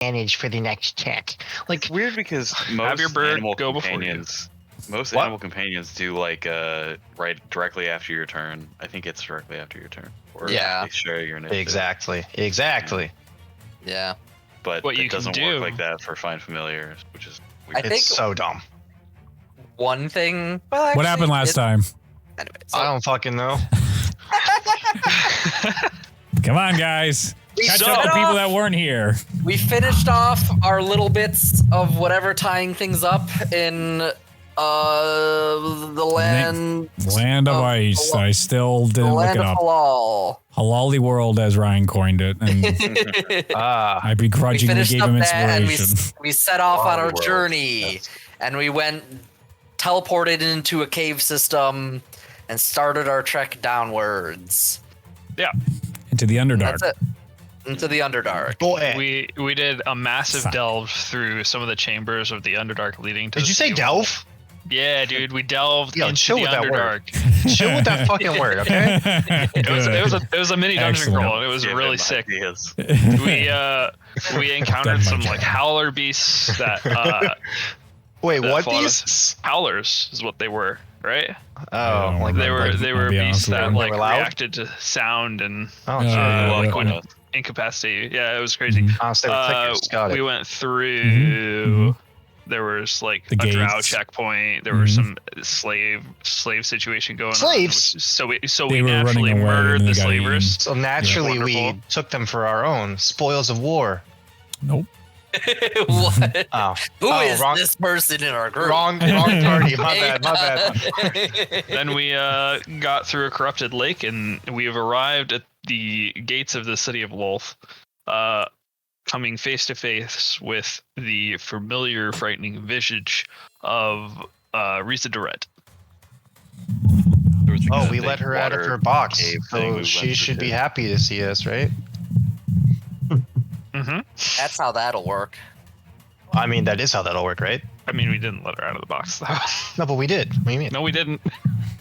manage for the next check. Like, It's weird because most your bird animal go before you. companions, most What? animal companions do like right directly after your turn. I think it's directly after your turn. Or Yeah. they share your initiative. Exactly. Yeah. But What you it can doesn't do- work like that for Find Familiars, which is weird. I think It's so dumb. one thing. Well, What actually, happened last time? Anyway, I so don't fucking know. Come on, guys. Catch up to started people off- that weren't here. we finished off our little bits of whatever tying things up in the land. Land of Ice. I still The didn't look land it of up. halal. Halali World, as Ryan coined it. And I We begrudgingly finished gave up him that and inspiration. we set off on our World. journey, Yes. and we went teleported into a cave system and started our trek downwards. Into the And Underdark. that's it. Into the Underdark. Boy, We did a massive Fuck. delve through some of the chambers of the Underdark leading to. did the you say sea delve? Yeah, dude, we delved Yo, into chill the with that word. Underdark. Chill with that fucking word, okay? It was a mini dungeon Excellent. crawl, and it was Give really him sick. ideas. We encountered Done my some job. like howler beasts that Wait, that what fought us. beasts? Howlers is what they were, right? Oh, like They were I'll be beasts honest with that you. like They were loud? reacted to sound and oh, Yeah, sure. yeah, like yeah. would incapacitate you. Yeah, it was crazy. Honestly, they were clickers. Got We it. went through. Mhm. There was like The a drow gates. checkpoint. There was Mhm. some slave situation going Slaves? on. So They we were running naturally away murdered and the they got slavers. So naturally, we Wonderful. took them for our own spoils of war. Nope. What? Oh, Who is wrong, this person in our group? wrong party. My bad. Then we got through a corrupted lake, and we have arrived at the gates of the city of Lolth, coming face to face with the familiar, frightening visage of Rize Do'ret. There was, like, Oh, a we big let her out of water her box, cave thing so we she went should through. be happy to see us, right? Mm-hmm. That's how that'll work. I mean, that is how that'll work, right? I mean, we didn't let her out of the box, though. No, but we did. What do you mean? No, we didn't.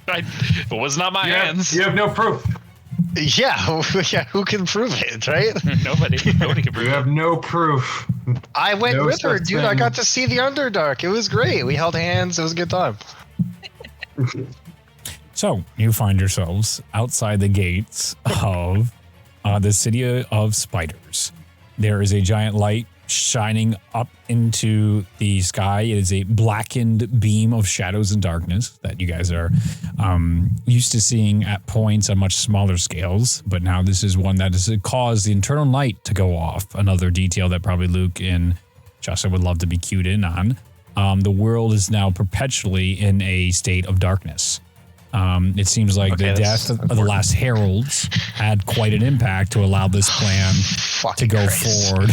It was not my hands. You have no proof. Yeah, yeah. Who can prove it, right? Nobody can You prove have it. no proof. I went No with her, such dude. I thing. got to see the Underdark. It was great. We held hands. It was a good time. So you find yourselves outside the gates of the city of spiders. There is a giant light shining up into the sky. It is a blackened beam of shadows and darkness that you guys are used to seeing at points on much smaller scales. But now this is one that has caused the internal light to go off. Another detail that probably Luke and Justin would love to be cued in on. The world is now perpetually in a state of darkness. It seems like Okay, the that's death of the last heralds had quite an impact to allow this plan to Fucking go Christ. forward.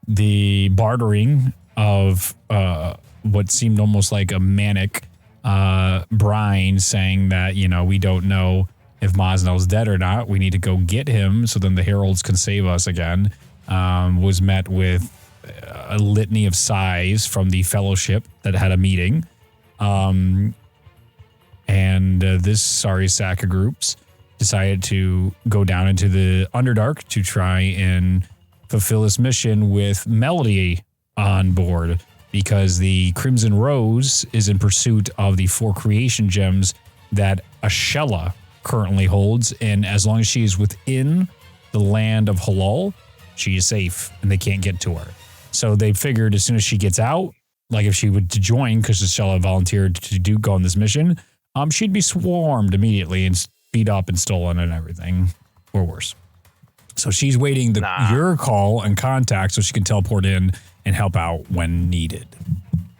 The bartering of what seemed almost like a manic Brian saying that, you know, we don't know if Mosnell's dead or not. We need to go get him so then the heralds can save us again. Was met with a litany of sighs from the fellowship that had a meeting. This sorry sack of groups decided to go down into the Underdark to try and fulfill this mission with Melody on board because the Crimson Rose is in pursuit of the 4 creation gems that Ashella currently holds. And as long as she is within the land of Halal, she is safe and they can't get to her. So they figured as soon as she gets out, like if she would to join, because Ashella volunteered to go on this mission, she'd be swarmed immediately and beat up and stolen and everything, or worse. So she's waiting your call and contact so she can teleport in and help out when needed.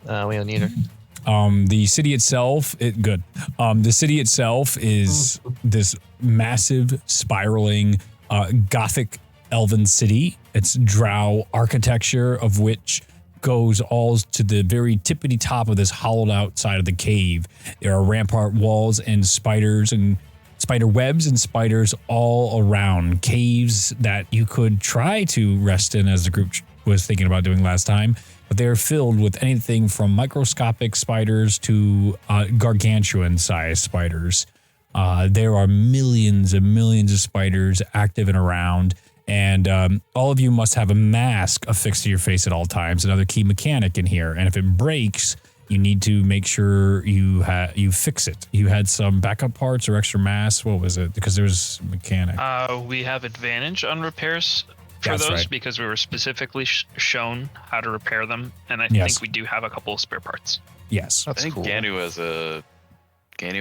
We don't need her. The city itself, the city itself is this massive, spiraling, Gothic elven city. It's drow architecture, of which goes all to the very tippity top of this hollowed out side of the cave. There are rampart walls and spiders and spider webs and spiders all around. Caves that you could try to rest in, as the group was thinking about doing last time, but they are filled with anything from microscopic spiders to gargantuan-sized spiders. There are millions and millions of spiders active and around, And all of you must have a mask affixed to your face at all times, another key mechanic in here. And if it breaks, you need to make sure you fix it. You had some backup parts or extra masks. What was it? Because there's a mechanic. We have advantage on repairs for That's those right. because we were specifically shown how to repair them. And I Yes. think we do have a couple of spare parts. Yes. That's I think cool. Ganu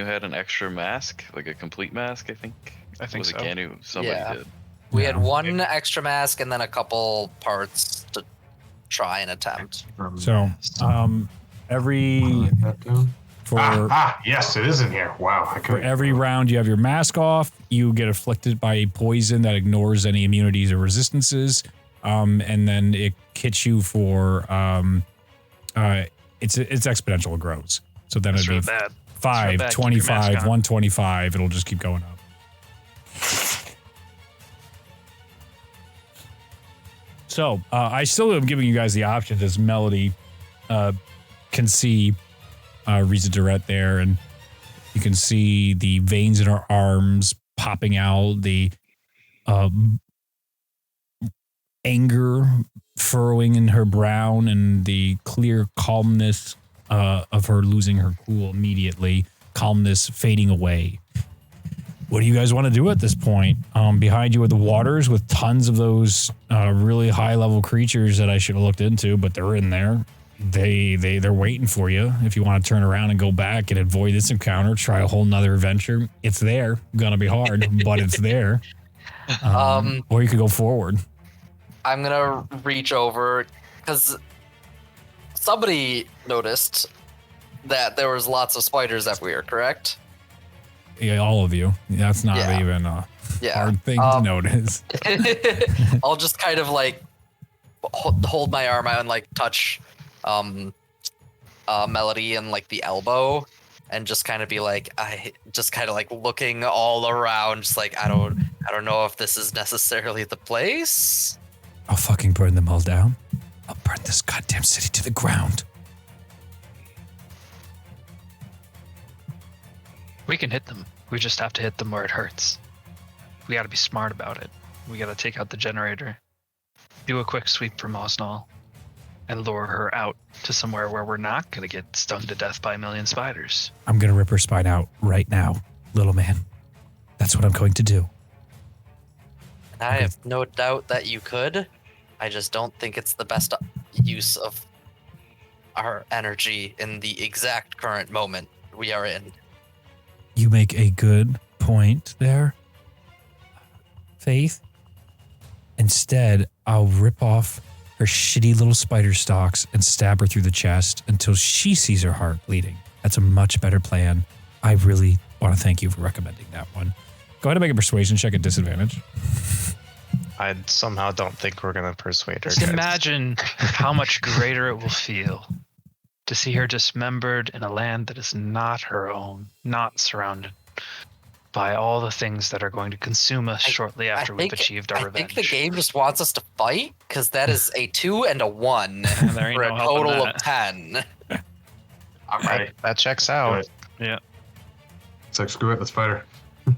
had an extra mask, like a complete mask. I think. I think was so. it Ganu? Somebody Yeah. did. We had one extra mask and then a couple parts to try and attempt. So every for Yes, it is in here. Wow. I for couldn't. every round you have your mask off, you get afflicted by a poison that ignores any immunities or resistances. And then it hits you for it's exponential, it grows. So then That's it'd really be bad. 5, really bad. Keep your 25, mask on. 125. It'll just keep going up. So I still am giving you guys the options as Melody can see Rize Do'ret there, and you can see the veins in her arms popping out, the anger furrowing in her brow, and the clear calmness of her losing her cool immediately, calmness fading away. What do you guys want to do at this point? Behind you are the waters with tons of those really high level creatures that I should have looked into, but they're in there. They're waiting for you. If you want to turn around and go back and avoid this encounter, try a whole nother adventure. It's there. Gonna be hard, but it's there. Or you could go forward. I'm gonna reach over because somebody noticed that there was lots of spiders everywhere, correct? Yeah, all of you. That's not Yeah. even a Yeah. hard thing to notice. I'll just kind of like hold my arm out and like touch Melody and like the elbow and just kind of be like, I just kind of like looking all around, just like I don't know if this is necessarily the place. I'll fucking burn them all down. I'll burn this goddamn city to the ground. We can hit them. We just have to hit them where it hurts. We got to be smart about it. We got to take out the generator, do a quick sweep for Mosnall, and lure her out to somewhere where we're not going to get stung to death by a million spiders. I'm gonna rip her spine out right now, little man. That's what I'm going to do. And I have no doubt that you could. I just don't think it's the best use of our energy in the exact current moment we are in. You make a good point there, Faith. Instead, I'll rip off her shitty little spider stalks and stab her through the chest until she sees her heart bleeding. That's a much better plan. I really want to thank you for recommending that one. Go ahead and make a persuasion check at disadvantage. I somehow don't think we're gonna persuade her. Just guys. imagine how much greater it will feel to see her dismembered in a land that is not her own, not surrounded by all the things that are going to consume us shortly after we've achieved our I revenge. think the game just wants us to fight because that is a 2 and a 1 there ain't for no a helping total that. of 10. I'm ready. That checks Do out. it. Yeah. It's like, screw it, let's fight her.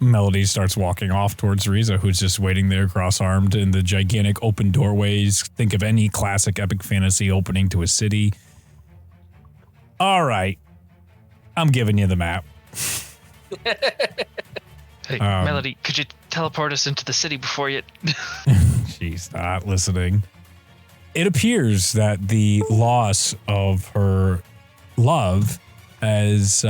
Melody starts walking off towards Rize, who's just waiting there cross-armed in the gigantic open doorways. Think of any classic epic fantasy opening to a city. All right. I'm giving you the map. Hey, Melody, could you teleport us into the city before you... She's not listening. It appears that the loss of her love has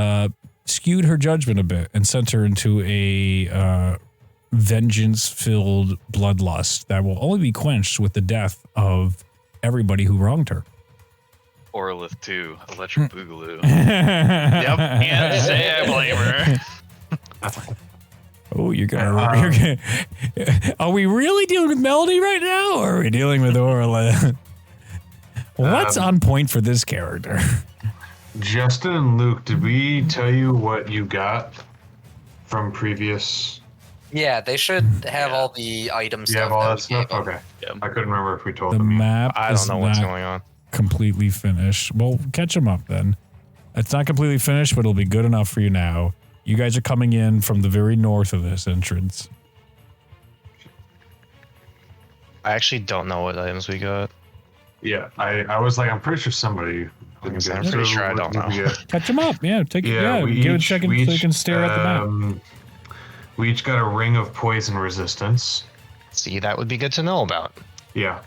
skewed her judgment a bit and sent her into a vengeance-filled bloodlust that will only be quenched with the death of everybody who wronged her. Orlith 2, Electric Boogaloo. Yep. Can't say I blame her. Oh, you're gonna. Are we really dealing with Melody right now, or are we dealing with Orla? What's on point for this character? Justin and Luke, did we tell you what you got from previous? Yeah, they should have all the items. You have all that stuff? we gave them. Okay. Yeah. I couldn't remember if we told The them. map I is don't know what's not going on. completely finished. Well, catch them up then. It's not completely finished, but it'll be good enough for you now. You guys are coming in from the very north of this entrance. I actually don't know what items we got. Yeah, I was like, I'm pretty sure somebody didn't get I'm it. pretty So sure I what don't did we know. get? Catch them up. Yeah, give it a second so you can stare at the map. We each got a ring of poison resistance. See, that would be good to know about. Yeah.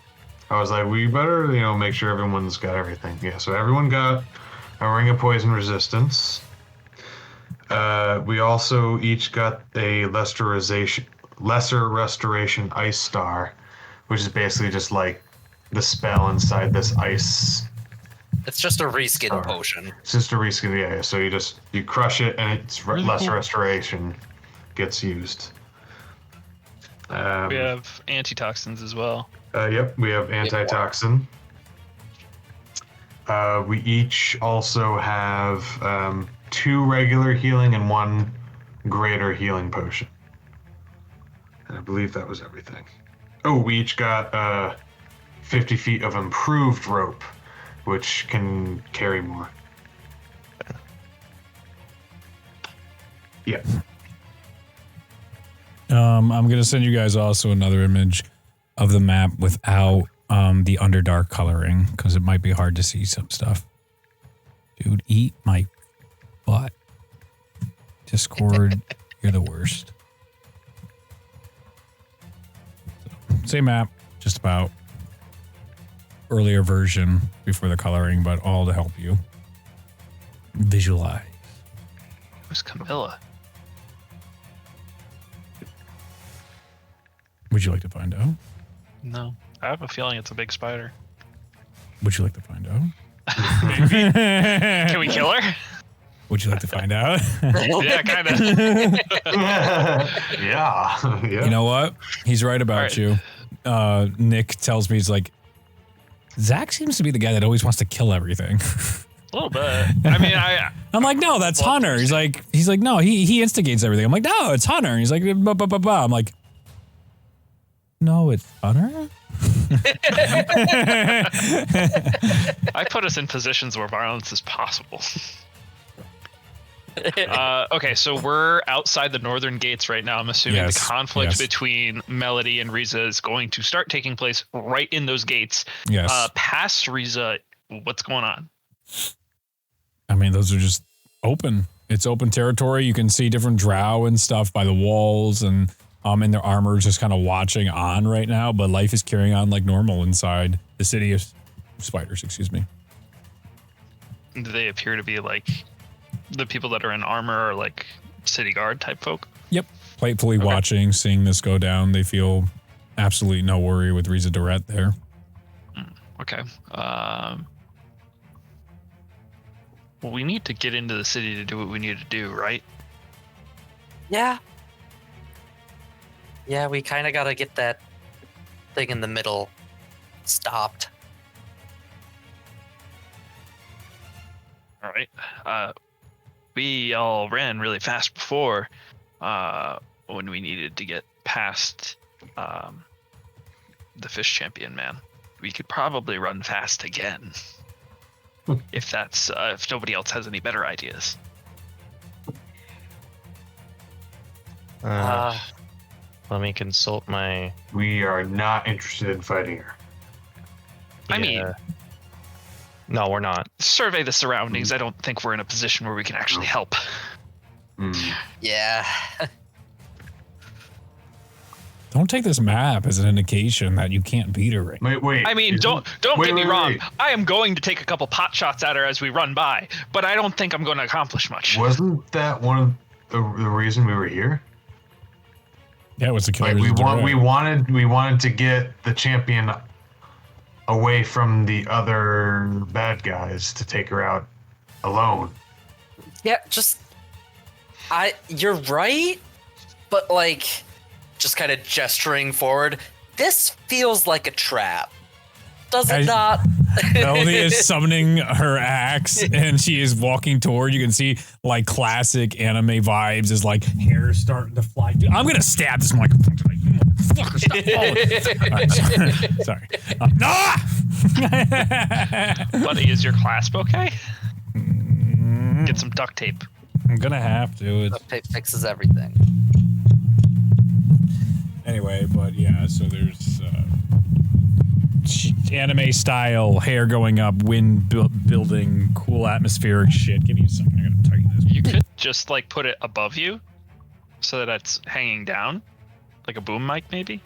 I was like, we better, make sure everyone's got everything. Yeah, so everyone got a ring of poison resistance. We also each got a lesser restoration ice star, which is basically just like the spell inside this ice. It's just a reskin Star. potion. It's just a reskin, yeah. So you crush it and it's lesser restoration gets used. We have antitoxins as well. Yep, we have antitoxin. We each also have 2 regular healing and 1 greater healing potion. And I believe that was everything. Oh, we each got 50 feet of improved rope, which can carry more. Yeah. I'm gonna send you guys also another image of the map without the Underdark coloring because it might be hard to see some stuff. Dude, eat my butt. Discord, you're the worst. Same map, just about earlier version before the coloring, but all to help you visualize. Who's Camilla? Would you like to find out? No. I have a feeling it's a big spider. Would you like to find out? Can we kill her? Would you like to find out? Yeah, kind of. Yeah. You know what? He's right about you. Nick tells me, he's like, Zach seems to be the guy that always wants to kill everything. A little bit. I mean, I'm like, no, that's Hunter. He's like, no, he instigates everything. I'm like, no, it's Hunter. And he's like, bah, bah, bah, bah. I'm like, no, it's Hunter? I put us in positions where violence is possible. Okay, so we're outside the northern gates right now. I'm assuming the conflict between Melody and Rize is going to start taking place right in those gates. Yes. Past Rize, what's going on? I mean, those are just open. It's open territory. You can see different drow and stuff by the walls and in their armor just kind of watching on right now, but life is carrying on like normal inside the city of spiders, excuse me. Do they appear to be like the people that are in armor or like city guard type folk? Yep. Playfully watching, seeing this go down. They feel absolutely no worry with Rize Do'ret there. Okay. Well, we need to get into the city to do what we need to do, right? Yeah. Yeah, we kind of got to get that thing in the middle stopped. All right. We all ran really fast before when we needed to get past the fish champion, man. We could probably run fast again. If that's if nobody else has any better ideas. Let me consult my... We are not interested in fighting her. I mean... No, we're not. Survey the surroundings. I don't think we're in a position where we can actually help. Yeah. Don't take this map as an indication that you can't beat her right now. Wait. I mean, don't get me wrong. I am going to take a couple pot shots at her as we run by, but I don't think I'm going to accomplish much. Wasn't that one of the reason we were here? Yeah, it was the killer. Like we wanted to get the champion away from the other bad guys to take her out alone. Yeah, you're right, but like, just kind of gesturing forward, this feels like a trap. Does it not? Melody is summoning her axe and she is walking toward. You can see like classic anime vibes as like hair starting to fly. Dude, I'm gonna stab this microphone tonight. Motherfucker, stop falling. Sorry. Buddy, is your clasp okay? Get some duct tape. I'm gonna have to. Duct tape fixes everything. Anyway, but yeah, so there's anime style, hair going up, wind building, cool atmospheric shit. Give me a second. I gotta tighten this. You could just like put it above you, so that it's hanging down, like a boom mic maybe,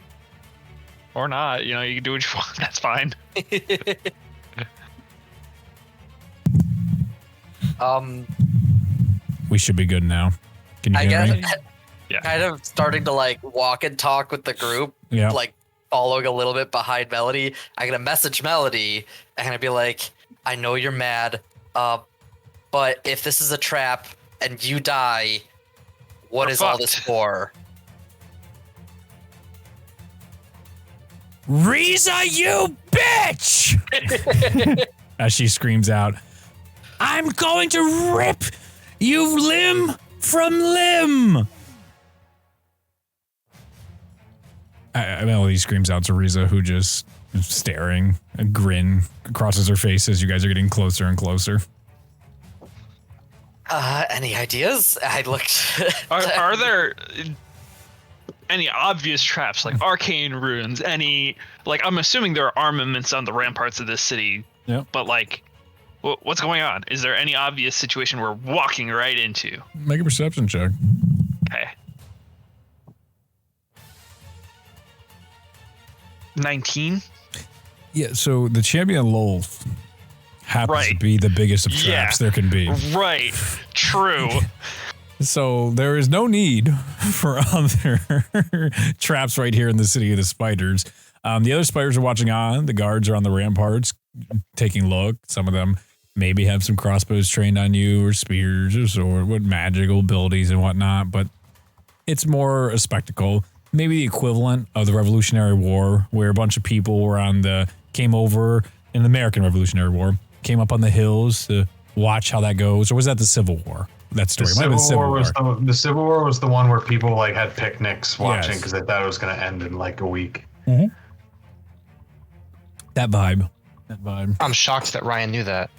or not. You know, you can do what you want. That's fine. We should be good now. Can you I hear guess me? Yeah. kind of starting to like walk and talk with the group, Yeah. like following a little bit behind Melody. I'm gonna message Melody and I'd be like, I know you're mad, but if this is a trap and you die, what We're is all this fucked. for? Rize, you bitch! As she screams out, I'm going to rip you limb from limb! Melody screams out to Rize, who just is staring. A grin crosses her face as you guys are getting closer and closer. Any ideas? I looked. Are there any obvious traps like arcane runes? Any like I'm assuming there are armaments on the ramparts of this city. Yep. But like, what's going on? Is there any obvious situation we're walking right into? Make a perception check. Okay. 19. Yeah, so the champion Lolth happens to Right. be the biggest of Yeah. traps there can be. Right. True. So there is no need for other traps right here in the city of the spiders. The other spiders are watching on. The guards are on the ramparts taking a look. Some of them maybe have some crossbows trained on you or spears or sword with magical abilities and whatnot, but it's more a spectacle. Maybe the equivalent of the Revolutionary War, where a bunch of people came over in the American Revolutionary War, came up on the hills to watch how that goes. Or was that the Civil War? That story. The It might have been Civil War War. was the Civil War was the one where people like had picnics watching Yes. because they thought it was going to end in like a week. That vibe. That vibe. I'm shocked that Ryan knew that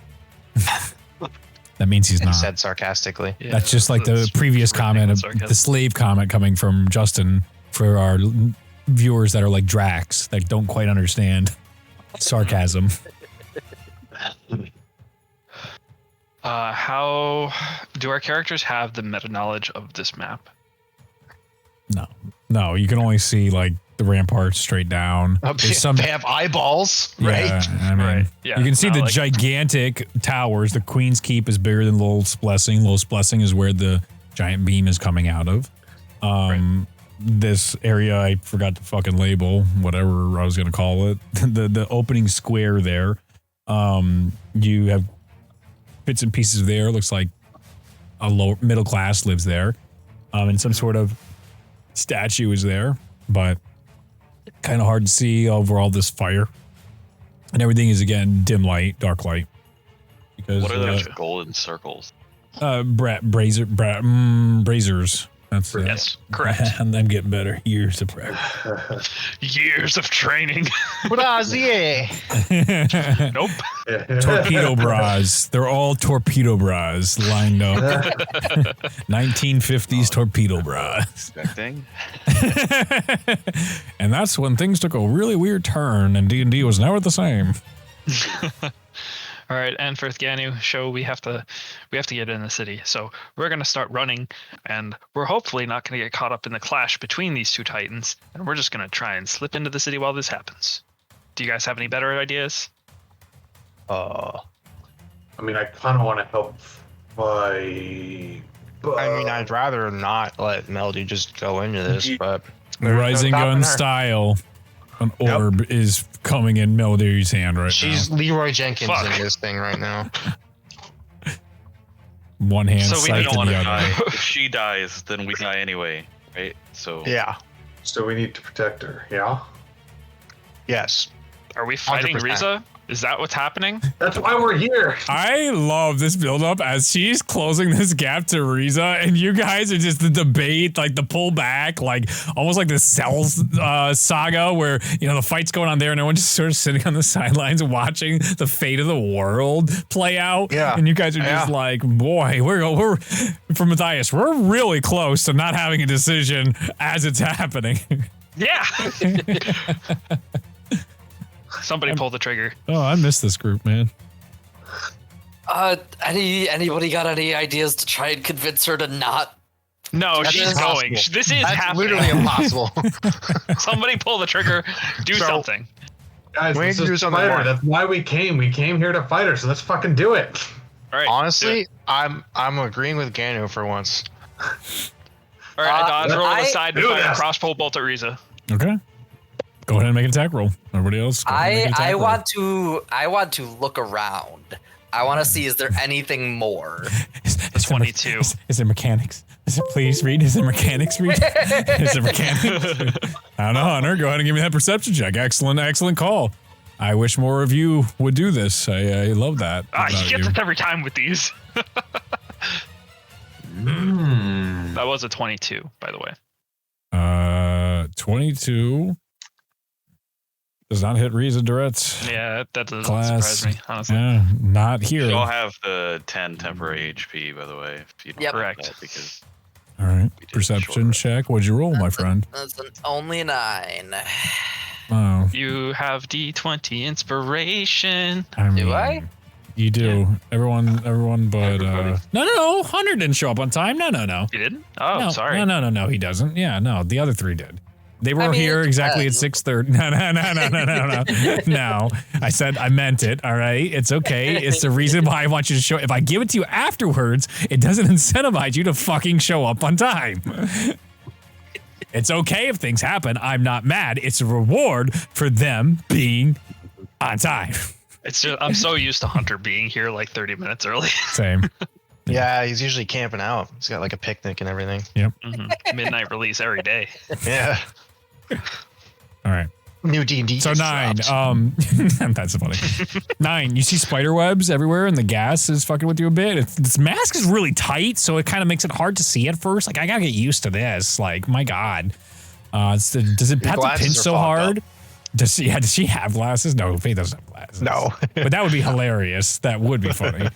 That means he's and not. said sarcastically. Yeah, That's just like the that's previous comment of sarcasm. the slave comment coming from Justin for our viewers that are like Drax that don't quite understand sarcasm. How do our characters have the meta knowledge of this map? No, you can only see like the ramparts straight down. There's some, They have eyeballs, right? yeah, I mean, Right, yeah, you can see no, the like- gigantic towers. The Queen's Keep is bigger than Lolth's Blessing. Lolth's Blessing is where the giant beam is coming out of. This area I forgot to fucking label, whatever I was gonna call it. The opening square there. You have bits and pieces there. Looks like a lower middle class lives there. And some sort of statue is there, but kind of hard to see over all this fire. And everything is again dim light, dark light. Because What are those golden circles? brazers. That's it. Yes, correct. And I'm getting better. Years of practice. Years of training. Brazier. Nope. Torpedo bras. They're all torpedo bras lined up. 1950s torpedo bras. Expecting. And that's when things took a really weird turn and D&D was never the same. All right, and for Ganu show, we have to get in the city. So we're gonna start running, and we're hopefully not gonna get caught up in the clash between these two titans, and we're just gonna try and slip into the city while this happens. Do you guys have any better ideas? I mean, I kind of want to help fight. But I mean, I'd rather not let Melody just go into this, but there's no Rising stopping gun her. style. An orb is coming in Melody's hand right She's now. Leroy Jenkins Fuck. in this thing right now. One hand So we sight don't in wanna the other. die. If she dies, then we die anyway, right? So Yeah. so we need to protect her. Yeah, Yes. Are we fighting 100%. Rize? Is that what's happening? that's why we're here. I love this buildup as she's closing this gap to Rize, and you guys are just the debate, like the pullback, like almost like the Cells saga, where the fight's going on there, and everyone's just sort of sitting on the sidelines watching the fate of the world play out. Yeah. And you guys are just Yeah. like, boy, we're from Matthias, we're really close to not having a decision as it's happening. Yeah. Somebody pull the trigger. Oh, I miss this group, man. Anybody got any ideas to try and convince her to not? No, That's she's impossible. going. This is That's happening. literally impossible. Somebody pull the trigger. Do So- something. Guys, We let's need to do just something fight her. more. That's why we came. We came here to fight her. So let's fucking do it. All right. Honestly, I'm agreeing with Ganu for once. All right. I dodge roll I- aside to Do fire a this. crossbow bolt at Rize. Okay. Go ahead and make an attack roll. Everybody else, go ahead and make an attack I roll. want to look around. I want to see, is there anything more? Is there 22. Is there mechanics? Is it please read? Is there mechanics read? Is there mechanics? I don't know, Hunter. Go ahead and give me that perception check. Excellent call. I wish more of you would do this. I love that. Ah, about he gets it every time with these. That was a 22, by the way. 22 does not hit Rize Do'ret. Yeah, that doesn't Class. surprise me, honestly. Yeah, not here. You all All have the 10 temporary HP, by the way. If you don't Yep. have Correct. that, because right. We did Perception short. check. What'd you roll, my friend? That's an only 9. Oh, You have D20 inspiration. I mean, Do I? You do. Everyone, but Everybody. no. Hunter didn't show up on time. No. You didn't? Oh, no, sorry. No, he doesn't. Yeah, no, the other 3 did. They were I mean, here it exactly at depends. 6:30. No. No, I meant it. All right, it's okay. It's the reason why I want you to show. If I give it to you afterwards, it doesn't incentivize you to fucking show up on time. It's okay if things happen. I'm not mad. It's a reward for them being on time. It's just, I'm so used to Hunter being here like 30 minutes early. Same. Yeah, he's usually camping out. He's got like a picnic and everything. Midnight release every day. Yeah. All right. New D&D. So just 9. dropped. That's funny. 9. You see spider webs everywhere, and the gas is fucking with you a bit. This mask is really tight, so it kind of makes it hard to see at first. Like I gotta get used to this. Like my god, does it have to glasses pinch are so fogged hard? up. Does she have glasses? No, Faye doesn't have glasses. No. but that would be hilarious. That would be funny.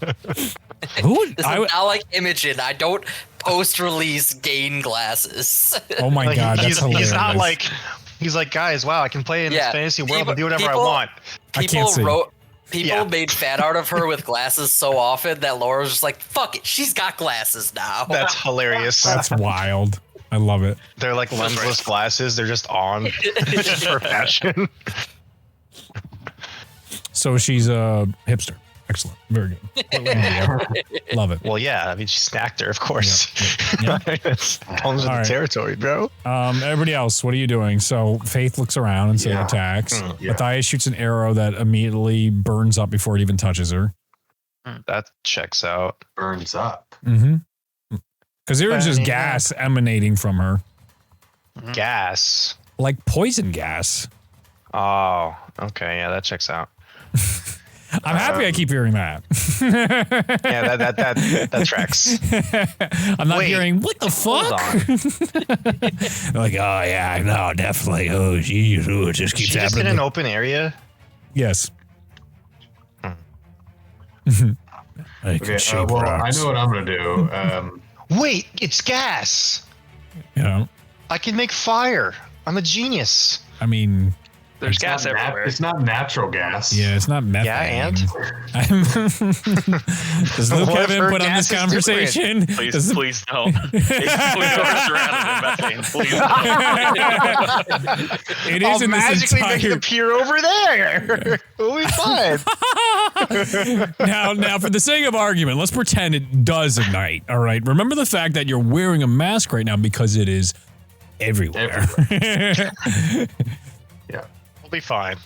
Who would? This is not like Imogen. I don't post-release gain glasses. Oh my Like, god, that's he's hilarious. not like, he's like, guys, wow, I can play in this Yeah, fantasy world and do people- whatever I people- want. I can't see. People Yeah. made fan art of her with glasses so often that Laura was just like, fuck it, she's got glasses now. That's hilarious. That's wild. I love it. They're like lensless glasses. They're just on just for fashion. So she's a hipster. Excellent. Very good. Yeah. Love it. Well, yeah. I mean, she snacked her, of course. Yeah. That comes with All the right. territory, bro. Everybody else, what are you doing? So Faith looks around and Yeah. attacks. Yeah. Matthias shoots an arrow that immediately burns up before it even touches her. That checks out. Burns up. Mm-hmm. Because there was just Burning gas emanating from her, Gas. like poison gas. Oh, okay. Yeah, that checks out. I'm happy I keep hearing that. Yeah, that tracks. I'm not Wait, hearing what the hold fuck. Like, oh yeah, no, definitely. Oh, geez, oh, it just Is keeps she just in happening. an open area? Yes. I can Okay, shape well, rocks. I know what I'm gonna do. Wait, it's gas. You know, I can make fire. I'm a genius. I mean, There's It's gas not everywhere. It's not natural gas. yeah, it's not methane. Yeah, and? Does Luke What have if her input on gas this is different? conversation? please, Does- please don't. Please don't surround in methane. Please don't. It I'll is in this magically make it entire. appear over there. We'll be fine. Now, for the sake of argument, let's pretend it does ignite. All right. Remember the fact that you're wearing a mask right now because it is everywhere. Yeah. We'll be fine.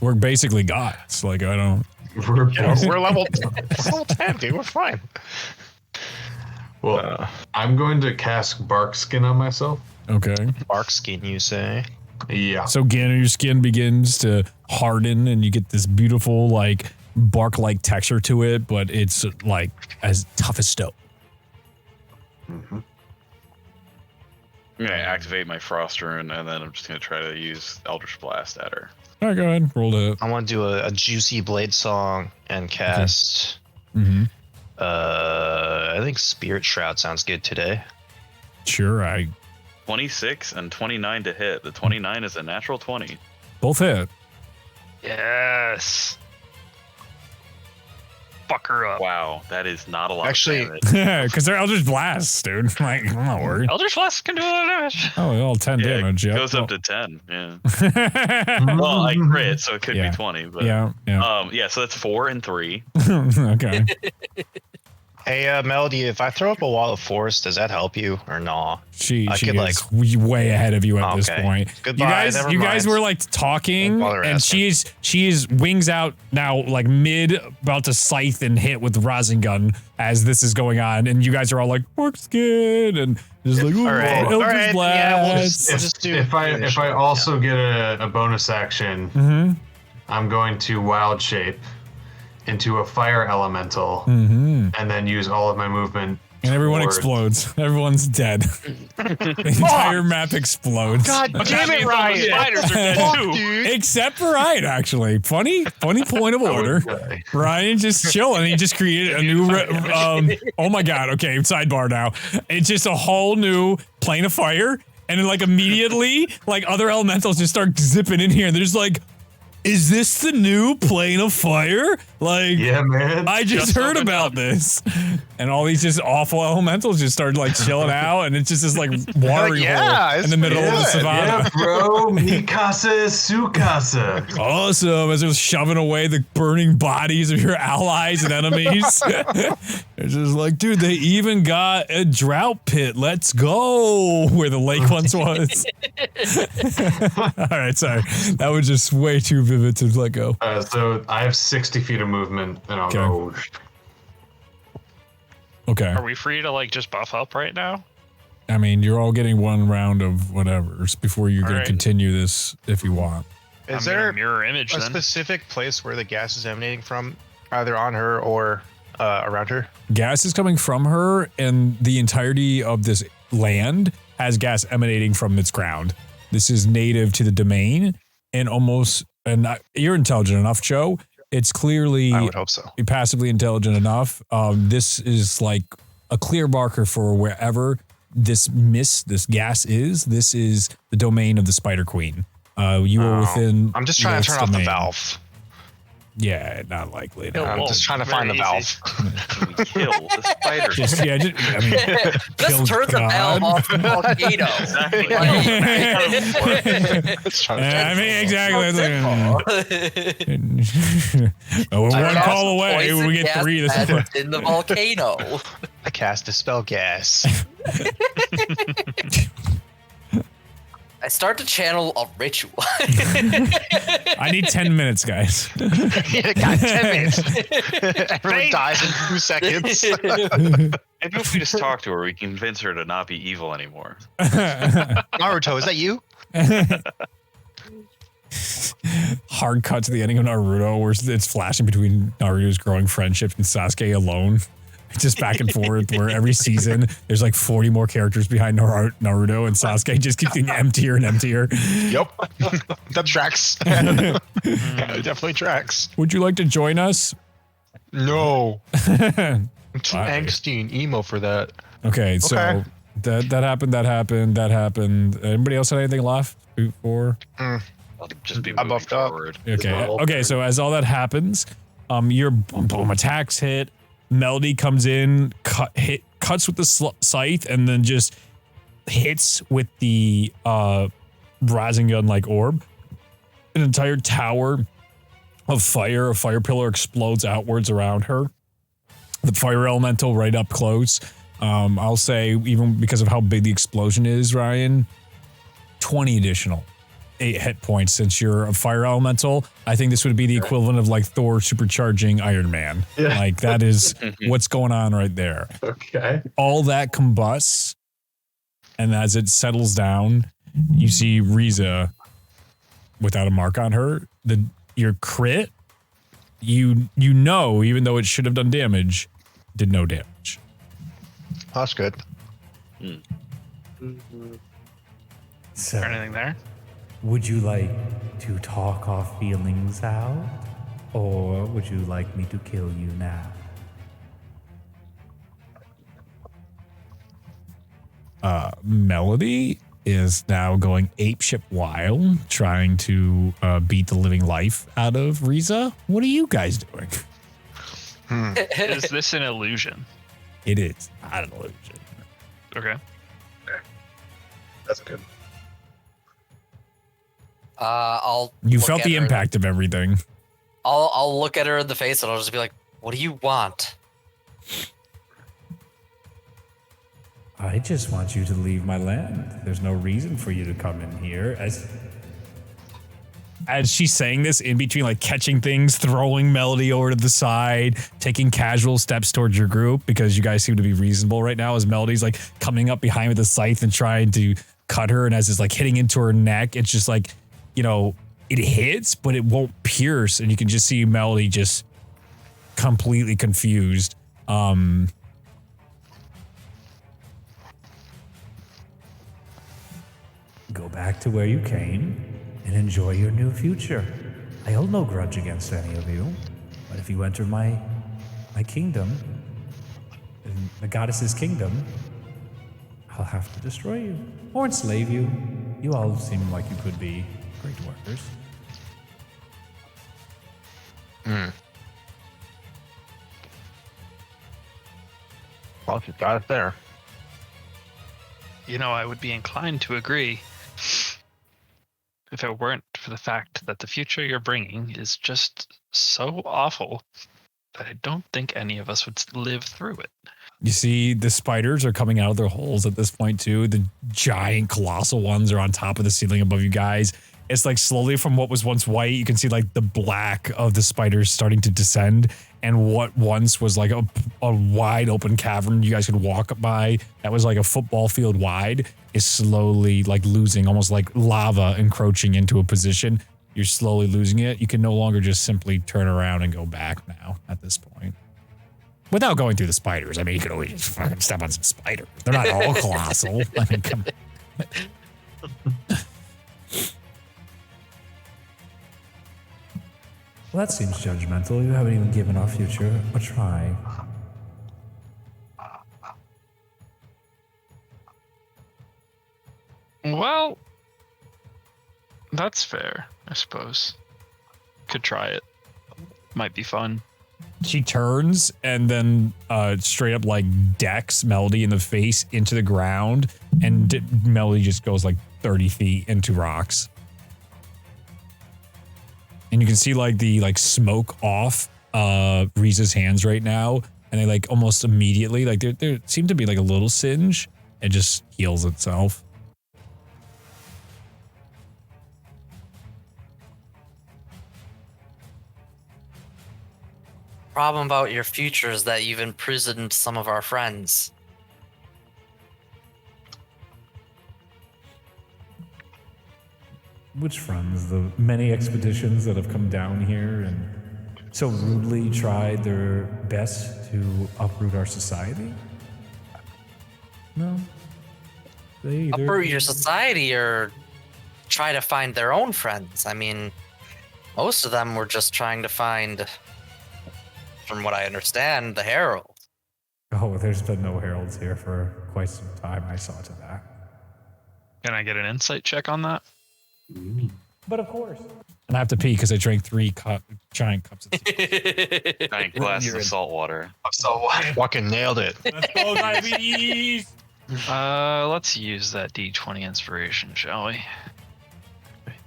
We're basically gods. Like I don't. We're We're level 10, dude. We're fine. well, I'm going to cast bark skin on myself. Okay. Bark skin, you say? Yeah. So again, your skin begins to harden, and you get this beautiful, like bark-like texture to it, but it's like as tough as stone. Mhm. I'm gonna activate my frost rune, and then I'm just gonna try to use Eldritch Blast at her. All right, go ahead. Roll it. I want to do a juicy blade song and cast. Mm-hmm. I think Spirit Shroud sounds good today. Sure, I 26 and 29 to hit. The 29 is a natural 20. both hit. Yes. Fuck her up. Wow, that is not a lot. Actually- of damage. Because they're Eldritch Blasts, dude. Like, I'm not worried. Eldritch Blast can do a lot of damage. Oh, all 10 Yeah, damage. it Yep. goes up to 10. Yeah. to. Well, I crit, so it could Yeah. be 20. But yeah. yeah. So that's 4 and 3. Okay. Hey, Melody, if I throw up a wall of force, does that help you or nah? She I is could, way ahead of you at this Okay. point. Goodbye. You guys were like talking, Don't bother and asking. she's wings out now, like mid, about to scythe and hit with the rosin gun as this is going on, and you guys are all like, "Works good," and just like, "Ooh, All right. Eldritch All right. Yeah, we'll Blast." just do. If I also get a bonus action, Mm-hmm. I'm going to wild shape into a fire elemental, Mm-hmm. and then use all of my movement. And everyone towards- explodes. Everyone's dead. The entire map explodes. God damn it, All the Ryan! spiders are dead Fuck, too. dude. Except for Ryan, actually. Funny point of order. Okay. Ryan just chilling. He just created a new. Oh my god. Okay, sidebar now. It's just a whole new plane of fire, and then like immediately, like other elementals just start zipping in here, and they're just like, "Is this the new plane of fire?" Like, Yeah, man. I just heard opened about this, and all these just awful elementals just started like chilling out, and it's just this like watering yeah, hole in it's the middle of the good. savannah. Yeah, bro. Mi casa es su casa. Awesome, as it was shoving away the burning bodies of your allies and enemies. It's just like, dude, they even got a drought pit. Let's go where the lake once was. All right, sorry. That was just way too vivid to let go. So I have 60 feet of movement, and I'll Okay. go. Okay. Are we free to like just buff up right now? I mean, you're all getting one round of whatever before you're going to Alright. continue this if you want. I'm Is gonna there mirror image a then? specific place where the gas is emanating from, either on her or around her? Gas is coming from her, and the entirety of this land has gas emanating from its ground. This is native to the domain, and you're intelligent enough, Joe. It's clearly I would hope so. passively intelligent enough. This is like a clear marker for wherever this gas is. This is the domain of the Spider Queen. You are within. I'm just trying to turn off the valve. Yeah, not likely. No. No. I'm just trying to find the Very valve. Can we kill the spider? Just, I mean, kill Let's turn the valve God. off the volcano. Exactly. Let's try to I mean, exactly. Well, we're one Cast call away. poison We get gas 3. This is pad in the volcano. I cast a spell gas. I start to channel a ritual. I need 10 minutes, guys. God, 10 minutes. Everyone dies in 2 seconds. Maybe if we just talk to her, we can convince her to not be evil anymore. Naruto, is that you? Hard cut to the ending of Naruto where it's flashing between Naruto's growing friendship and Sasuke alone. Just back and forth where every season there's like 40 more characters behind Naruto, and Sasuke just keeps getting emptier and emptier. Yep. That tracks. Yeah, it definitely tracks. Would you like to join us? No. I'm too Wow. angsty and emo for that. Okay, so Okay. that happened. Anybody else had anything left before? I'll just be I moving buffed up. forward. Okay, so as all that happens, your boom attacks hit. Melody comes in, cuts with the scythe, and then just hits with the rising gun like orb. An entire tower of fire, a fire pillar explodes outwards around her. The fire elemental right up close. I'll say, even because of how big the explosion is, Ryan, 20 additional 8 hit points. Since you're a fire elemental, I think this would be the equivalent of like Thor supercharging Iron Man. Yeah. Like that is what's going on right there. Okay. All that combusts, and as it settles down, you see Rize without a mark on her. Your crit, you know, even though it should have done damage, did no damage. That's good. So, Anything there? would you like to talk our feelings out? Or would you like me to kill you now? Melody is now going apeshit wild, trying to beat the living life out of Rize. What are you guys doing? Is this an illusion? It is not an illusion. Okay. That's good. I'll. You look felt at the her- impact of everything. I'll look at her in the face and I'll just be like, "What do you want?" I just want you to leave my land. There's no reason for you to come in here. As she's saying this, in between like catching things, throwing Melody over to the side, taking casual steps towards your group because you guys seem to be reasonable right now, as Melody's like coming up behind with a scythe and trying to cut her, and as it's like hitting into her neck, it's just like, you know, it hits, but it won't pierce, and you can just see Melody just completely confused. Go back to where you came and enjoy your new future. I hold no grudge against any of you, but if you enter my kingdom, the goddess's kingdom, I'll have to destroy you or enslave you. You all seem like you could be great workers. Well, if you've got it there. You know, I would be inclined to agree if it weren't for the fact that the future you're bringing is just so awful that I don't think any of us would live through it. You see the spiders are coming out of their holes at this point too. The giant colossal ones are on top of the ceiling above you guys. It's like slowly from what was once white, you can see like the black of the spiders starting to descend. And what once was like a wide open cavern you guys could walk by, that was like a football field wide, is slowly like losing, almost like lava encroaching into a position. You're slowly losing it. You can no longer just simply turn around and go back now at this point. Without going through the spiders. I mean, you could always just fucking step on some spiders. They're not all colossal. I mean, come on. Well, that seems judgmental. You haven't even given our future a try. Well, that's fair, I suppose. Could try it. Might be fun. She turns and then straight up like decks Melody in the face into the ground, and Melody just goes like 30 feet into rocks. And you can see like the like smoke off Rize's hands right now, and they like almost immediately like there seem to be like a little singe. It just heals itself. Problem about your future is that you've imprisoned some of our friends. Which friends? The many expeditions that have come down here and so rudely tried their best to uproot our society? No. They either Uproot your society or try to find their own friends. I mean, most of them were just trying to find, from what I understand, the Herald. Oh, there's been no heralds here for quite some time. I saw to that. Can I get an insight check on that? But of course. And I have to pee because I drank 3 giant cups of tea. Giant glasses of salt water. So fucking nailed it. Let's go, diabetes! Let's use that D20 inspiration, shall we?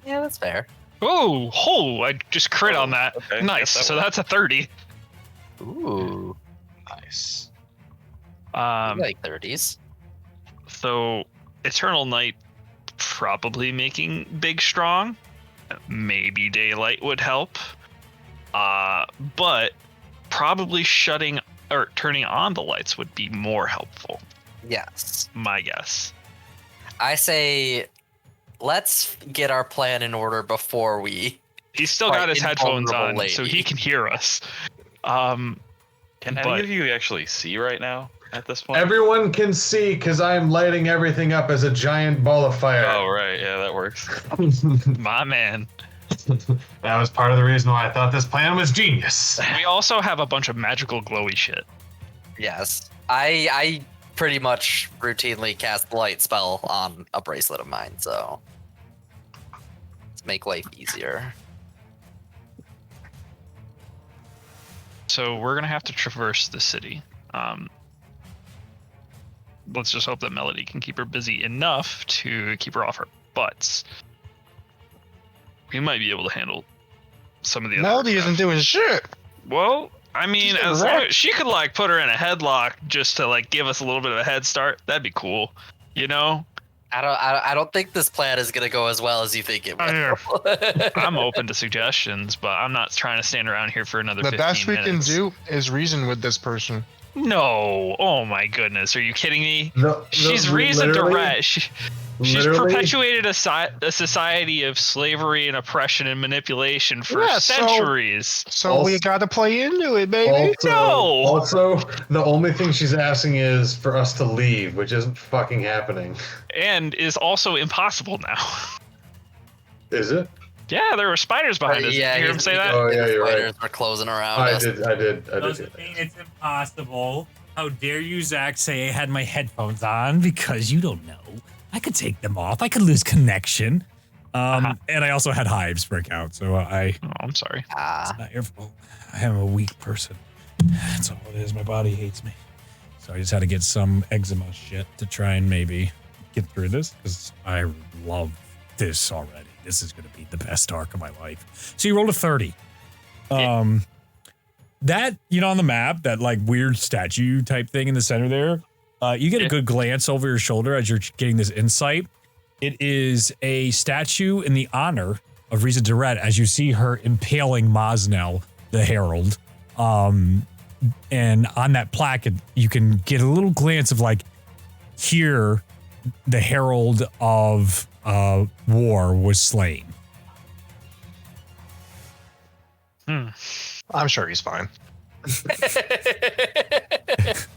Yeah, that's fair. Oh, I just crit on that. Okay, Nice. yes, that So works. that's a 30. Ooh, Nice. I like 30s. So Eternal Night probably making Big strong. Maybe Daylight would help. But probably shutting or turning on the lights would be more helpful. Yes. My guess. I say let's get our plan in order before we. He's still Quite got his headphones invulnerable on, so lady. he can hear us. Can But- any of you actually see right now at this point? Everyone can see because I'm lighting everything up as a giant ball of fire. Oh, right. Yeah, that works. My man. That was part of the reason why I thought this plan was genius. We also have a bunch of magical glowy shit. Yes. I pretty much routinely cast the light spell on a bracelet of mine, so let's make life easier. So we're gonna have to traverse the city. Let's just hope that Melody can keep her busy enough to keep her off her butts. We might be able to handle some of the Melody other isn't doing shit. Well, I mean, She's as a long wreck. as she could like put her in a headlock just to like give us a little bit of a head start, that'd be cool. You know? I don't think this plan is gonna go as well as you think it will. I'm open to suggestions, but I'm not trying to stand around here for another The 15 best we minutes. can do is reason with this person. No. Oh my goodness. Are you kidding me? No, She's no, Rize literally- Do'ret. She's literally- perpetuated a society of slavery and oppression and manipulation for Yeah, so- centuries. So we Also- gotta play into it, baby. Also, the only thing she's asking is for us to leave, which isn't fucking happening. And is also impossible now. Is it? Yeah, there were spiders behind us. Yeah, Did you hear him say that? Oh, yeah, the you're right. spiders were closing around I us. did. Doesn't mean it's impossible. How dare you, Zach, say I had my headphones on because you don't know. I could take them off. I could lose connection. And I also had hives break out, so Oh, I'm sorry. Ah, not your fault. I am a weak person. That's all it is. My body hates me. So I just had to get some eczema shit to try and maybe get through this because I love this already. This is going to be the best arc of my life. So you rolled a 30. That, you know, on the map, that like weird statue type thing in the center there, you get a good glance over your shoulder as you're getting this insight. It is a statue in the honor of Rize Do'ret as you see her impaling Mosnell, the Herald. And on that plaque, you can get a little glance of like, here, the Herald of War was slain. I'm sure he's fine.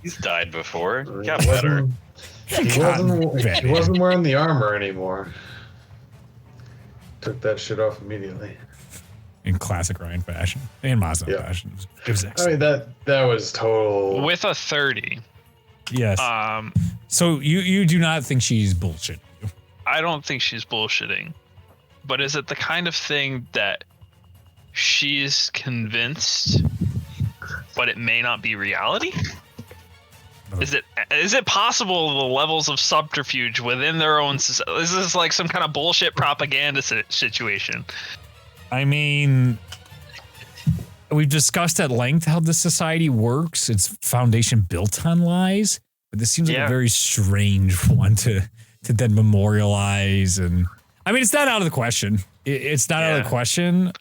He's died before. He Got better. He wasn't wearing the armor anymore. Took that shit off immediately. In classic Ryan fashion and Mosnell Yeah. fashion. It was I excellent. mean that was total. With a 30, Yes. So you do not think she's bullshit. I don't think she's bullshitting. But is it the kind of thing that she's convinced, but it may not be reality? Is it possible the levels of subterfuge within their own society? Is this like some kind of bullshit propaganda situation? I mean, we've discussed at length how this society works. Its foundation built on lies, but this seems like Yeah. a very strange one to then memorialize. And I mean, it's not out of the question. It's not out of the question.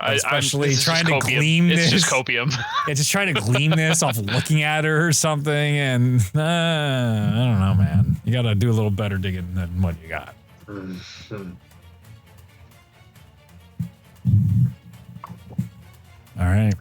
Especially this is trying just to copium. glean It's just this. copium. Yeah, just trying to glean this off looking at her or something. And I don't know, man. You got to do a little better digging than what you got. All right.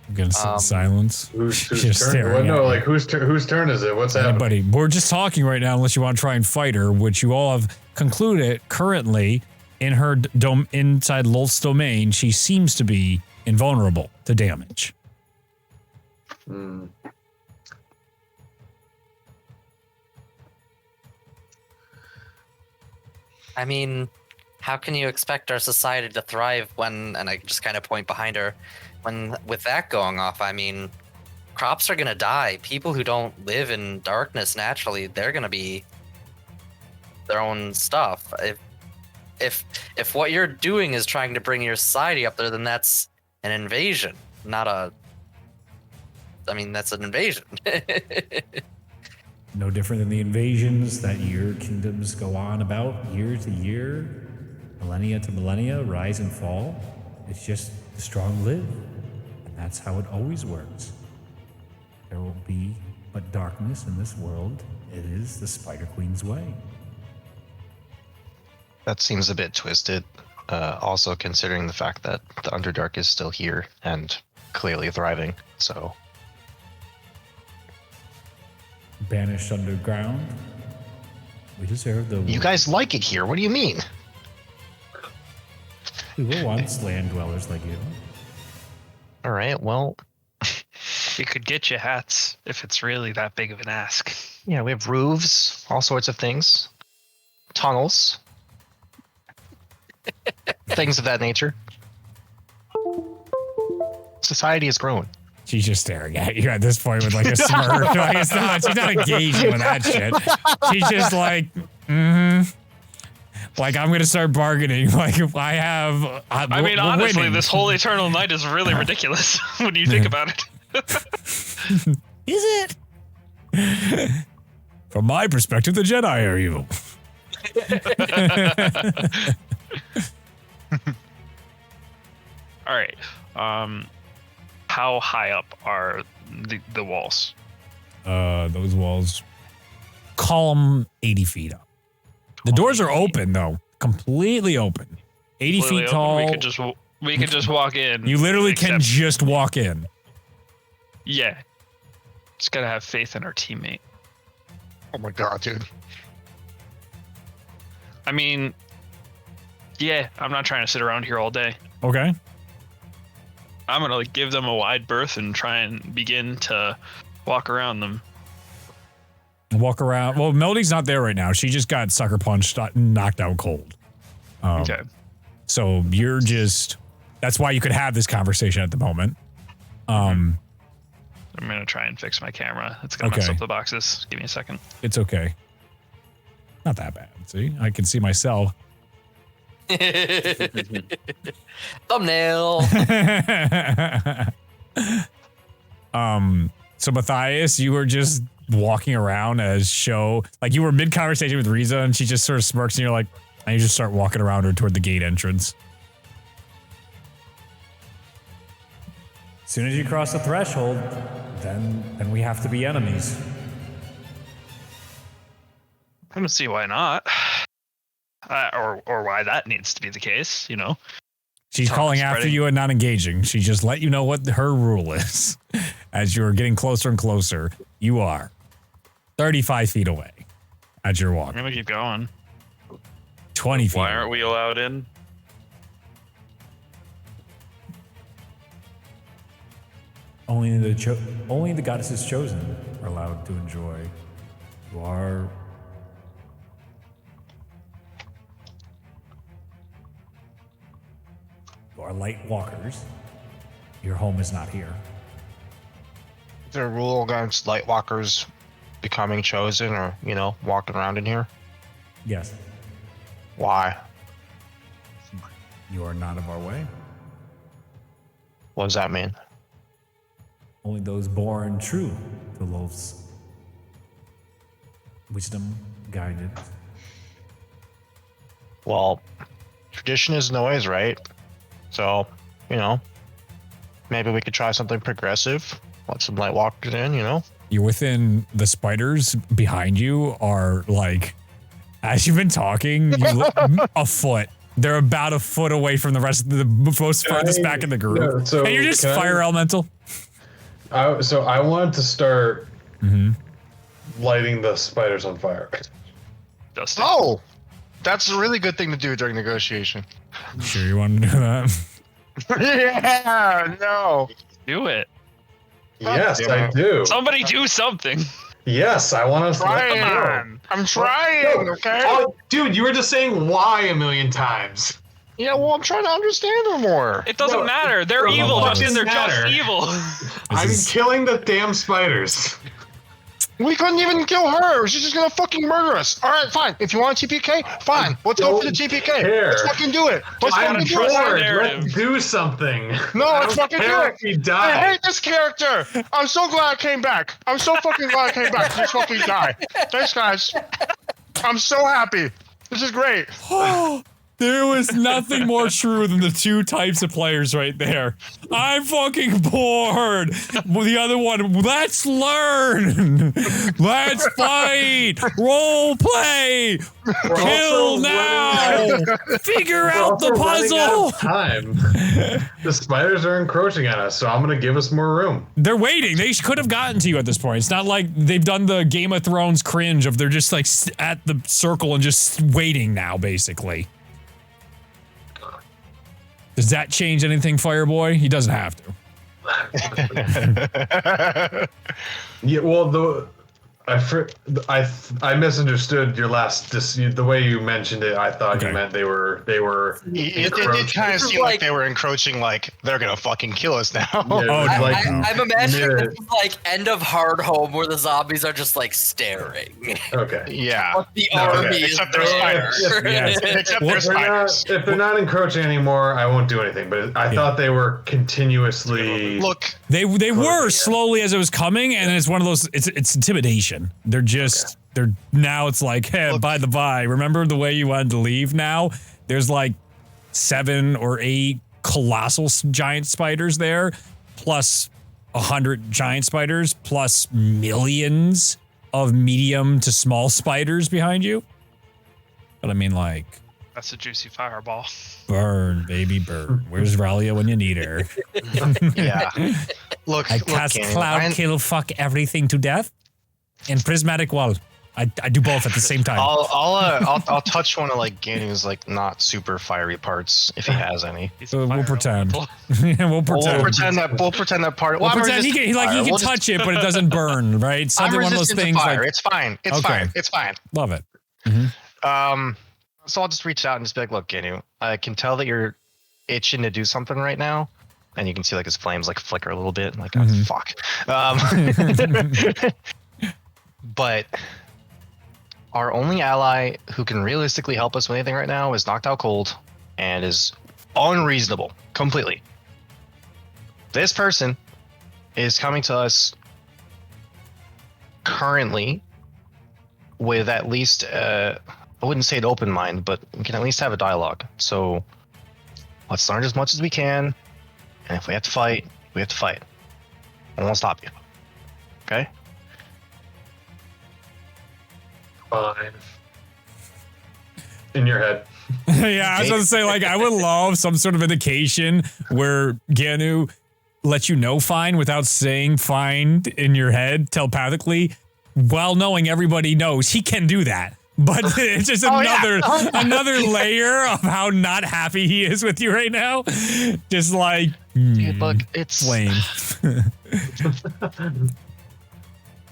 I'm gonna sit in silence. Whose Just turn? staring Well, at no, me. like whose turn is it? What's happening? Anybody? We're just talking right now, unless you want to try and fight her, which you all have concluded currently in her inside Lolth's domain. She seems to be invulnerable to damage. I mean, how can you expect our society to thrive when, and I just kind of point behind her, when with that going off, I mean, crops are going to die. People who don't live in darkness naturally, they're going to be their own stuff. If what you're doing is trying to bring your society up there, then that's an invasion, not a, I mean, that's an invasion. No different than the invasions that your kingdoms go on about year to year, millennia to millennia, rise and fall. It's just the strong live, and that's how it always works. There will be but darkness in this world. It is the Spider Queen's way. That seems a bit twisted. Also considering the fact that the Underdark is still here and clearly thriving. So Banished underground. We deserve the. you guys like it here. What do you mean? We were once land dwellers like you. All right. Well, We could get you hats if it's really that big of an ask. yeah, we have roofs, all sorts of things, tunnels, things of that nature. Society has grown. She's just staring at you at this point with like a smirk. Like it's not, she's not engaging with that shit. She's just like, like I'm gonna start bargaining. Like if I have, I mean, we're honestly, winning. this whole eternal night is really ridiculous when you think about it. Is it? From my perspective, the Jedi are evil. All right. How high up are the walls? Those walls, column 80 feet up. The doors are open though, completely open. 80 Completely feet open. tall. We could just walk in. You literally can except- just walk in. Yeah. Just gotta have faith in our teammate. Oh my god, dude. I mean, yeah, I'm not trying to sit around here all day. Okay. I'm gonna give them a wide berth and try and begin to walk around them. Walk around. Well, Melody's not there right now. She just got sucker punched, knocked out cold. Okay. So you're just. That's why you could have this conversation at the moment. I'm gonna try and fix my camera. It's gonna mess Okay. up the boxes. Give me a second. It's okay. Not that bad. See, I can see myself. Thumbnail. So Matthias, you were just walking around as show, like you were mid conversation with Rize, and she just sort of smirks, and you're like, and you just start walking around her toward the gate entrance. As soon as you cross the threshold, then we have to be enemies. I don't see why not. Or why that needs to be the case, you know? She's Talk calling after spreading. you and not engaging. She just let you know what her rule is. As you're getting closer and closer, you are 35 feet away as you're I'm walking. gonna keep going. 20 feet. Why aren't we allowed in? Only the goddesses chosen are allowed to enjoy. You are. You are light walkers. Your home is not here. Is there a rule against light walkers becoming chosen or, walking around in here? Yes, Why? you are not of our way. What does that mean? Only those born true to Lolth's wisdom guided. Well, tradition is noise, right? So, maybe we could try something progressive. Let some light walkers in, You're within the spiders behind you are like, as you've been talking, you look a foot. They're about a foot away from the rest of the most farthest back in the group. No, so and you're just can I- fire elemental. So I wanted to start lighting the spiders on fire. Dustin. Oh! That's a really good thing to do during negotiation. Sure you want to do that? Yeah, no. Do it. Yes, damn I it. do. Somebody do something. Yes, I want to Trying. I'm trying, okay? Oh, dude, you were just saying why a million times. Yeah, well, I'm trying to understand her more. It doesn't No, matter. They're it evil, doesn't Justin. They're matter. just evil. I'm is- killing the damn spiders. We couldn't even kill her. She's just gonna fucking murder us. All right, fine. If you want TPK, fine. Let's go for the Don't TPK. care. Let's fucking do it. Let's I'm fucking do bored. it. narrative. Let's do something. No, I let's don't fucking do care it. if he I dies. hate this character. I'm so glad I came back. I'm so fucking glad I came back. Just fucking die. Thanks, guys. I'm so happy. This is great. There was nothing more true than the two types of players right there. I'm fucking bored. Well, the other one, let's learn. Let's fight. Role play. Kill now. Figure We're out the also running out puzzle. of time. The spiders are encroaching on us, so I'm gonna give us more room. They're waiting. They could have gotten to you at this point. It's not like they've done the Game of Thrones cringe of they're just like at the circle and just waiting now, basically. Does that change anything, Fireboy? He doesn't have to. Yeah, well, I misunderstood your last the way you mentioned it. I thought you meant they were It did kind of seem like they were encroaching, like they're gonna fucking kill us now. I'm imagining this is like end of Hard Home where the zombies are just like staring. Okay. Yeah. But the army is Except there's spiders. Except there's spiders. If they're not encroaching anymore, I won't do anything. But I thought they were continuously. Look, They were slowly as it was coming, and it's one of those. It's intimidation. They're just they're now. It's like, hey, by the by, remember the way you wanted to leave? Now there's like 7 or 8 colossal giant spiders there, plus 100 giant spiders, plus millions of medium to small spiders behind you. But I mean, like, That's a juicy fireball. burn, baby, burn. Where's Ralia when you need her? yeah. Look, I cast Kenny, cloud kill, fuck everything to death, and prismatic wall. I do both at the same time. I'll touch one of like Ganu's like not super fiery parts if he has any. We'll pretend. We'll pretend. We'll pretend that part. We'll pretend he can touch it, but it doesn't burn, right? Something I'm one of those resistant to things. fire. Like, It's fine. It's fine. It's fine. Love it. So I'll just reach out and just be like, look, Ganu, I can tell that you're itching to do something right now. And you can see like his flames like flicker a little bit. Like, oh, fuck. But our only ally who can realistically help us with anything right now is knocked out cold and is unreasonable completely. This person is coming to us currently with at least, I wouldn't say an open mind, but we can at least have a dialogue. So let's learn as much as we can. And if we have to fight, we have to fight. I won't stop you. Okay? Fine. In your head. Yeah, I was going to say, like, I would love some sort of indication where Ganu lets you know fine without saying fine in your head telepathically, while knowing everybody knows he can do that. But it's just another layer of how not happy he is with you right now. Just like, dude, look, it's flame.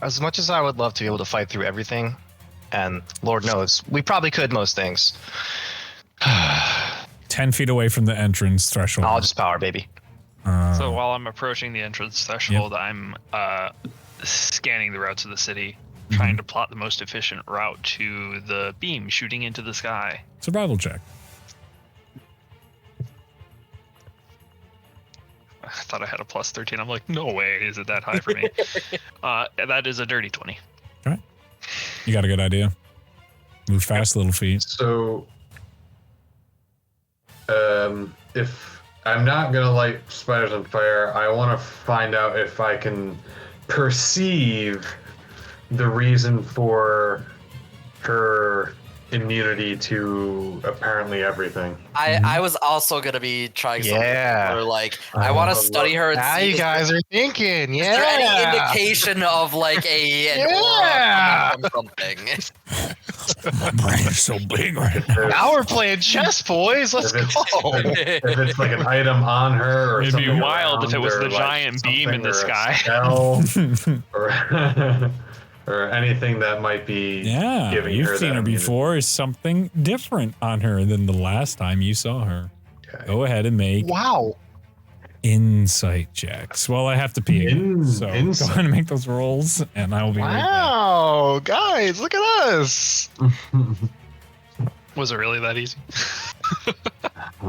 As much as I would love to be able to fight through everything, and Lord knows, we probably could most things. 10 feet away from the entrance threshold. I'll just power, baby. So while I'm approaching the entrance threshold, I'm scanning the routes of the city, trying to plot the most efficient route to the beam shooting into the sky. Survival check. I thought I had a plus 13. I'm like, no way is it that high for me. That is a dirty 20. All right. You got a good idea. Move fast, little feet. So, if I'm not going to light spiders on fire, I want to find out if I can perceive the reason for her immunity to apparently everything. I was also gonna be trying something similar, like I want to study her. And now see you guys are thinking, is there any indication of like an aura coming from something? My brain is so big right now. Now we're playing chess, boys. Let's go. If it's like an item on her, or It'd be something wild if it was around the her, giant beam in the something, or a sky. spell, or anything that might be Yeah, giving you've her seen that her immunity. before. Is something different on her than the last time you saw her. Okay. Go ahead and make Wow. insight checks. Well, I have to pee. So go insight. ahead and make those rolls, and I'll be right back. Wow, guys, look at us. Was it really that easy?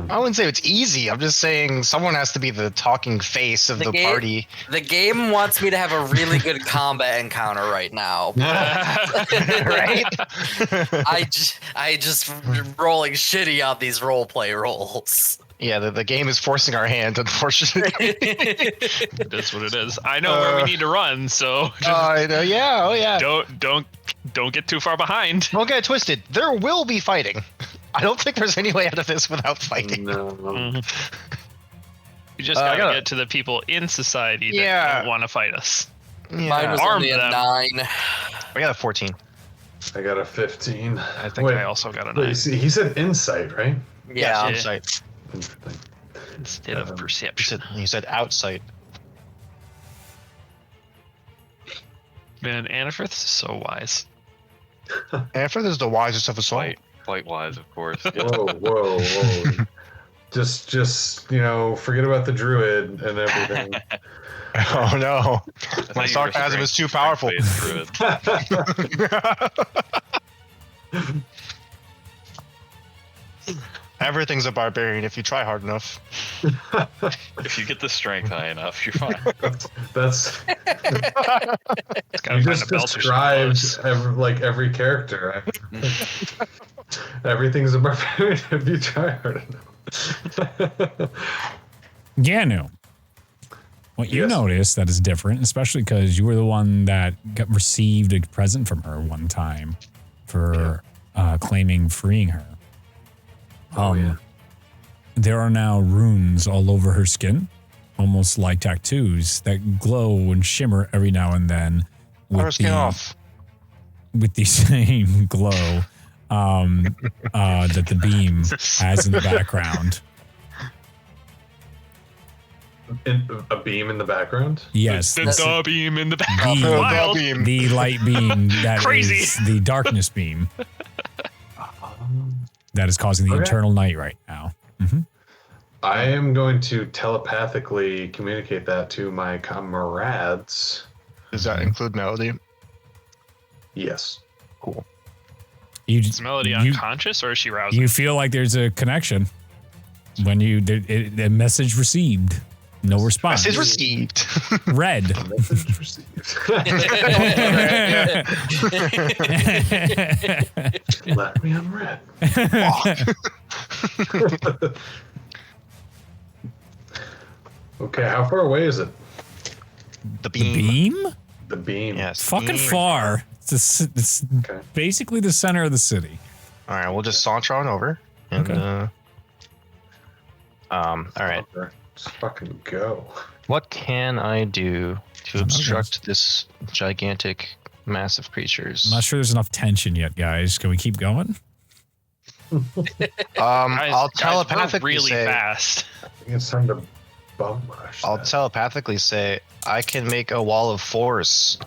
I wouldn't say it's easy. I'm just saying someone has to be the talking face of the party. The game wants me to have a really good combat encounter right now. Right? I just rolling shitty on these roleplay rolls. Yeah, the game is forcing our hand, unfortunately. It is what it is. I know where we need to run, so I know, yeah, oh yeah. don't get too far behind. Don't get it twisted. There will be fighting. I don't think there's any way out of this without fighting. No. We just gotta get to the people in society that don't want to fight us. Yeah. Mine was Arm only a them. 9. We got a 14. I got a 15. I think I also got a 9. Wait, see, he said insight, right? Yeah. Insight. Interesting. instead of Um, perception. You said outside. Man, Annifrith is so wise. Anford is the wisest of us all. Flight wise, of course. Whoa. just forget about the druid and everything. Oh no, I my thought you were sarcasm is too strength-based druid. Everything's a barbarian if you try hard enough. If you get the strength high enough, you're fine. That's It's gotta you find just a belt or some described gloves. every character. Everything's a barbarian if you try hard enough. Yanu, what you Yes. noticed that is different, especially because you were the one that received a present from her one time for claiming freeing her. Yeah. There are now runes all over her skin, almost like tattoos that glow and shimmer every now and then. Cut her skin off. With the same glow that the beam has in the background. A beam in the background. Yes, The beam in the back. the, Wild. the light beam that is Crazy. the darkness beam that is causing the Okay. eternal night right now. I am going to telepathically communicate that to my comrades. Does that include Melody? Yes. Cool. Is Melody unconscious or is she rousing? You feel like there's a connection when the message received. No response. Message received. Red. Message received. Let me on red. Okay, how far away is it? The The beam. beam? The beam. Yes. Fucking beam. far. It's Okay. basically the center of the city. All right, we'll just saunter on over. And, Okay. all right. Let's fucking go. What can I do to Okay. obstruct this gigantic, massive creatures? I'm not sure there's enough tension yet, guys. Can we keep going? I'll Guys, we're telepathically really say. fast. I think it's time to bum rush. I'll that. telepathically say I can make a wall of force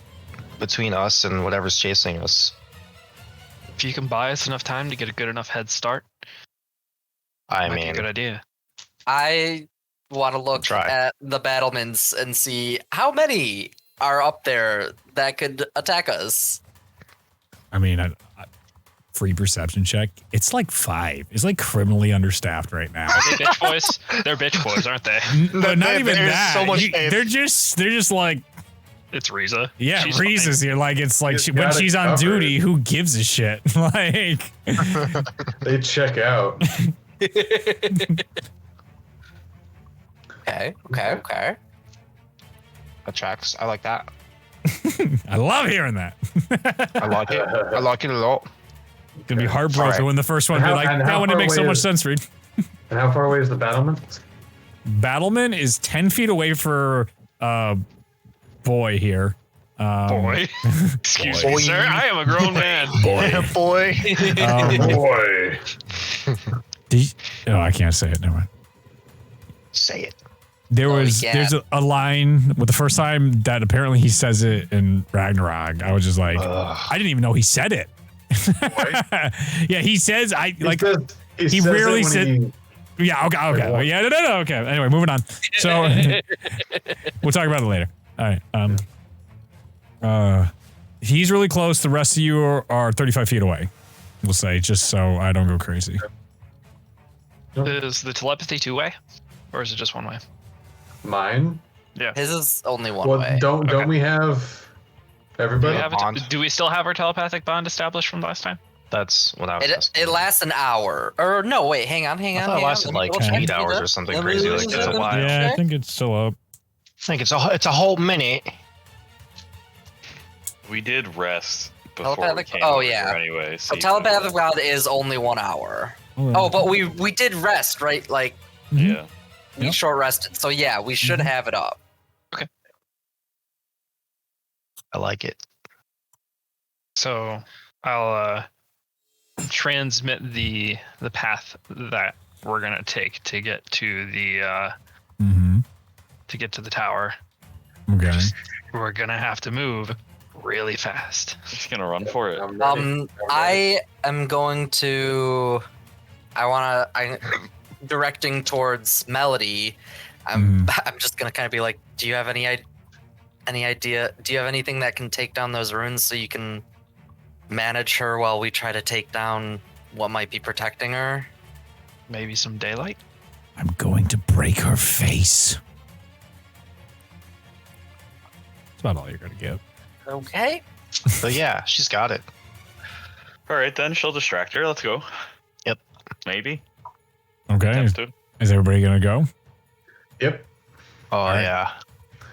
between us and whatever's chasing us. If you can buy us enough time to get a good enough head start, I might be a mean, good idea. I want to look Try. at the battlements and see how many are up there that could attack us. I mean, free perception check. It's like 5. It's like criminally understaffed right now. Are they bitch boys? They're bitch boys, aren't they? But not even There's that. so much faith. They're just like, It's Rize. yeah, She's Rize's here. Like, it's like She's when got it she's on covered. duty, who gives a shit? Like, They check out. Okay. that tracks. I like that. I love hearing that. I like it. I like it a lot. Gonna be heartbroken Alright. when the first one be And like, how that wouldn't far make so away much is- sense, Reed. And how far away is the battlement? Battleman is 10 feet away for boy here. Boy. Excuse Boy. me, sir. I am a grown man. Boy. Boy. I can't say it. Never mind. Say it. There's yeah. a line with the first time that apparently he says it in Ragnarok. I was just like, I didn't even know he said it. Yeah, he says he rarely said. Yeah, okay. Yeah, no. Okay. Anyway, moving on. So we'll talk about it later. All right. He's really close. The rest of you are 35 feet away. We'll say, just so I don't go crazy. Is the telepathy two-way? Or is it just one way? Mine? His is only one Well, way. don't Okay. we have Do everybody? we, have bond. do we still have our telepathic bond established from last time? That's what I was asking. It lasts an hour. Or no, wait, hang on. I thought it lasted like Let me 8 double hours check. or something Let me crazy double like check. that. It's a while. Yeah, I think it's still up. I think it's a whole minute. We did rest before Telepathic- we came oh, over yeah. here anyway. So So telepathic bond is only 1 hour. Oh, but we did rest, right? Like yeah. we Yep. short rested. So yeah, we should have it up. I like it. So I'll transmit the path that we're gonna take to get to the tower. Okay. We're gonna have to move really fast. Just gonna run for it. I'm ready. I am going to. I'm directing towards Melody. I'm just gonna kind of be like, do you have any idea? Do you have anything that can take down those runes so you can manage her while we try to take down what might be protecting her? Maybe some daylight. I'm going to break her face. That's about all you're going to get. Okay. So yeah, she's got it. All right, then she'll distract her. Let's go. Yep. Maybe. Okay. Attempts to. Is everybody going to go? Yep. Oh right. yeah.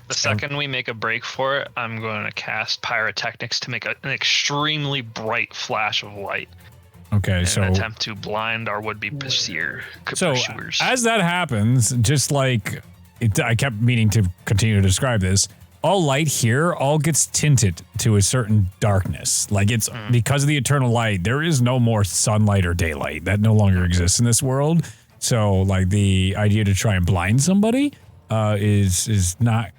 The second we make a break for it, I'm going to cast pyrotechnics to make an extremely bright flash of light Okay, in so an attempt to blind our would-be pursuers. as that happens, just like I kept meaning to continue to describe this, all light here all gets tinted to a certain darkness. Like it's because of the eternal light, there is no more sunlight or daylight. That no longer exists in this world. So like the idea to try and blind somebody is not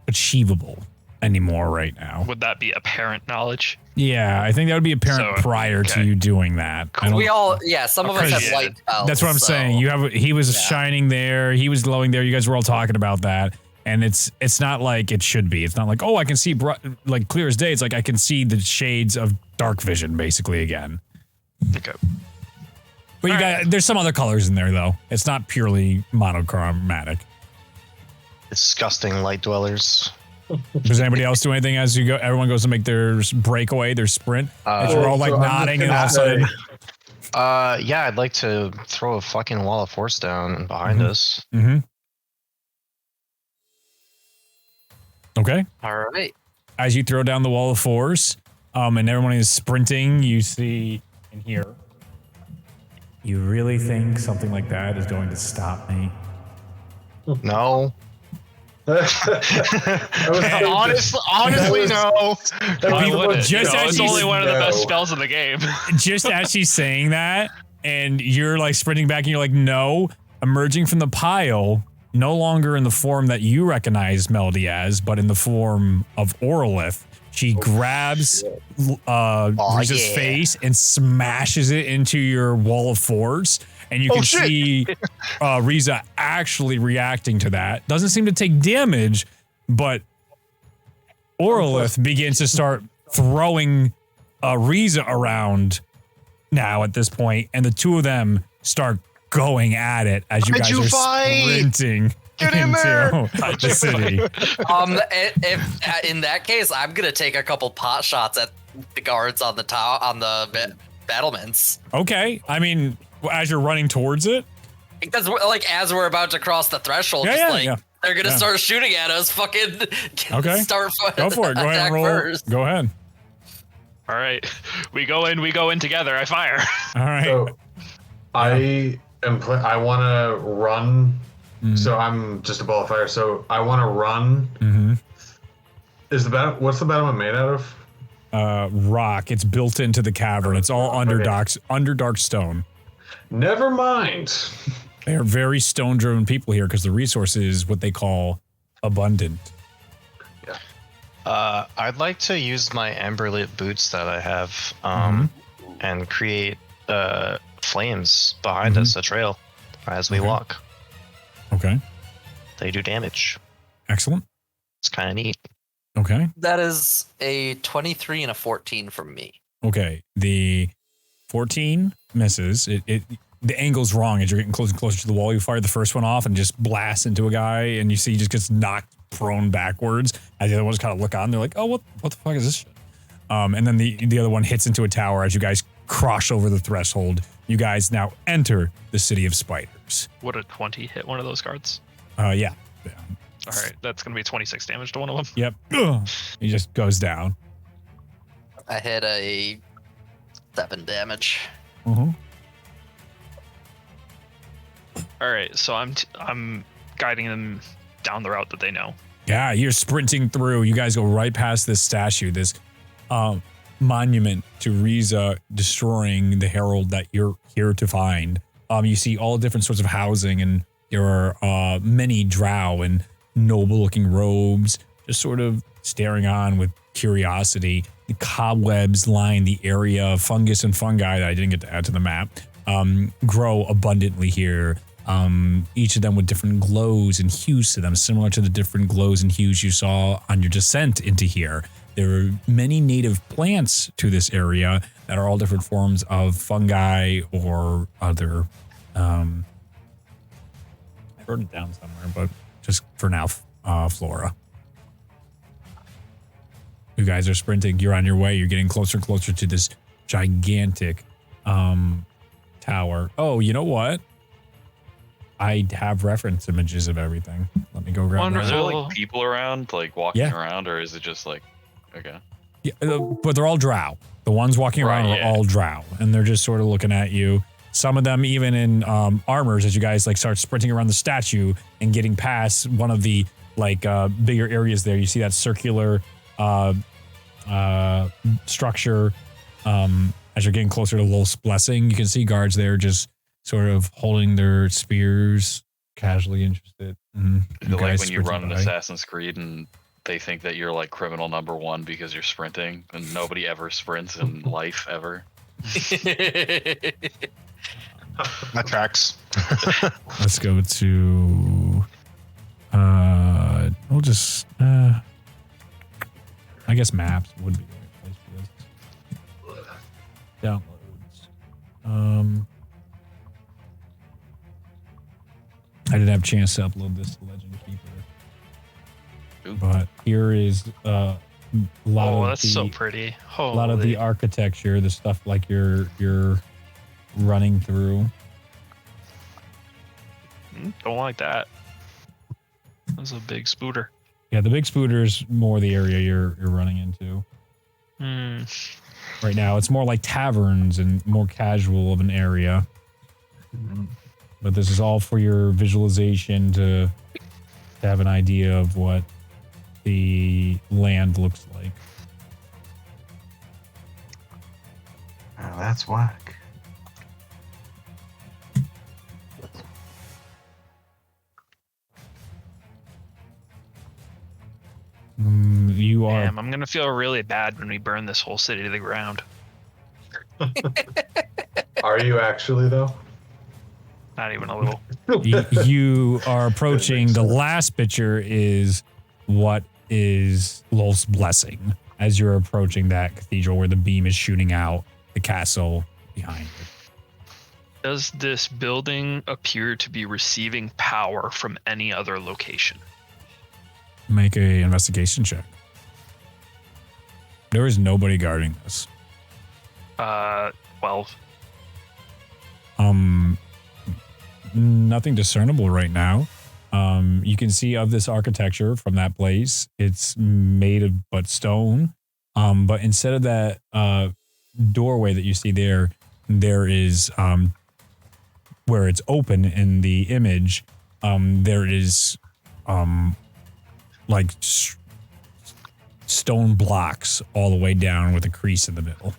achievable anymore right now. Would that be apparent knowledge? Yeah, I think that would be apparent So, prior to okay. you doing that. I don't- We all, some of us have Appreciate light spells. That's what I'm so- saying. He was shining there. He was glowing there. You guys were all talking about that. And it's not like it should be. It's not like, oh, I can see like clear as day. It's like I can see the shades of dark vision basically again. Okay. But there's some other colors in there though. It's not purely monochromatic. Disgusting light dwellers. Does anybody else do anything as you go? Everyone goes to make their breakaway, their sprint. As you're all like So I'm just nodding, and gonna all of a sudden, Yeah, I'd like to throw a fucking wall of force down behind us. mm-hmm. Okay. All right. As you throw down the wall of force, and everyone is sprinting, you see and hear. You really think something like that is going to stop me? No. Honestly, Honestly, no. Why would it? Just as It's you only one of the best know. spells in the game. Just as she's saying that, and you're like sprinting back, and you're like, no, emerging from the pile, no longer in the form that you recognize Melody as, but in the form of Orlith. She grabs Rize's yeah. face and smashes it into your wall of force. And you can shit. see Rize actually reacting to that. Doesn't seem to take damage, but Orlith begins to start throwing Rize around now at this point, and the two of them start going at it as you How'd guys you are fight? sprinting Get in into the city. If in that case, I'm gonna take a couple pot shots at the guards on the tower on the battlements. Okay, I mean, as you're running towards it, Because as we're about to cross the threshold, they're gonna start shooting at us. Fucking Okay. Start. Go for it. Go ahead and attack roll. first. Go ahead. All right, we go in together. I fire. All right. So I want to run. So I'm just a ball of fire. So I want to run. Mm-hmm. What's the battlement made out of? Rock. It's built into the cavern. It's all under dark stone. Never mind. They are very stone-driven people here because the resource is what they call abundant. I'd like to use my amberlit boots that I have and create flames behind us, a trail, as we walk. Okay. They do damage. Excellent. It's kind of neat. Okay. That is a 23 and a 14 from me. Okay. The 14 misses. The angle's wrong as you're getting closer and closer to the wall. You fire the first one off and just blast into a guy, and you see he just gets knocked prone backwards. As the other ones kind of look on, they're like, "Oh, what the fuck is this shit?" And then the other one hits into a tower as you guys cross over the threshold. You guys now enter the city of spiders. Would a 20 hit one of those guards? Yeah. All right, that's gonna be 26 damage to one of them. Yep. He just goes down. I hit a 7 damage. Mm-hmm. All right, so I'm guiding them down the route that they know. Yeah, you're sprinting through. You guys go right past this statue, this monument to Rize destroying the herald that you're here to find. You see all different sorts of housing, and there are many drow in noble-looking robes, just sort of staring on with curiosity. The cobwebs line the area. Fungus and fungi that I didn't get to add to the map grow abundantly here. Each of them with different glows and hues to them, similar to the different glows and hues you saw on your descent into here. There are many native plants to this area that are all different forms of fungi or other. I wrote it down somewhere, but just for now, flora. You guys are sprinting. You're on your way. You're getting closer and closer to this gigantic tower. Oh, you know what? I have reference images of everything. Let me go grab Are that. there like people around, like walking Yeah. around, or is it just like, okay? Yeah, but they're all drow. The ones walking around Right, are all drow, and they're just sort of looking at you. Some of them even in armors as you guys like start sprinting around the statue and getting past one of the like bigger areas there. You see that circular structure as you're getting closer to Lolth's Blessing. You can see guards there just sort of holding their spears, casually interested. Like when you run an Assassin's Creed and they think that you're like criminal number one because you're sprinting, and nobody ever sprints in life ever. That tracks. Let's go to we'll just I guess maps would be the right place for this. Downloads. I didn't have a chance to upload this to Legend Keeper. But here is a lot of that's the, so pretty. a lot of the architecture, the stuff like you're running through. Don't like that. That's a big spooter. Yeah, the big spooter's more the area you're running into. Right now, it's more like taverns and more casual of an area. But this is all for your visualization to have an idea of what the land looks like. Oh, that's whack. You are. Damn, I'm gonna feel really bad when we burn this whole city to the ground. Are you actually, though? Not even a little. You are approaching the last picture is what is Lolth's Blessing as you're approaching that cathedral where the beam is shooting out the castle behind it. Does this building appear to be receiving power from any other location? Make a investigation check. There is nobody guarding this. 12. Nothing discernible right now. You can see of this architecture from that place. It's made of but stone. But instead of that doorway that you see there, there is where it's open in the image. There is like stone blocks all the way down with a crease in the middle.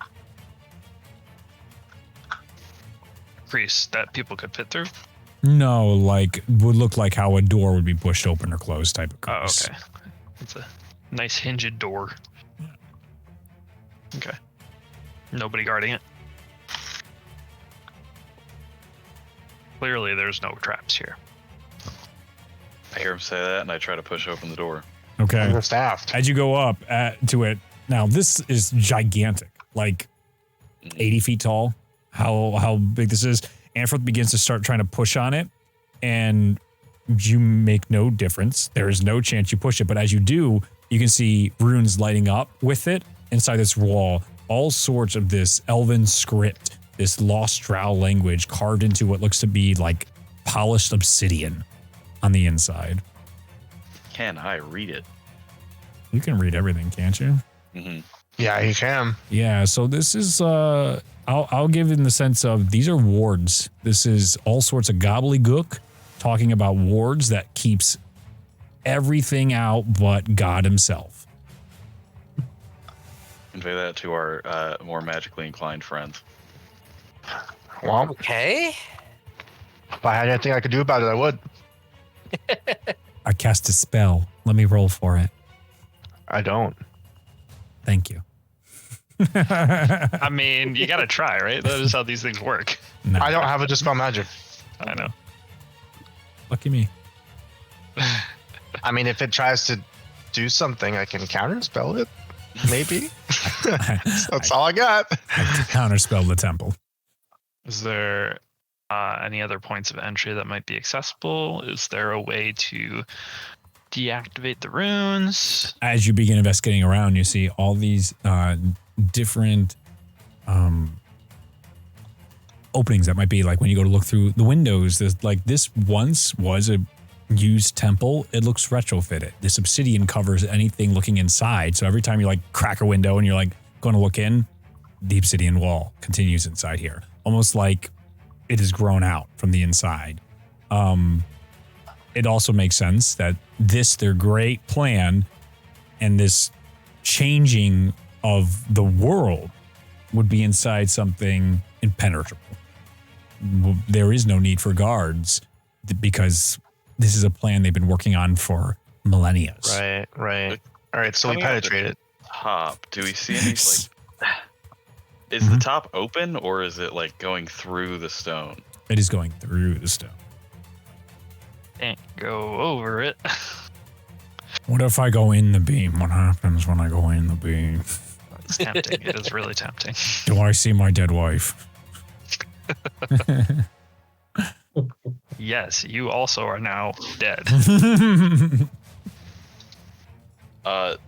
Crease that people could fit through? No, like would look like how a door would be pushed open or closed type of Oh, crease. okay. It's a nice hinged door. Okay. Nobody guarding it. Clearly, there's no traps here. I hear him say that, and I try to push open the door. Okay. Understaffed. As you go up to it, now this is gigantic, like 80 feet tall. How big this is. Anfroth begins to start trying to push on it, and you make no difference. There is no chance you push it, but as you do, you can see runes lighting up with it inside this wall. All sorts of this elven script, this lost drow language carved into what looks to be like polished obsidian on the inside. Can I read it? You can read everything, can't you? Mm-hmm. Yeah, you can. Yeah, so this is I'll give it in the sense of these are wards. This is all sorts of gobbledygook talking about wards that keeps everything out but God himself. Convey that to our more magically inclined friends. Well, Okay. If I had anything I could do about it, I would. I cast a spell. Let me roll for it. I don't. Thank you. I mean, you gotta try, right? That is how these things work. No, I don't have a dispel magic. I know. lucky me. I mean, if it tries to do something, I can counterspell it. Maybe. That's all I got. I counterspell the temple. Is there any other points of entry that might be accessible? Is there a way to deactivate the runes? As you begin investigating around, you see all these different openings that might be like when you go to look through the windows. There's like this once was a used temple. It looks retrofitted. This obsidian covers anything looking inside. So every time you like crack a window and you're like going to look in, the obsidian wall continues inside here, almost like it has grown out from the inside. It also makes sense that their great plan and this changing of the world would be inside something impenetrable. There is no need for guards because this is a plan they've been working on for millennia. Right. All right, so we Coming out the penetrate it. Top. Do we see any like? Is the top open or is it like going through the stone? It is going through the stone. Can't go over it. What if I go in the beam? What happens when I go in the beam? It's tempting. It is really tempting. Do I see my dead wife? Yes, you also are now dead.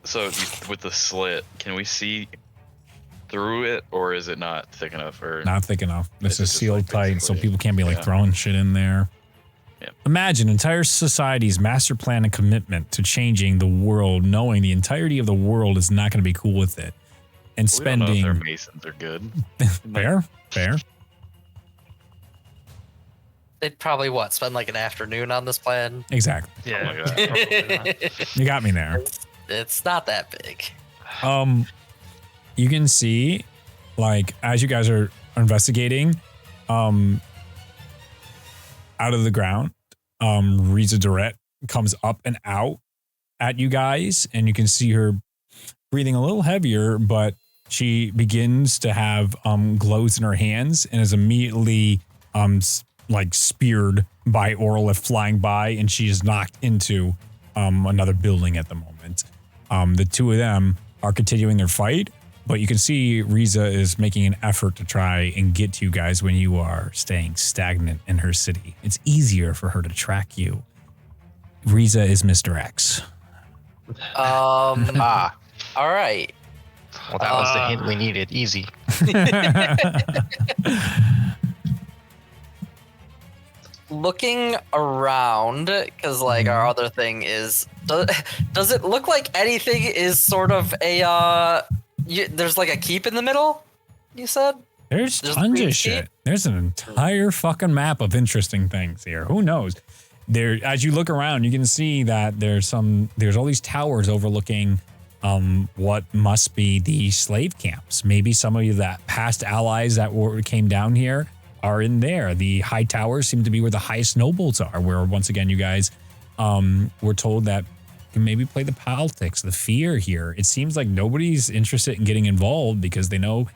So with the slit, can we see through it, or is it not thick enough? Or Not thick enough. This It's is just sealed like tight, so basically- people can't be like yeah. throwing shit in there. Yeah. Imagine entire society's master plan and commitment to changing the world, knowing the entirety of the world is not going to be cool with it, and we don't know if spending. their masons are good. Fair. They'd probably spend like an afternoon on this plan. Exactly. Yeah. Something like that. Probably not. You got me there. It's not that big. You can see, like, as you guys are investigating, out of the ground, Rize Do'ret comes up and out at you guys, and you can see her breathing a little heavier, but she begins to have glows in her hands and is immediately like speared by Orlif flying by, and she is knocked into another building at the moment. The two of them are continuing their fight, but you can see Rize is making an effort to try and get to you guys when you are staying stagnant in her city. It's easier for her to track you. Rize is Mr. X. Ah, All right. well, that was the hint we needed. Easy. Looking around, because like our other thing is, does it look like anything is sort of a there's like a keep in the middle? You said There's Just tons green of shit. There's an entire fucking map of interesting things here. Who knows? There, as you look around, you can see that there's all these towers overlooking what must be the slave camps. Maybe some of you that past allies that came down here are in there. The high towers seem to be where the highest nobles are, where once again you guys were told that you can maybe play the politics, the fear here. It seems like nobody's interested in getting involved because they know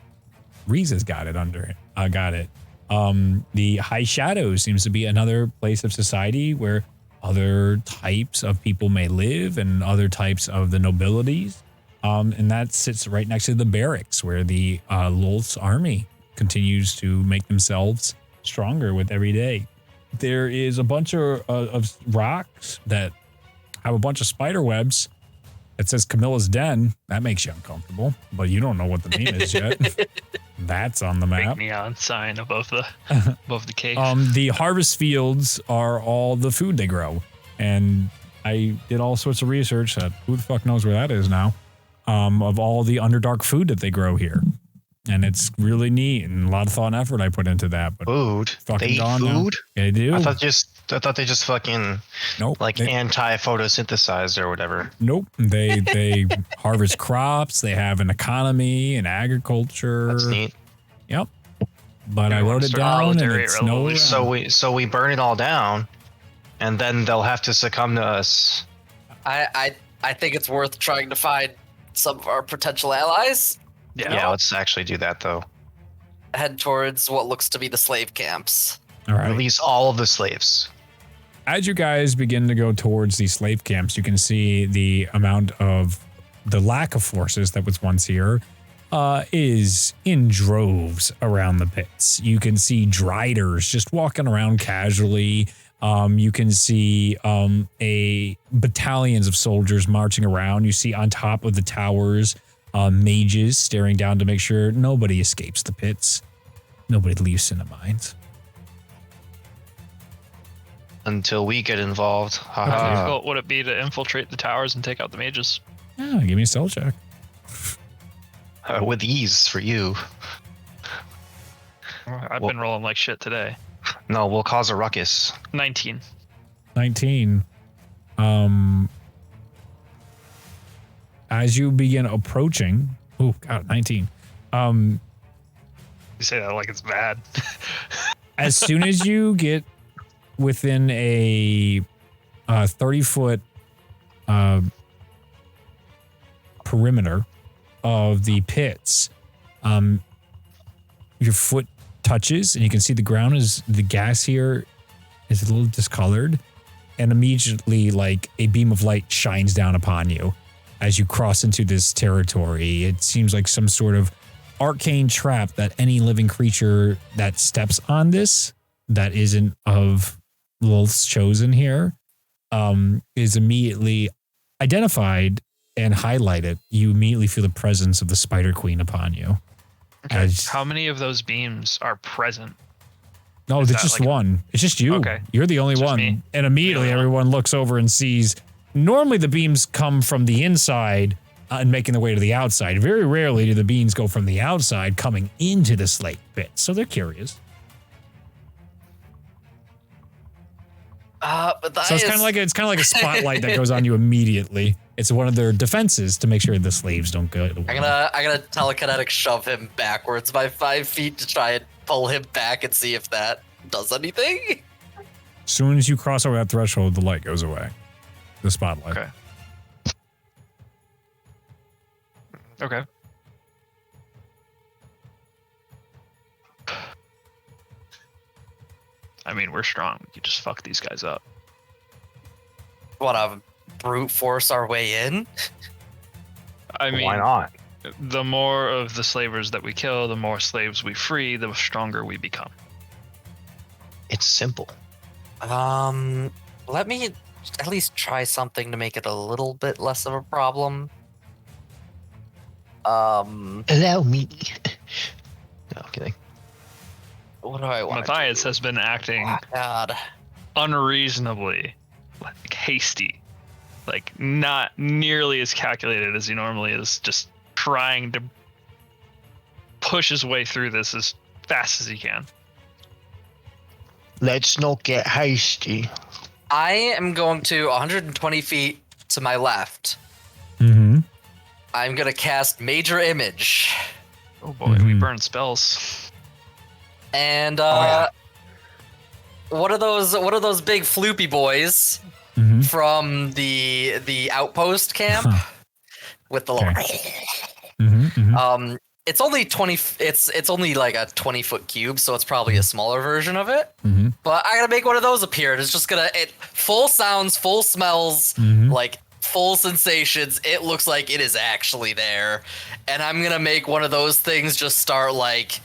Rize's got it under it. Got it. The High Shadows seems to be another place of society where other types of people may live and other types of the nobilities. And that sits right next to the barracks where the Lolth's army continues to make themselves stronger with every day. There is a bunch of rocks that have a bunch of spider webs. It says Camilla's Den. That makes you uncomfortable, but you don't know what the name is yet. That's on the Big map. neon sign above the cave. The harvest fields are all the food they grow. And I did all sorts of research that who the fuck knows where that is now, of all the Underdark food that they grow here. And it's really neat and a lot of thought and effort I put into that. But Food. fucking They eat gone now. food. They do. I thought they just fucking Nope. like anti-photosynthesized or whatever. Nope. They harvest crops. They have an economy and agriculture. That's neat. Yep. but I wrote it down and it's nowhere. So we burn it all down, and then they'll have to succumb to us. I think it's worth trying to find some of our potential allies. Yeah, let's actually do that though. Head towards what looks to be the slave camps. All right. Release all of the slaves. As you guys begin to go towards these slave camps, you can see the amount of the lack of forces that was once here is in droves around the pits. You can see driders just walking around casually. You can see battalions of soldiers marching around. You see on top of the towers mages staring down to make sure nobody escapes the pits. Nobody leaves in the mines. Until we get involved. How difficult would it be to infiltrate the towers and take out the mages? Yeah, give me a stealth check. With ease for you. I've been rolling like shit today. No, we'll cause a ruckus. 19. 19. As you begin approaching, oh god, 19. You say that like it's bad. As soon as you get within a 30-foot perimeter of the pits, your foot touches and you can see the ground is the gas here is a little discolored, and immediately like a beam of light shines down upon you as you cross into this territory. It seems like some sort of arcane trap that any living creature that steps on this that isn't of Lilith's chosen here is immediately identified and highlighted. You immediately feel the presence of the Spider Queen upon you. Okay. How many of those beams are present? No, there's just like one. It's just you. Okay. You're the only one. Me. And immediately everyone looks over and sees, normally the beams come from the inside and making their way to the outside. Very rarely do the beams go from the outside coming into the slate pit. So they're curious. But that So it's kind of like a spotlight that goes on you immediately. It's one of their defenses to make sure the slaves don't go. I'm gonna telekinetic shove him backwards by 5 feet to try and pull him back and see if that does anything. As soon as you cross over that threshold, the light goes away. The spotlight. Okay. Okay. I mean, we're strong. We could just fuck these guys up. Wanna brute force our way in? I mean, why not? The more of the slavers that we kill, the more slaves we free, the stronger we become. It's simple. Let me at least try something to make it a little bit less of a problem. Allow me. No, I'm kidding. What do I want? Matthias has been acting God. unreasonably hasty, like not nearly as calculated as he normally is, just trying to push his way through this as fast as he can. Let's not get hasty. I am going to 120 feet to my left. Mm-hmm. I'm gonna cast Major Image. Oh boy, we burn spells. And yeah. what are those big floopy boys from the outpost camp with the little it's only 20 it's only like a 20-foot cube, so it's probably a smaller version of it. But I gotta make one of those appear, and it's just gonna full sounds, full smells, like full sensations. It looks like it is actually there, and I'm gonna make one of those things just start like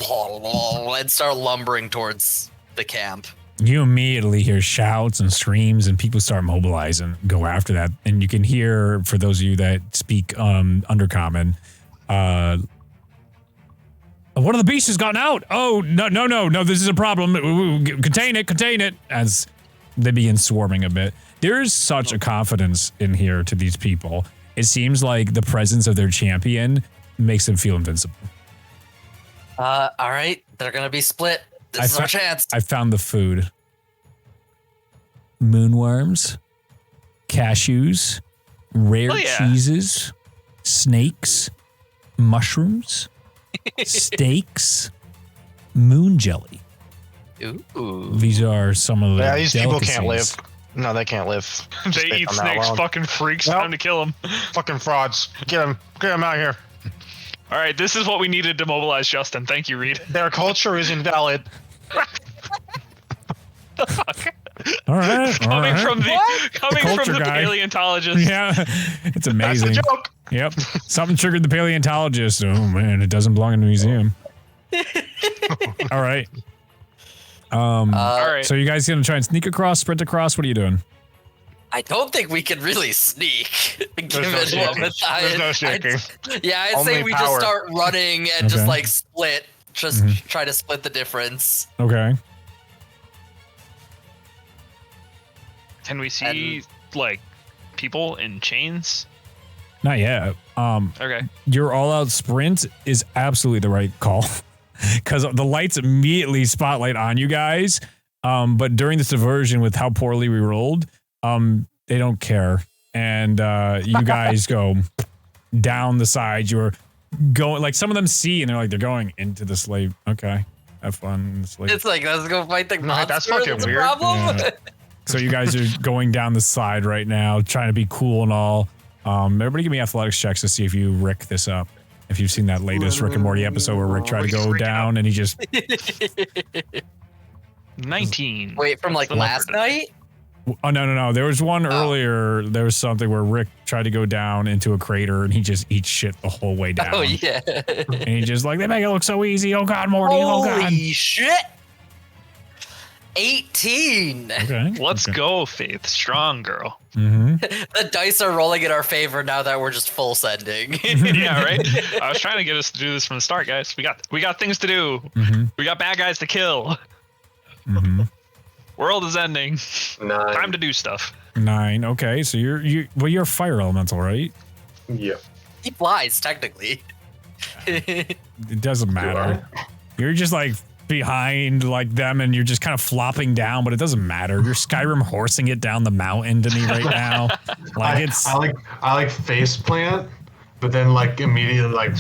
and start lumbering towards the camp. You immediately hear shouts and screams, and people start mobilizing, go after that. And you can hear, for those of you that speak Undercommon, one of the beasts has gotten out. Oh, no, this is a problem. Contain it, as they begin swarming a bit. There's such a confidence in here to these people. It seems like the presence of their champion makes them feel invincible. All right, they're gonna be split. This is our chance. I found the food. Moonworms, cashews, rare cheeses, snakes, mushrooms, steaks, moon jelly. Ooh. These are some of the Yeah, these people can't live. delicacies. No, they can't live. Just They based eat on that snakes, alone. fucking freaks. Nope. Time to kill them. Fucking frauds. Get them out here. All right, this is what we needed to mobilize Justin. Thank you, Reed. Their culture is invalid. All right. Coming from the culture guy. paleontologist. Yeah, it's That's amazing. the joke. Yep. Something triggered the paleontologist. Oh man, it doesn't belong in a museum. All right. All right. So you guys gonna try and sneak across, sprint across? What are you doing? I don't think we can really sneak. Given no what shaking. Matthias- There's no shaking. I'd Only say we just power. start running and just Okay. like split. Just try to split the difference. Okay. Can we see like people in chains? Not yet. Okay. Your all-out sprint is absolutely the right call because the lights immediately spotlight on you guys. But during this diversion, with how poorly we rolled, they don't care, and you guys go down the side. You're going like some of them see, and they're going into the slave. Okay, have fun. In the slave. It's like, let's go fight the monster. that's fucking that's a weird. problem. Yeah. So you guys are going down the side right now, trying to be cool and all. Everybody give me athletics checks to see if you Rick this up. If you've seen that latest Rick and Morty episode where Rick tried to go down and he just 19. Wait, from like That's the last number. night? oh no. There was one earlier. There was something where Rick tried to go down into a crater and he just eats shit the whole way down. Oh yeah. And he just like, they make it look so easy. Oh God, Morty. Oh God. Holy shit! 18. Okay. Let's go, Faith. Strong girl. Mm-hmm. The dice are rolling in our favor now that we're just full sending. Yeah, right. I was trying to get us to do this from the start, guys. We got things to do. Mm-hmm. We got bad guys to kill. Mm-hmm. World is ending. 9. Time to do stuff. 9. Okay. So you're a fire elemental, right? Yep. He flies, technically. It doesn't matter. You're just like behind like them and you're just kind of flopping down, but it doesn't matter. You're Skyrim horsing it down the mountain to me right now. Like I like face plant, but then like immediately like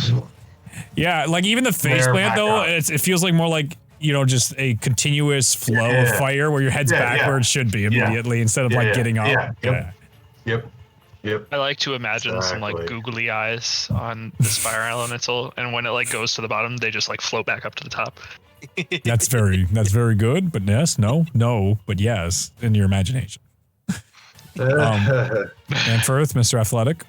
yeah, like even the face Flare plant back though, up. it feels like more like, just a continuous flow of fire where your head's back where it should be immediately instead of like getting up. Yep. I like to imagine some like Exactly. googly eyes on this fire elemental, and when it like goes to the bottom, they just like float back up to the top. That's very good, but yes, no, but yes, in your imagination. And Firth, Mr. Athletic.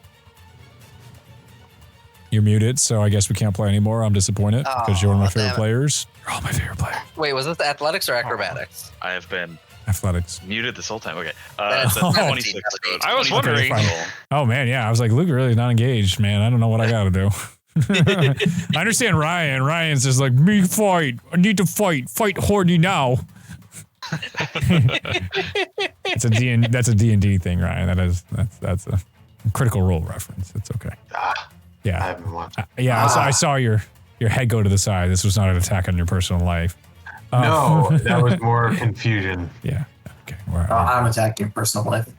You're muted, so I guess we can't play anymore. I'm disappointed because you're one of my favorite damn it. players. You're all my favorite players. Wait, was this athletics or acrobatics? I have been Athletics. muted this whole time. Okay. That's That's a 26. code. I was 26 wondering. total. Oh man, yeah. I was like, Luke really is not engaged, man. I don't know what I gotta do. I understand Ryan. Ryan's just like, me fight. I need to fight. Fight horny now. That's a D&D thing, Ryan. That's a Critical Role reference. It's okay. I Yeah. haven't watched. I saw your head go to the side. This was not an attack on your personal life. No, that was more confusion. Yeah. Okay. I'm attacking your personal life.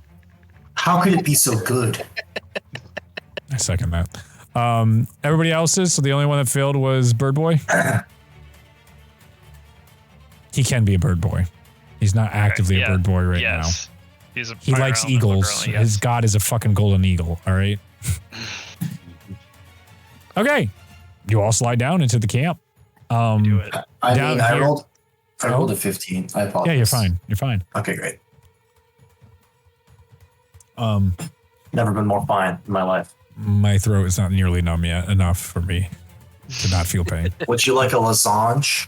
How could it be so good? I second that. Everybody else's. So the only one that failed was Bird Boy. He can be a bird boy. He's not actively a bird boy right now. He's a He fire likes elemental eagles. currently, His yes. god is a fucking golden eagle. All right. Okay. You all slide down into the camp. Do it. I Down mean, I here. rolled Oh. a 15. I apologize. Yeah, you're fine. You're fine. Okay, great. Um, Never been more fine in my life. my throat is not nearly numb yet enough for me to not feel pain. Would you like a lasagna?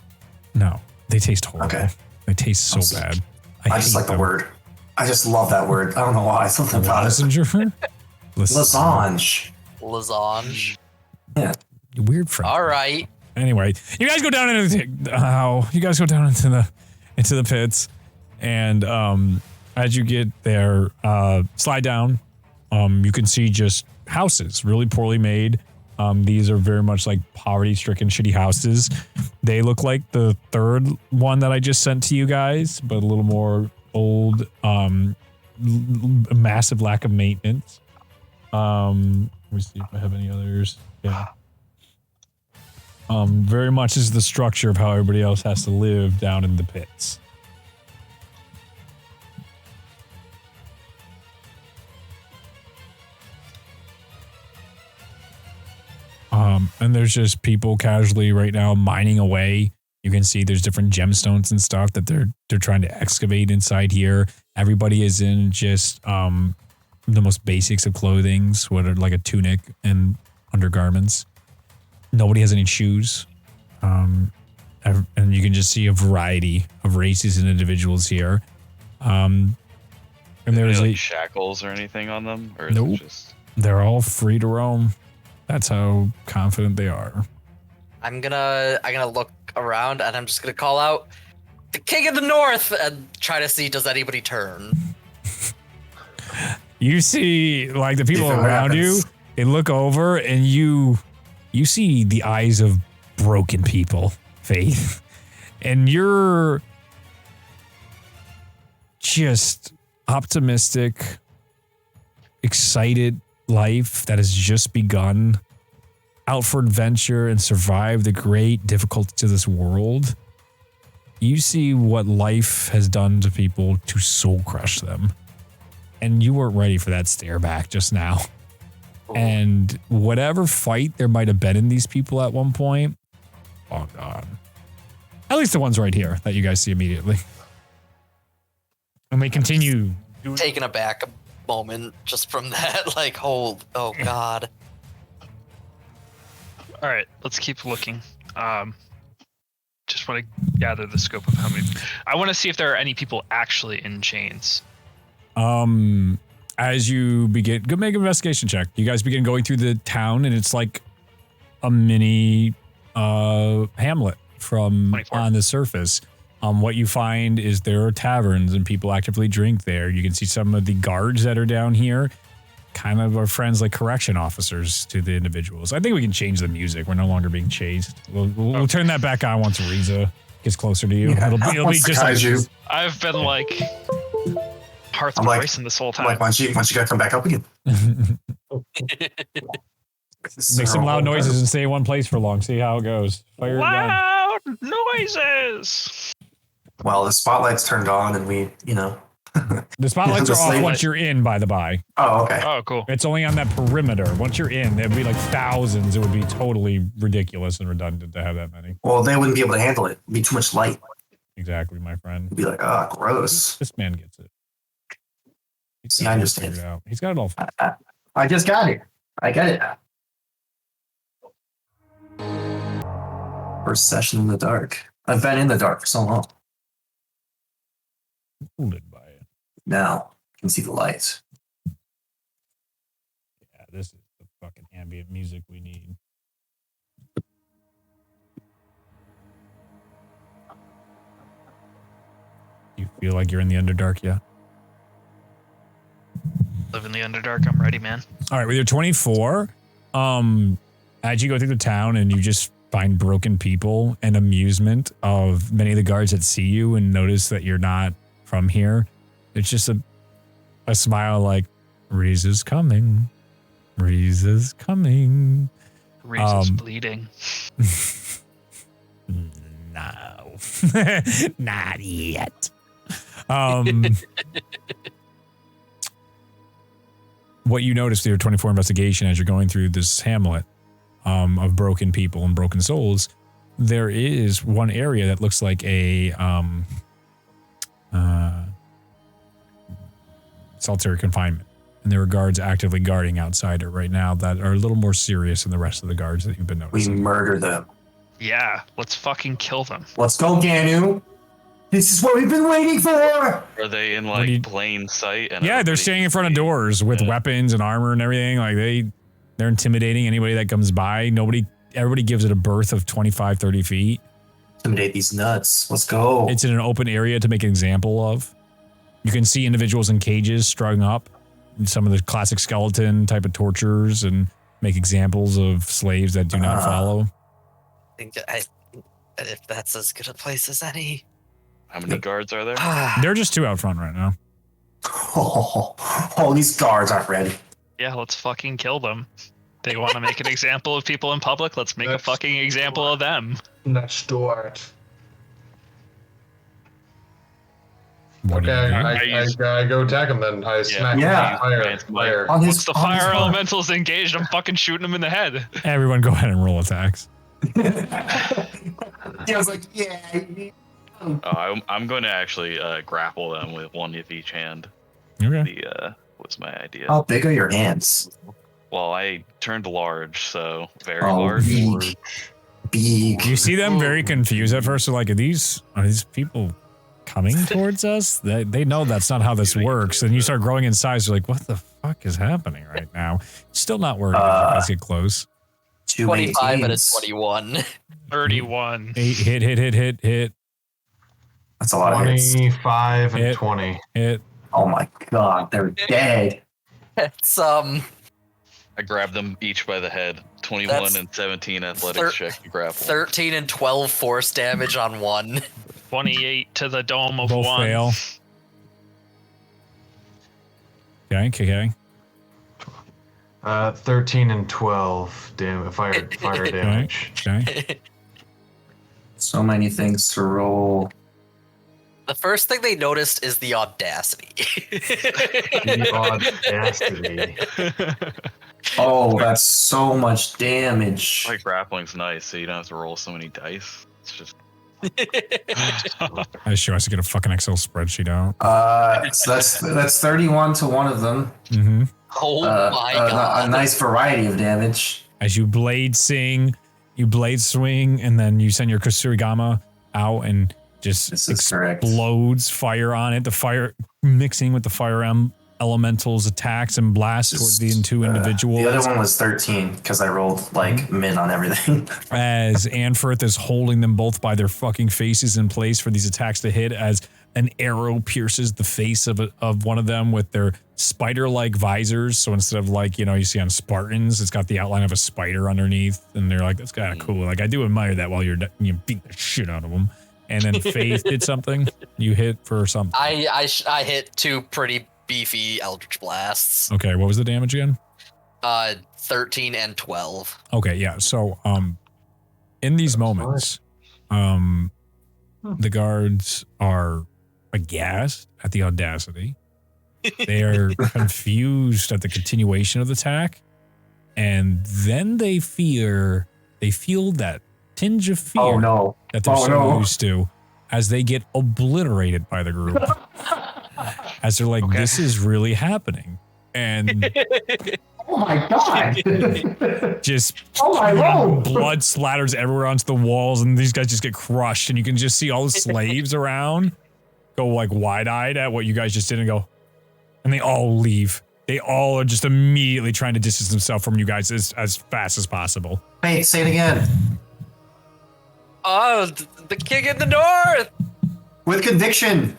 No, they taste horrible. Okay. They taste so bad. I just hate like the them. word. I just love that word. I don't know why. Something about it. Lasagna. Lasagna. Lasange. Yeah. Weird French. All right. Anyway, you guys go down into the pits, and as you get there, slide down. You can see just houses, really poorly made. These are very much like poverty-stricken, shitty houses. They look like the third one that I just sent to you guys, but a little more old. A massive lack of maintenance. Let me see if I have any others. Yeah. Very much is the structure of how everybody else has to live down in the pits. And there's just people casually right now mining away. You can see there's different gemstones and stuff that they're trying to excavate inside here. Everybody is in just the most basics of clothing, what are like a tunic and undergarments. Nobody has any shoes. And you can just see a variety of races and individuals here. And there's like shackles or anything on them? Or is nope. it just... They're all free to roam. That's how confident they are. I'm gonna look around and I'm just gonna call out the King of the North and try to see does anybody turn. You see, like the people around you, they look over and you see the eyes of broken people, Faith, and you're just optimistic, excited. Life that has just begun, out for adventure and survive the great difficulties of this world. You see what life has done to people to soul crush them. And you weren't ready for that stare back just now. And whatever fight there might have been in these people at one point, oh God. At least the ones right here that you guys see immediately. And they continue taken aback moment just from that, like, oh God. All right, let's keep looking. Just want to gather the scope of how many. I want to see if there are any people actually in chains. As you begin, go make an investigation check. You guys begin going through the town, and it's like a mini hamlet from 24. On the surface. What you find is there are taverns and people actively drink there. You can see some of the guards that are down here kind of are friends like correction officers to the individuals. I think we can change the music. We're no longer being chased. We'll turn that back on once Rize gets closer to you. Yeah. It'll be just like you. I've been like hearts I'm like- racing this whole time. Like, why don't you gotta come back up again? make some loud noises and stay in one place for long. See how it goes. Fire your gun. Loud noises. Well, the spotlight's turned on and we, The spotlights are Just off leave once it. you're in, by the by. Oh, okay. Oh, cool. It's only on that perimeter. Once you're in, there'd be like thousands. It would be totally ridiculous and redundant to have that many. Well, they wouldn't be able to handle it. It'd be too much light. Exactly, my friend. It'd be like, gross. This man gets it. He's See, got I it understand. figured out. He's got it all. I just got it. I get it. First session in the dark. I've been in the dark for so long. Fooled by it. Now I can see the lights. Yeah, this is the fucking ambient music we need. You feel like you're in the Underdark yet? Live in the Underdark. I'm ready, man. All right, with your 24, as you go through the town and you just find broken people and amusement of many of the guards that see you and notice that you're not from here, it's just a smile like, Rize is coming. Rize is coming. Rize's bleeding. No. Not yet. What you notice through your 24 investigation as you're going through this hamlet of broken people and broken souls, there is one area that looks like a solitary confinement. And there are guards actively guarding outside it right now that are a little more serious than the rest of the guards that you've been We noticing. murder them. Yeah, let's fucking kill them. Let's go, Ganu. This is what we've been waiting for. Are they in What do you- like plain sight? And Yeah, they're everybody standing in can front of see? doors with Yeah. weapons and armor and everything. Like they're intimidating anybody that comes by. Everybody gives it a berth of 25, 30 feet. Intimidate these nuts. Let's go. It's in an open area to make an example of. You can see individuals in cages strung up, some of the classic skeleton type of tortures, and make examples of slaves that do not follow. If that's as good a place as any. How many guards are there? They're just two out front right now. Oh, these guards aren't ready. Yeah, let's fucking kill them. They want to make an example of people in public. Let's make a That's fucking example of them. Rize Do'ret. What do you Okay, do? I go attack him then. I smack him Yeah. with fire. On his, Once the on his fire front. elemental's engaged, I'm fucking shooting him in the head. Everyone go ahead and roll attacks. He was like, yeah. I'm going to actually grapple them with one of each hand. Okay. What's my idea? How big are your hands? Well, I turned large, so very Oh, large. big. Big. You see them very confused at first. They're like, are these people coming towards us? They know that's not how this works. And you start growing in size. You're like, what the fuck is happening right now? Still not worried if you guys get close. 25 and a 18s. 21. 31. Hit. That's a lot of hits. 25 and Hit. 20. Hit. Oh my god, they're dead. It's I grabbed them each by the head. 21 That's and 17 athletics check to grapple. 13 and 12 force damage on one. 28 to the dome of Both 1. fail. Okay. 13 and 12 fire damage. Okay. So many things to roll. The first thing they noticed is the audacity. The audacity. Oh, that's so much damage. Like grappling's nice, so you don't have to roll so many dice. It's just I sure has to get a fucking Excel spreadsheet out. So that's 31 to one of them. Mm-hmm. Oh my god. A nice variety of damage. As you blade swing, and then you send your Kusurigama out and just This is correct. explodes fire on it. The fire mixing with the fire elementals attacks and blasts towards the two individuals. The other one was 13 because I rolled like mid on everything. As Anfirth is holding them both by their fucking faces in place for these attacks to hit, as an arrow pierces the face of one of them with their spider-like visors. So instead of like, you see on Spartans, it's got the outline of a spider underneath, and they're like, that's kind of cool. Like, I do admire that while you beat the shit out of them. And then Faith did something. You hit for something. I hit 2 pretty beefy Eldritch Blasts. Okay, what was the damage again? 13 and 12. Okay, yeah. So, in these moments, the guards are aghast at the audacity. They are confused at the continuation of the attack, and then they feel that tinge of fear Oh no. that they're Oh, so no. used to, as they get obliterated by the group. As they're like, this is really happening. And Oh my god. just Oh my lord. blood splatters everywhere onto the walls, and these guys just get crushed, and you can just see all the slaves around go like wide-eyed at what you guys just did and go, and they all leave. They all are just immediately trying to distance themselves from you guys as fast as possible. Wait, say it again. Oh, the king in the north! With conviction.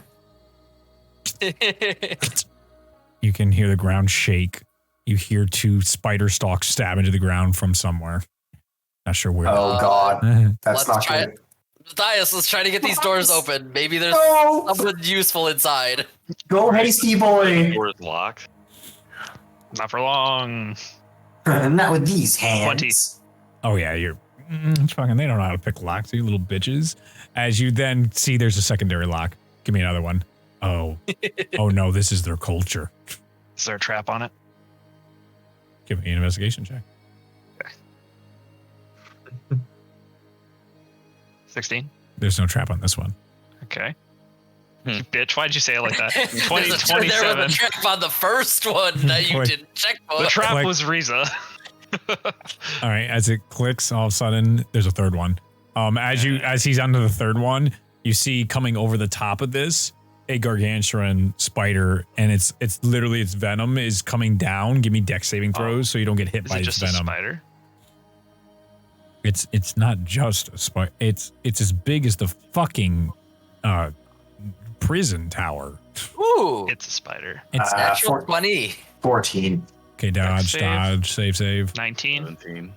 You can hear the ground shake. You hear 2 spider stalks stab into the ground from somewhere. Not sure where. Oh god. That's Let's not try good. Matthias, let's try to get these doors open. Maybe there's No. something useful inside. Go hasty boy. door is locked. Not for long. Not with these hands. 20. Oh yeah, you're fucking. They don't know how to pick locks, you little bitches. As you then see, there's a secondary lock. Give me another one. Oh, oh no, this is their culture. Is there a trap on it? Give me an investigation check. 16. There's no trap on this one. Okay. You bitch, why'd you say it like that? 20, There's a, there was 27. a trap on the first one that you Wait. didn't check for. The trap Like- was Rize. All right, as it clicks, all of a sudden there's a third one. As he's onto the third one, you see coming over the top of this a gargantuan spider, and it's literally its venom is coming down. Give me dex saving throws so you don't get hit Is by it its just a venom. spider? It's not just a spider. It's as big as the fucking prison tower. Ooh, It's a spider. It's natural 20. 14. okay. Dodge, save. dodge, save, 19. 17.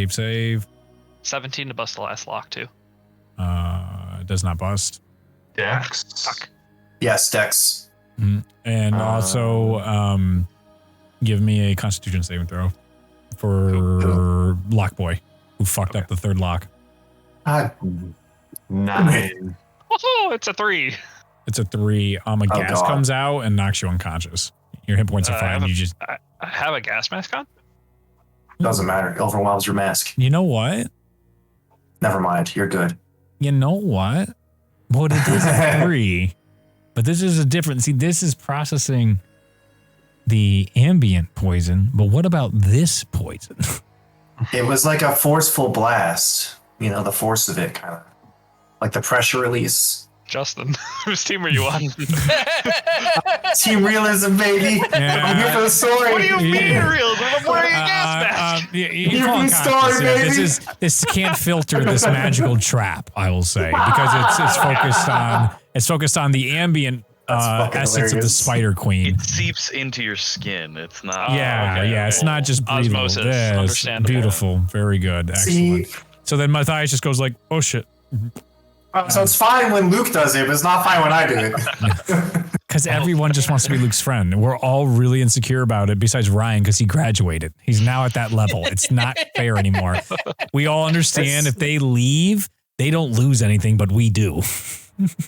save. 17 to bust the last lock, too. It does not bust. Dex. Fuck. Yes, Dex. And also, give me a Constitution saving throw. for Lock Boy, who fucked up the third lock. 9. Oh, it's a 3. It's a 3. A gas God. comes out and knocks you unconscious. Your hit points are I fine. I have a gas mask on. Doesn't matter. It overwhelms your mask. You know what? Never mind. You're good. You know what? Well, it is a 3, but this is a different. See, this is processing the ambient poison, but what about this poison? It was like a forceful blast. You know, the force of it, kind of like the pressure release. Justin, whose team are you on? Team realism, baby. Yeah. I'm here for the story. What do you mean realism? I'm wearing a gas mask. You You're fall from unconscious, Star, yeah. baby. This can't filter this magical trap, I will say, because it's focused on the ambient fucking essence of the hilarious. Spider Queen. It seeps into your skin. It's not. Yeah, it's not just breathable. Osmosis, Yes, understandable. beautiful, very good, excellent. See, So then Matthias just goes like, "Oh shit," so it's fine when Luke does it, but it's not fine when I do it. because everyone just wants to be Luke's friend. We're all really insecure about it, besides Ryan, because he graduated. He's now at that level. It's not fair anymore. We all understand if they leave, they don't lose anything, but we do.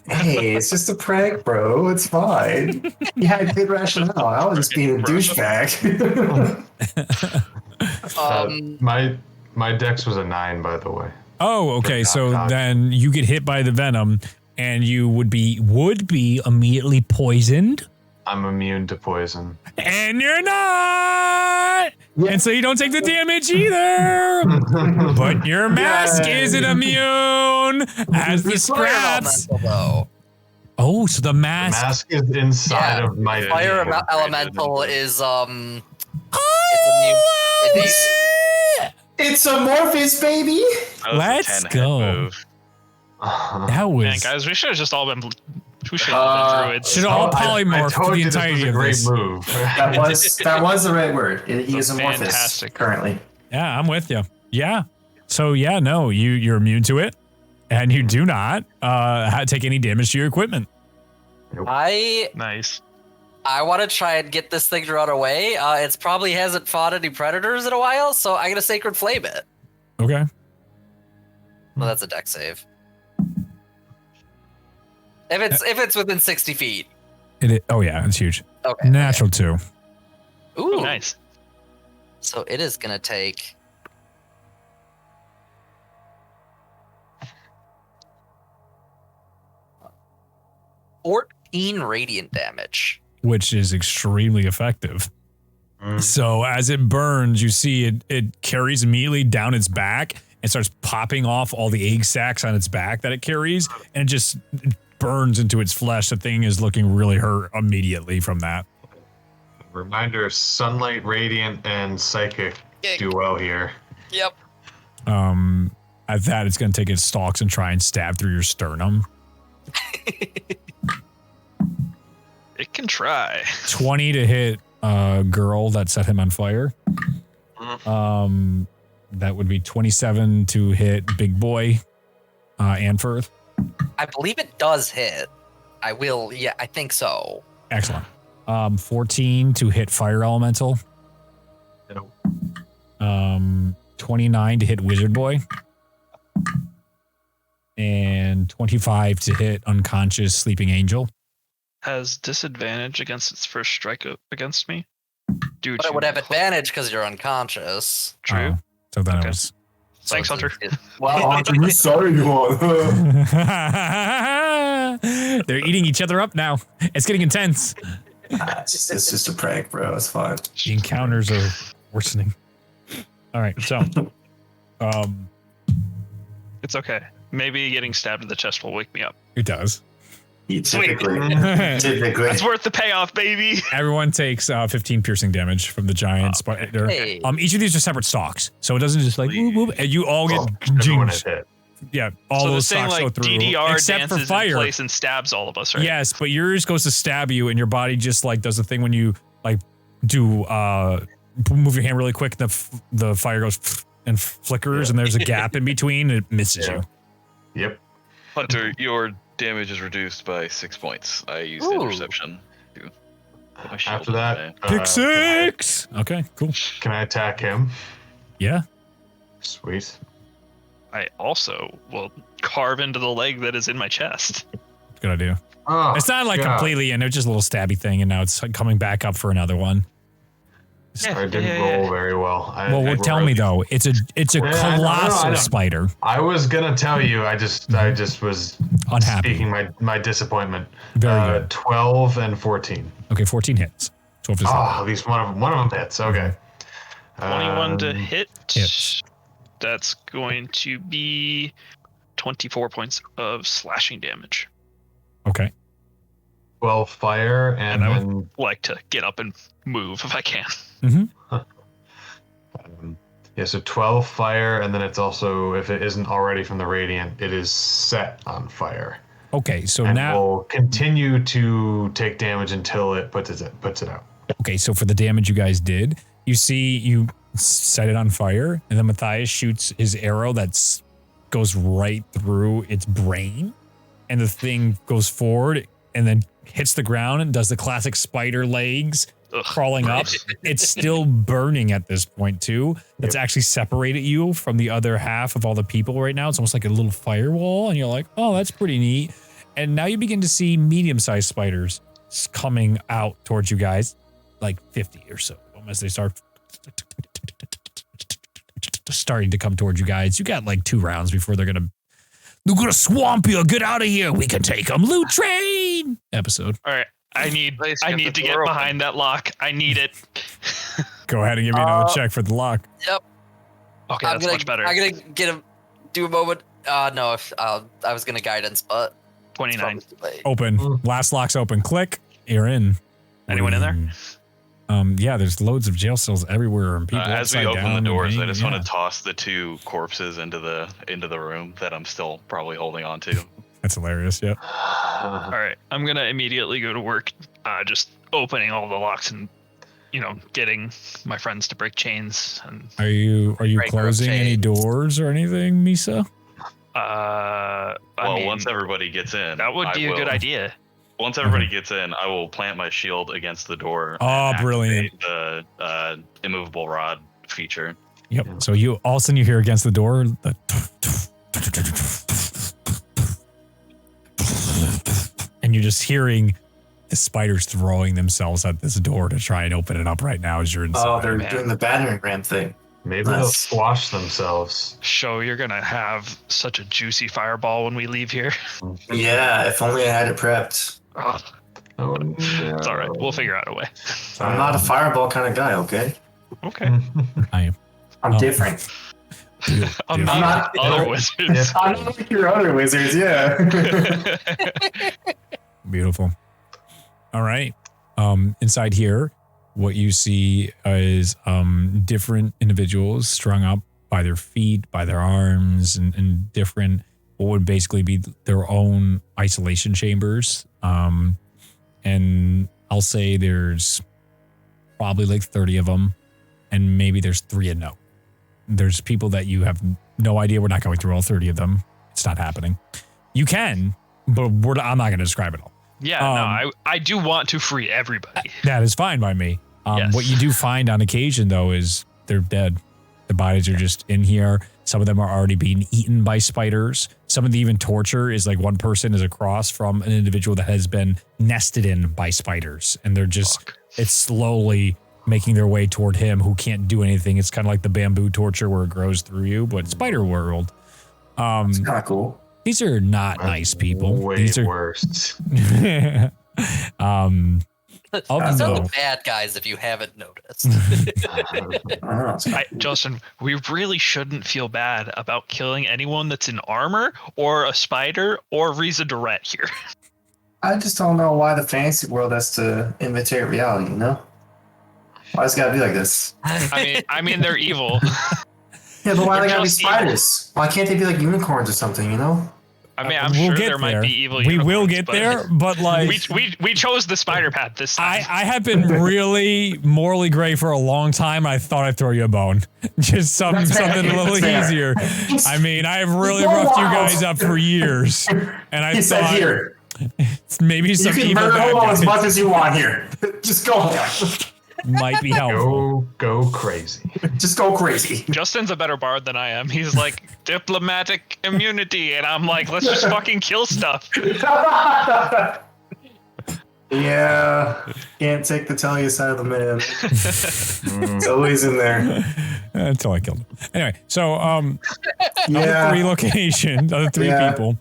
Hey, it's just a prank, bro. It's fine. You had good rationale. I was just being a douchebag. My dex was a 9, by the way. Oh, okay. So knock. then you get hit by the venom, and you would be immediately poisoned, I'm immune to poison. and you're not. And so you don't take the damage either. But your mask isn't immune as the scraps. Elemental, though. Oh, so the The mask. mask is inside Yeah. of my Fire vehicle. elemental is Oh, It's amorphous, baby. That was a Let's 10-hit go. move. That Man, was guys, we should have just all been. We should have all been druids. should all I polymorph for told the you this was entirety a of great this. move. That was the right word. He is amorphous Fantastic. currently. Yeah, I'm with you. Yeah. So yeah, no, you're immune to it, and you do not take any damage to your equipment. Nice. I want to try and get this thing to run away. It's probably hasn't fought any predators in a while, so I'm gonna Sacred Flame it. Okay. Well, that's a deck save. If it's within 60 feet. Oh yeah, it's huge. Okay. Natural 2. Ooh. Nice. So it is gonna take. $14 radiant damage. Which is extremely effective. So as it burns, you see it carries immediately down its back and starts popping off all the egg sacs on its back that it carries, and it just burns into its flesh. The thing is looking really hurt immediately from that. Reminder: sunlight, radiant, and psychic do well here. Yep. At that, it's going to take its stalks and try and stab through your sternum. It can try. 20 to hit girl that set him on fire. That would be 27 to hit big boy Anfirth. I believe it does hit. I will. Yeah, I think so. Excellent. 14 to hit fire elemental. Nope. 29 to hit wizard boy. And 25 to hit unconscious sleeping angel. Has disadvantage against its first strike against me. Due But to it would have advantage because you're unconscious. True. Oh, so then Okay. it was. Thanks, So Hunter. Wow, Hunter, you sorry you are. They're eating each other up now. It's getting intense. It's just a prank, bro. It's fine. The encounters are worsening. All right, so It's okay. Maybe getting stabbed in the chest will wake me up. it does. Typically. That's worth the payoff, baby. Everyone takes 15 piercing damage from the giant spider. Hey. Each of these are separate stocks, so it doesn't just like whoop, whoop, and you all get Everyone jinged. is hit. Yeah, all So those this thing stocks go like through, DDR except for dances in fire. place and stabs all of us, right? Yes, but yours goes to stab you, and your body just like does the thing when you like do move your hand really quick. The fire goes and flickers, and there's a gap in between. And it misses you. Yep. Hunter, your damage is reduced by 6 points. I used Ooh. interception to put my shield After in that, Pick 6. Okay, cool. Can I attack him? Yeah. Sweet. I also will carve into the leg that is in my chest. Good idea. Oh, It's not like God. completely in. It's just a little stabby thing, and now it's coming back up for another one. I didn't roll very well. Well, tell me though, it's a Yeah, I know, colossal I know. spider. I was gonna tell you. I just was Unhappy. speaking my disappointment. Very good. 12 and 14. Okay, 14 hits. 12 to 7. At least one of them hits. Okay. 21 to hit. hits. That's going to be 24 points of slashing damage. Okay. 12 fire And I then would like to get up and move if I can. yeah, so 12 fire, and then it's also, if it isn't already from the radiant, it is set on fire. Okay, so And now will continue to take damage until it puts it out. okay, so for the damage you guys did, you see you set it on fire, and then Matthias shoots his arrow that goes right through its brain, and the thing goes forward and then hits the ground and does the classic spider legs. Ugh, crawling up. gross. It's still burning at this point too. That's actually separated you from the other half of all the people right now. It's almost like a little firewall, and you're like, oh, that's pretty neat. And now you begin to see medium-sized spiders coming out towards you guys, like 50 or so, as they start starting to come towards you guys. You got like 2 rounds before they're gonna swamp you. Get out of here. We can take them. Loot train episode. All right. I need the to get door open. behind that lock. I need it. Go ahead and give me another check for the lock. Yep. Okay, that's much better. I'm gonna do a moment. No, I was gonna guidance, but 29. it's probably too late. Open. Last lock's open. Click. You're in. Anyone in there? Yeah, there's loads of jail cells everywhere and people As we upside open the down doors, and I just yeah. want to toss the 2 corpses into the room that I'm still probably holding on to. That's hilarious. Yep. All right. I'm going to immediately go to work, just opening all the locks and, getting my friends to break chains. And Are you Breaker of closing any chains. doors or anything, Misa? I Well, mean, once everybody gets in, that would be a good idea. Once everybody gets in, I will plant my shield against the door. Oh, and brilliant. activate the immovable rod feature. Yep. So you all of a sudden you hear against the door the and you're just hearing the spiders throwing themselves at this door to try and open it up right now as you're inside. Oh, they're doing the battering ram thing. Maybe they'll Nice. squash themselves. So you're going to have such a juicy fireball when we leave here. Yeah, if only I had it prepped. Ugh, Oh, no. it's all right. We'll figure out a way. I'm not a fireball kind of guy, okay? Okay. I am. I'm Oh. different. I'm I'm not not- other wizards. I'm not like your other wizards, yeah. Beautiful. All right. Inside here, what you see is different individuals strung up by their feet, by their arms, and different, what would basically be their own isolation chambers. And I'll say there's probably like 30 of them, and maybe there's 3 a no. There's people that you have no idea. We're not going through all 30 of them. It's not happening. You can, but I'm not going to describe it all. Yeah, no, I do want to free everybody. That is fine by me. Yes. What you do find on occasion, though, is they're dead. The bodies are just in here. Some of them are already being eaten by spiders. Some of the even torture is like one person is across from an individual that has been nested in by spiders. And they're just, it's slowly making their way toward him who can't do anything. It's kind of like the bamboo torture where it grows through you, but spider world. It's kind of cool. These are not nice people. Way These are worse. These are no. the bad guys if you haven't noticed. Justin, we really shouldn't feel bad about killing anyone that's in armor or a spider or Rize Do'ret here. I just don't know why the fantasy world has to imitate reality, you know? Why it's gotta be like this? I mean, they're evil. Yeah, but why They're they gotta be just evil. spiders? Why can't they be like unicorns or something, you know? I mean, I'm We'll sure get there might be evil. We will unicorns, get but there, but like we chose the spider path this time. I have been really morally gray for a long time. I thought I'd throw you a bone. Just something That's fair. a little That's fair. easier. I mean, I have really Go roughed you wild. guys up for years, and I He said, thought here, maybe you some can evil murder bad Homo as guys. much as you want here. Just go. might be helpful. Go crazy. Just go crazy. Justin's a better bard than I am. He's like diplomatic immunity, and I'm like, let's just fucking kill stuff. Yeah, can't take the tell you side of the man. It's always in there. Until I killed him. Anyway, so other Yeah. three locations, other three Yeah. people.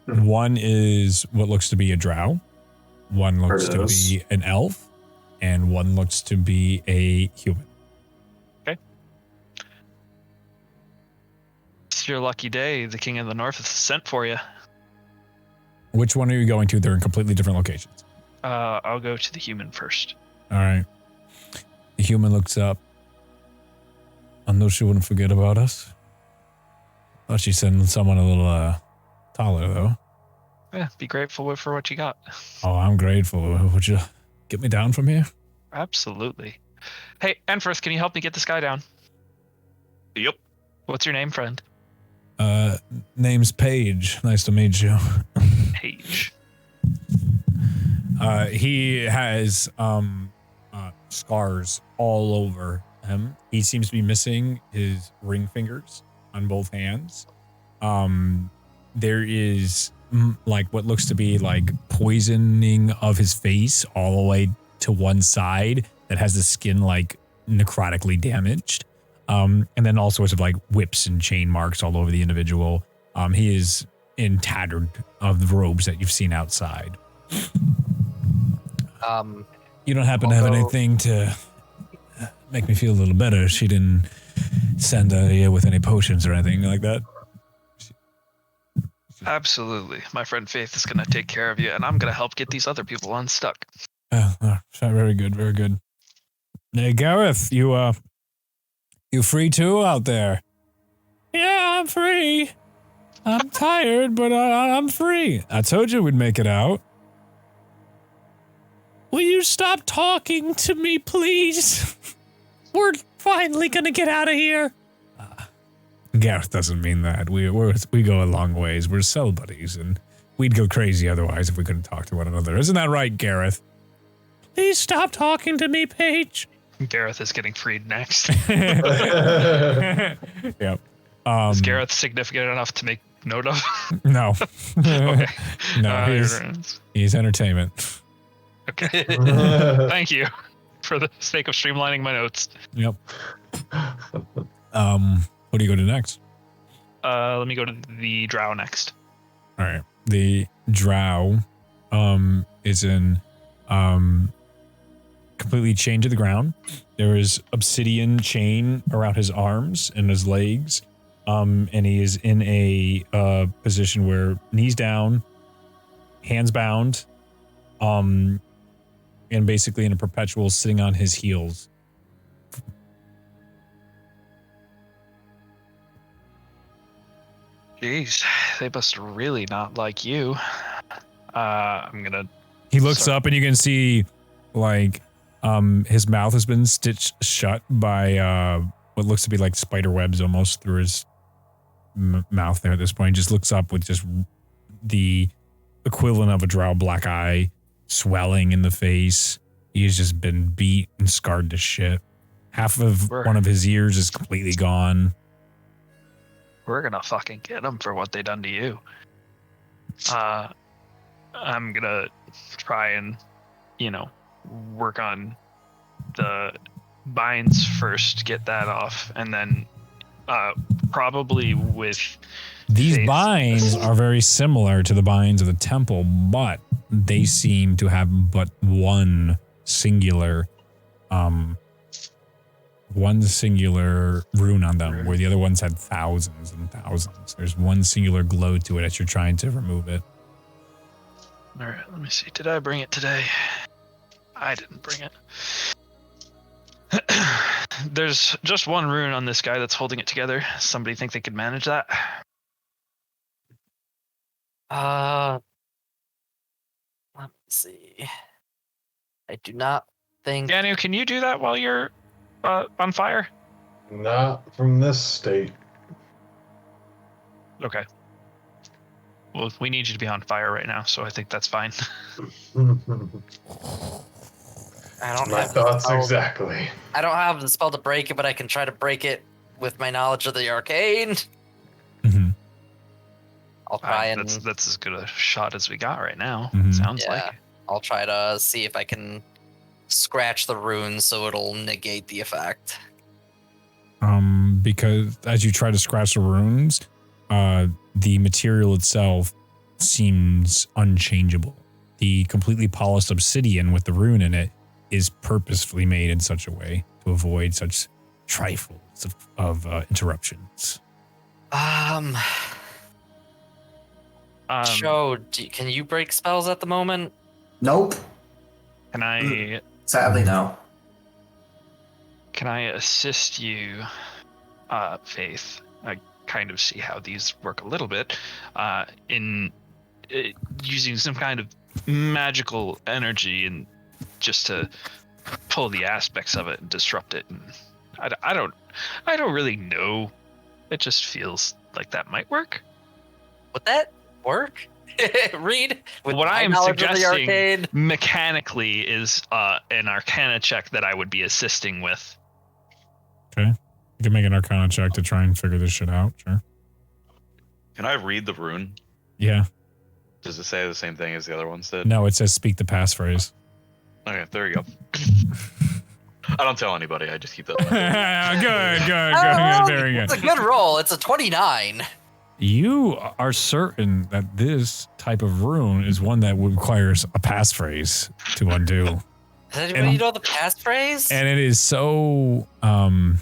One is what looks to be a drow. One looks to be an elf, and one looks to be a human. It's your lucky day. The King of the North is sent for you. Which one are you going to? They're in completely different locations. I'll go to the human first. All right. The human looks up. I know she wouldn't forget about us. Thought she'd send someone a little taller, though. Yeah, be grateful for what you got. Oh, I'm grateful. Would you get me down from here? Absolutely. Hey, Enfrith, can you help me get this guy down? Yep. What's your name, friend? Name's Paige. Nice to meet you. Paige. He has scars all over him. He seems to be missing his ring fingers on both hands. There is like what looks to be like poisoning of his face all the way to one side that has the skin like necrotically damaged. And then all sorts of like whips and chain marks all over the individual. He is in tattered of the robes that you've seen outside. You don't happen to have anything to make me feel a little better? She didn't send her here with any potions or anything like that? Absolutely. My friend Faith is going to take care of you, and I'm going to help get these other people unstuck. Very good, very good. Hey, Gareth, you free too out there? Yeah, I'm free. I'm tired, but I'm free. I told you we'd make it out. Will you stop talking to me, please? We're finally gonna get out of here. Gareth doesn't mean that. We go a long ways. We're cell buddies, and we'd go crazy otherwise if we couldn't talk to one another. Isn't that right, Gareth? Please stop talking to me, Paige. Gareth is getting freed next. Yep. Is Gareth significant enough to make note of? No. Okay. No, he's entertainment. Okay. Thank you for the sake of streamlining my notes. Yep. What do you go to next? Let me go to the drow next. All right. The drow is in completely chained to the ground. There is obsidian chain around his arms and his legs. And he is in a position where knees down, hands bound, and basically in a perpetual sitting on his heels. Jeez, they must really not like you. I'm gonna. He looks up and you can see, like, his mouth has been stitched shut by what looks to be like spider webs almost through his mouth there at this point. He just looks up with just the equivalent of a drow black eye swelling in the face. He's just been beat and scarred to shit. Half of one of his ears is completely gone. We're gonna fucking get them for what they done to you. I'm gonna try and, work on the binds first, get that off, and then probably with these binds are very similar to the binds of the temple, but they seem to have but one singular rune on them, where the other ones had thousands and thousands. There's one singular glow to it as you're trying to remove it. All right, let me see. Did I bring it today? I didn't bring it. There's just one rune on this guy that's holding it together. Somebody think they could manage that? Let me see. I do not think. Daniel, can you do that while you're on fire? Not from this state. Okay. Well, we need you to be on fire right now, so I think that's fine. I don't My have the thoughts spell. exactly. I don't have the spell to break it, but I can try to break it with my knowledge of the arcane. Mm-hmm. I'll try and That's as good a shot as we got right now. Mhm. Sounds like it. I'll try to see if I can scratch the runes so it'll negate the effect. Because as you try to scratch the runes, the material itself seems unchangeable. The completely polished obsidian with the rune in it is purposefully made in such a way to avoid such trifles of interruptions. Joe, can you break spells at the moment? Nope. Can I Sadly, no. assist you, Faith? I kind of see how these work a little bit in using some kind of magical energy and just to pull the aspects of it and disrupt it. And I don't really know. It just feels like that might work. Would that work? Read. With What I my am knowledge of the suggesting arcane. mechanically is an Arcana check that I would be assisting with. Okay. You can make an Arcana check to try and figure this shit out. Sure. Can I read the rune? Yeah. Does it say the same thing as the other ones did? No, it says speak the passphrase. Okay, there you go. I don't tell anybody. I just keep that. Good. Very good. It's a good roll. It's a 29. You are certain that this type of rune is one that requires a passphrase to undo. Does anybody know the passphrase? And it is so sorry,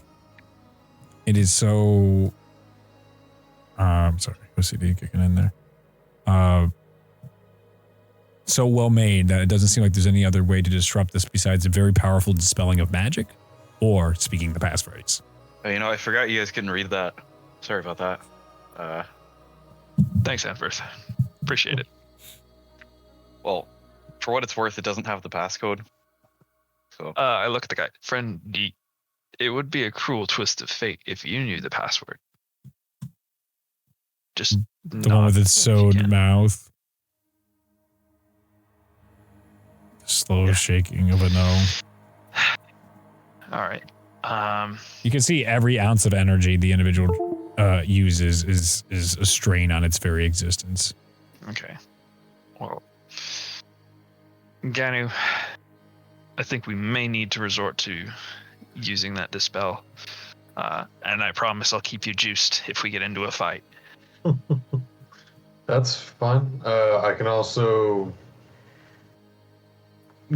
OCD kicking in there. So well made that it doesn't seem like there's any other way to disrupt this besides a very powerful dispelling of magic or speaking the passphrase. Hey, I forgot you guys couldn't read that. Sorry about that. Thanks, Anverth. Appreciate it. Well, for what it's worth, it doesn't have the passcode. So I look at the guy. Friend, it would be a cruel twist of fate if you knew the password. Just The one with its sewed mouth. Slow shaking of a no. All right. You can see every ounce of energy the individual uses is a strain on its very existence. Okay. Well, Ganu, I think we may need to resort to using that dispel. And I promise I'll keep you juiced if we get into a fight. That's fun. I can also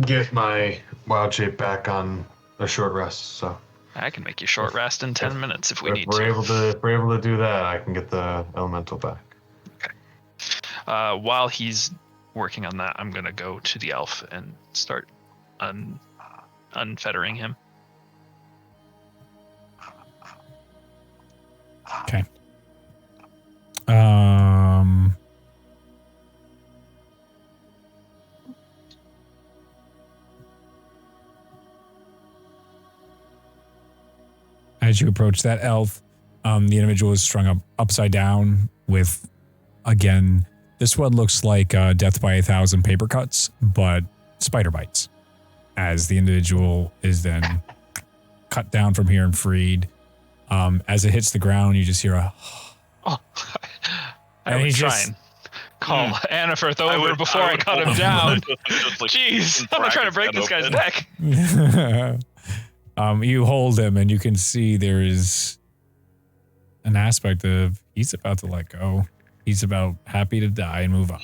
get my wild shape back on a short rest. So I can make you short rest in 10 minutes if we need we're to. If we're able to do that, I can get the elemental back. Okay. While he's working on that, I'm going to go to the elf and start unfettering him. Okay. As you approach that elf, the individual is strung up upside down with, again, this one looks like death by 1,000 paper cuts, but spider bites. As the individual is then cut down from here and freed. As it hits the ground, you just hear a... Oh, And I would he try just- and call Anniferth over before I cut him down. Jeez, I'm not trying to break this guy's neck. You hold him and you can see there is an aspect of he's about to let go. He's about happy to die and move on.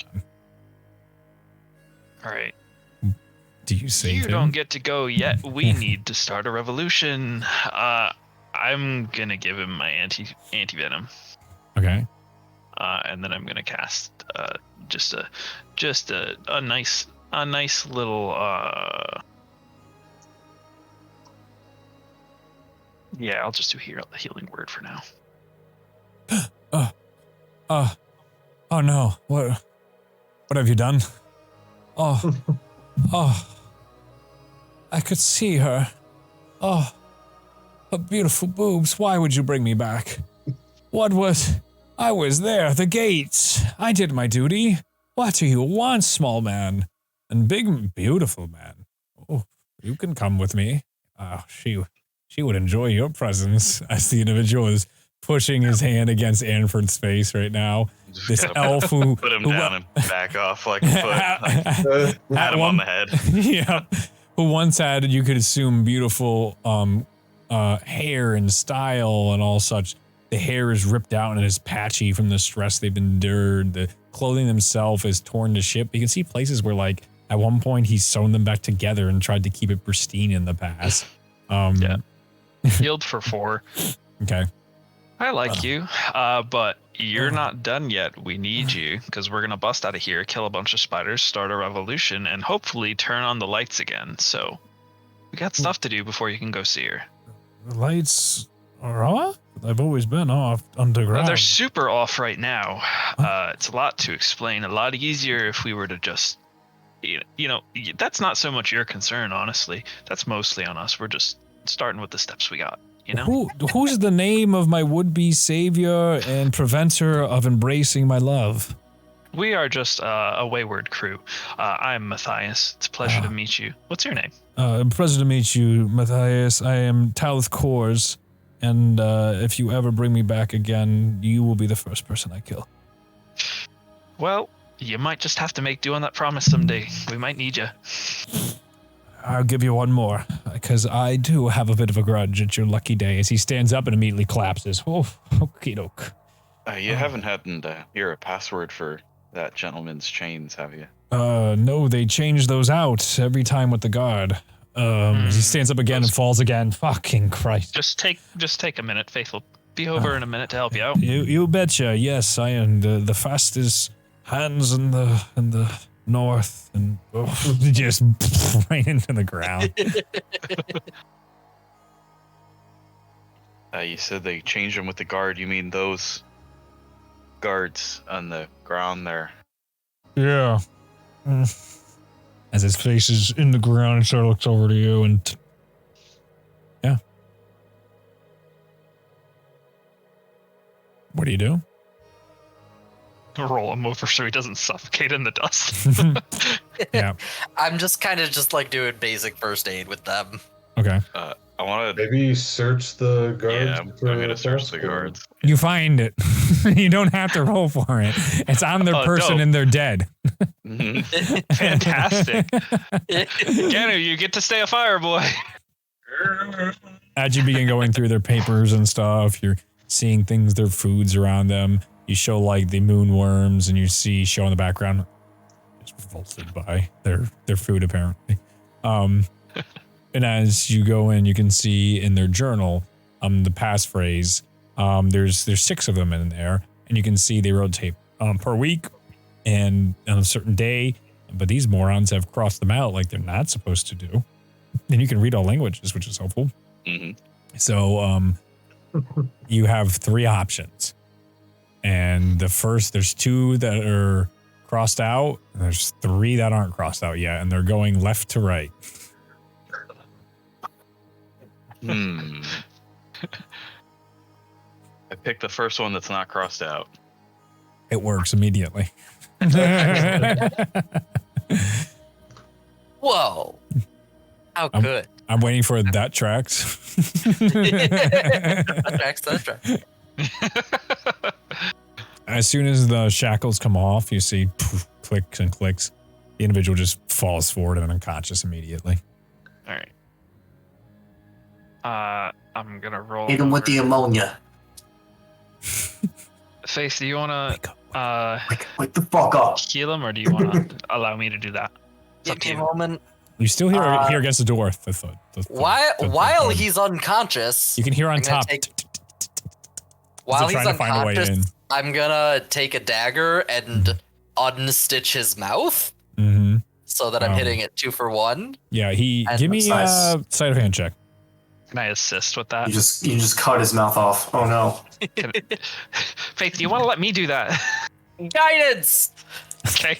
All right. Do you save You him? don't get to go yet. We need to start a revolution. I'm gonna give him my anti-venom. Okay. And then I'm gonna cast just a nice little yeah, I'll just do healing word for now. Oh no. What have you done? Oh. I could see her. Oh. Her beautiful boobs. Why would you bring me back? I was there, the gates. I did my duty. What do you want, small man? And big, beautiful man. Oh, You can come with me. She would enjoy your presence. As the individual is pushing his hand against Anford's face right now. This elf who put him down and back off like a foot. Pat him on the head. Yeah. Who once had, you could assume, beautiful hair and style and all such. The hair is ripped out and it is patchy from the stress they've endured. The clothing themselves is torn to shit. You can see places where, like, at one point he's sewn them back together and tried to keep it pristine in the past. Yeah. Healed for 4. Okay. I like you, but you're not done yet. We need you because we're going to bust out of here, kill a bunch of spiders, start a revolution, and hopefully turn on the lights again. So we got stuff to do before you can go see her. The lights are off? They've always been off underground. Well, they're super off right now. It's a lot to explain. A lot easier if we were to just, that's not so much your concern, honestly. That's mostly on us. We're just starting with the steps we got, you know? Who's the name of my would-be savior and preventer of embracing my love? We are just a Wayward crew. I'm Matthias. It's a pleasure to meet you. What's your name? Pleasure to meet you, Matthias. I am Talith Kors. And if you ever bring me back again, you will be the first person I kill. Well, you might just have to make do on that promise someday. We might need you. I'll give you one more, because I do have a bit of a grudge at your lucky day. As he stands up and immediately collapses. Oh, okie doke. You haven't happened to hear a password for that gentleman's chains, have you? No, they change those out every time with the guard. As he stands up again and falls again. Fucking Christ. Just take a minute. Faith will be over in a minute to help you out. You betcha. Yes, I am the fastest hands in the north, and just right into the ground. You said they changed them with the guard. You mean those guards on the ground there? Yeah. As his face is in the ground, and sort of looks over to you, and yeah. What do you do? Roll him over so he doesn't suffocate in the dust. Yeah. I'm just kind of just like doing basic first aid with them. Okay. I want to Maybe search the guards. Yeah, I'm gonna search the guards. You find it. You don't have to roll for it. It's on their person dope. and they're dead. Fantastic. Ganu, you get to stay a fire boy. As you begin going through their papers and stuff, you're seeing things, their foods around them. You show like the moonworms, and you show in the background, it's revolted by their food apparently. And as you go in, you can see in their journal, the passphrase. There's 6 of them in there, and you can see they rotate per week and on a certain day. But these morons have crossed them out like they're not supposed to do. And you can read all languages, which is helpful. Mm-hmm. So you have 3 options. And the first, there's 2 that are crossed out, and there's 3 that aren't crossed out yet, and they're going left to right. I picked the first one that's not crossed out. It works immediately. Whoa. How good. I'm waiting for that tracks. That tracks. As soon as the shackles come off, you see poof, clicks and clicks. The individual just falls forward and unconscious immediately. All right. I'm gonna roll. Hit him with the ammonia. Faith, do you wanna Wake the fuck up. heal him, or do you wanna allow me to do that? It's up Give to me a you. moment. You still hear against the door. While he's unconscious, You can hear on I'm gonna top. take- while he's trying to find a way in. unconscious, I'm gonna take a dagger and unstitch his mouth Mm-hmm. so that I'm Oh. hitting it 2 for 1. Yeah, And give me a that's nice. sleight of hand check. Can I assist with that? You just cut his mouth off. Oh no. Faith, do you want to let me do that? Guidance! Okay.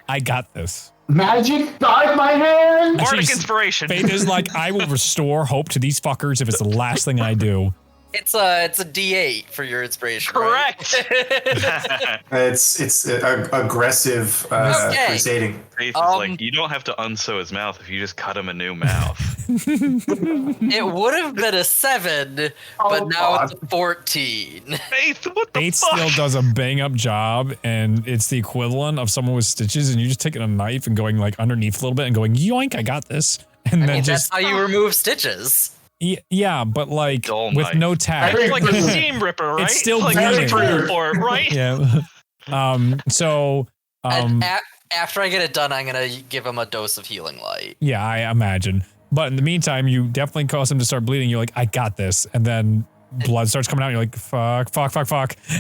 I got this. Magic guide my hand. Bardic Jeez. inspiration. Faith is like, I will restore hope to these fuckers if it's the last thing I do. It's a D8 for your inspiration. Correct. Right? It's aggressive Okay. crusading. Faith is like, you don't have to unsew his mouth if you just cut him a new mouth. It would have been a 7, but now it's a 14. Faith, what the Faith fuck? still does a bang up job, and it's the equivalent of someone with stitches, and you just taking a knife and going like underneath a little bit and going yoink, I got this, and I then mean, just that's how you remove stitches. yeah, but like Dull with knife. no tack. It's like a seam ripper, right? It's still like bleeding. there's a tool for it, right? Yeah. And after I get it done, I'm gonna give him a dose of healing light. Yeah, I imagine. But in the meantime, you definitely cause him to start bleeding. You're like, I got this. And then blood starts coming out. You're like, fuck.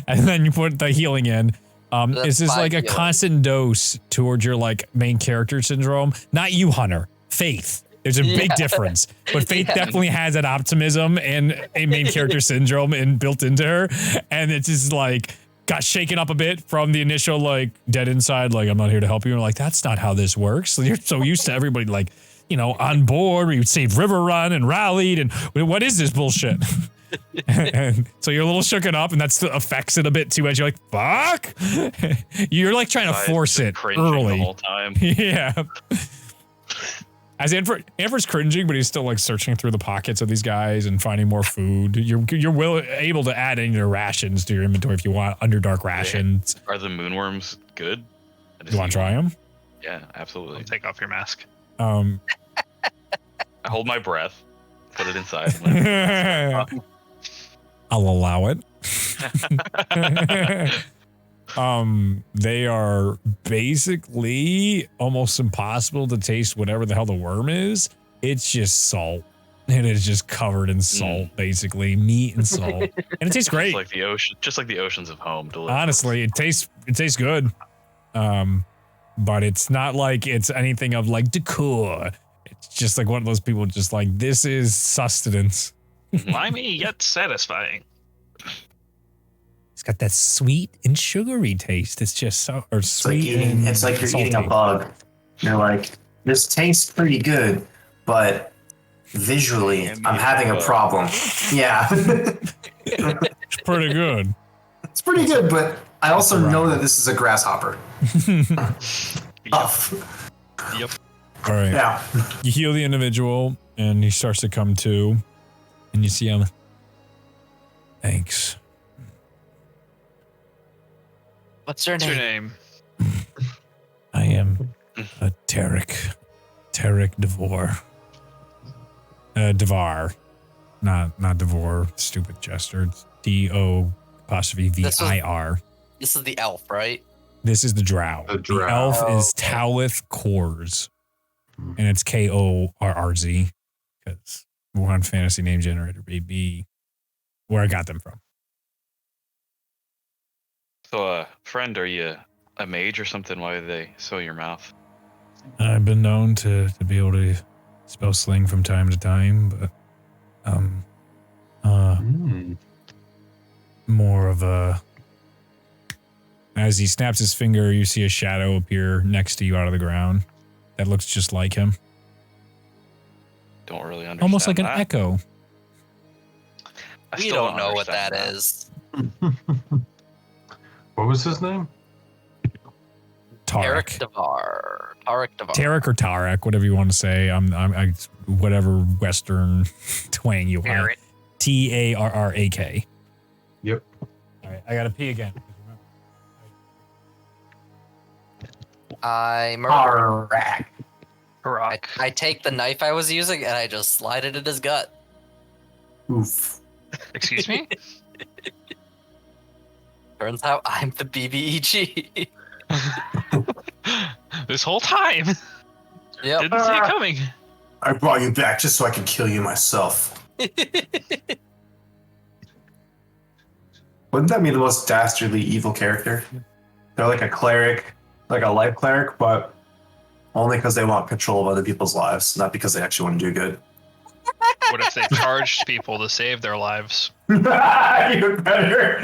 And then you put the healing in. It's just like a healing. constant dose towards your like main character syndrome. Not you, Hunter. Faith. There's a big difference. But Faith definitely has that optimism and a main character syndrome built into her. And it's just like got shaken up a bit from the initial like dead inside, like I'm not here to help you. And like, that's not how this works. So you're so used to everybody like, you know, on board, we saved River Run and rallied, and what is this bullshit? And so you're a little shooken up, and that affects it a bit too much. You're like, fuck. You're like trying to force it early. The whole time. Yeah. As Anfer's cringing, but he's still like searching through the pockets of these guys and finding more food. You're able to add in your rations to your inventory if you want, Underdark rations. Are the moonworms good? You want to try them? Yeah, absolutely. Take off your mask. I hold my breath, put it inside. I'll allow it. They are basically almost impossible to taste whatever the hell the worm is. It's just salt. And it's just covered in salt, basically. Meat and salt. And it tastes great. Just like the oceans of home. Delicious. Honestly, it tastes good. But it's not like it's anything of like decor. It's just like one of those people just like, this is sustenance. Slimy yet satisfying. It's got that sweet and sugary taste. It's just so, or sweet. It's like you're eating a bug. You're like, this tastes pretty good, but visually, I'm having a problem. Yeah. It's pretty good. It's pretty good, but I also know that this is a grasshopper. Yep. All right. Yeah. You heal the individual, and he starts to come to, and you see him. Thanks. What's your What's your name? name? I am a Tarek Devor. Devar. Not Devor. Stupid jester. It's DO'Vir. This is the elf, right? This is the drow. The elf is Towlith Kors. And it's KORRZ. Because we're on Fantasy Name Generator, baby. Where I got them from. So, friend, are you a mage or something? Why do they sew your mouth? I've been known to be able to spell sling from time to time, but more of a. As he snaps his finger, you see a shadow appear next to you out of the ground that looks just like him. Don't really understand. Almost like an that. echo. I We still don't know what that understand is. What was his name? Tarek. Tarek or Tarek, whatever you want to say. I whatever Western twang you want. TARRAK. Yep. All right, I gotta pee again. I murder. Rock. I take the knife I was using and I just slide it in his gut. Oof. Excuse me? Turns out I'm the BBEG. This whole time. Yep. Didn't see it coming. I brought you back just so I can kill you myself. Wouldn't that be the most dastardly evil character? They're like a cleric, like a life cleric, but only because they want control of other people's lives, not because they actually want to do good. What if they charged people to save their lives? Even better.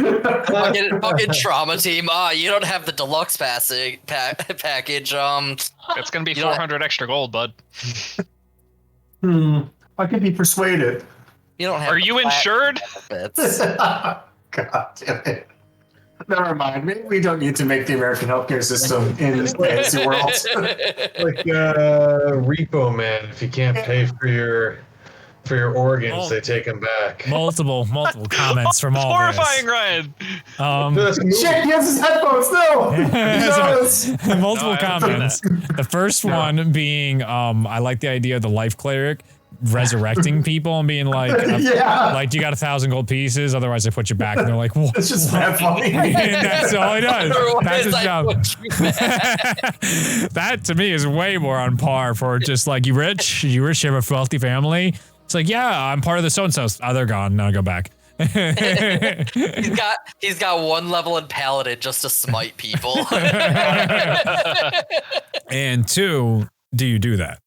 fucking trauma team. You don't have the deluxe package. It's gonna be You don't 400 extra gold, bud. I could be persuaded. You don't have. Are the you platinum insured? benefits. God damn it. Never mind. Maybe we don't need to make the American healthcare system in this fantasy world. Like Repo Man, if you can't pay for your organs, they take them back. Multiple comments from all Horrifying, this. Ryan. That's a movie. Shit, he has his headphones. No. He does. Multiple No, I haven't comments. The first one being, I like the idea of the life cleric resurrecting people and being like, Yeah. like you got 1,000 gold pieces, otherwise I put you back. And they're like, what? It's just that funny. And that's all he does. That's his Otherwise, I job. put you back. That to me is way more on par for just like, you rich, you have a wealthy family. It's like, yeah, I'm part of the so-and-so. Oh, they're gone. Now go back. He's got one level in Paladin just to smite people. And two, do you do that?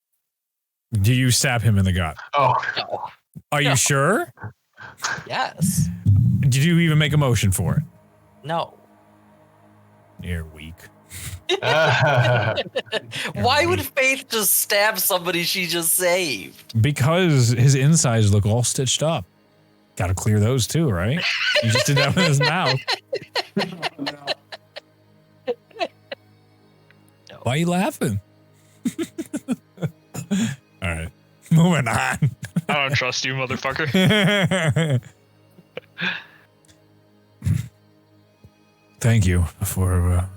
Do you stab him in the gut? Oh, No. Are you sure? Yes. Did you even make a motion for it? No. You're weak. Why would Faith just stab somebody she just saved? Because his insides look all stitched up. Got to clear those too, right? You just did that with his mouth. Why are you laughing? All right, moving on. I don't trust you, motherfucker. Thank you for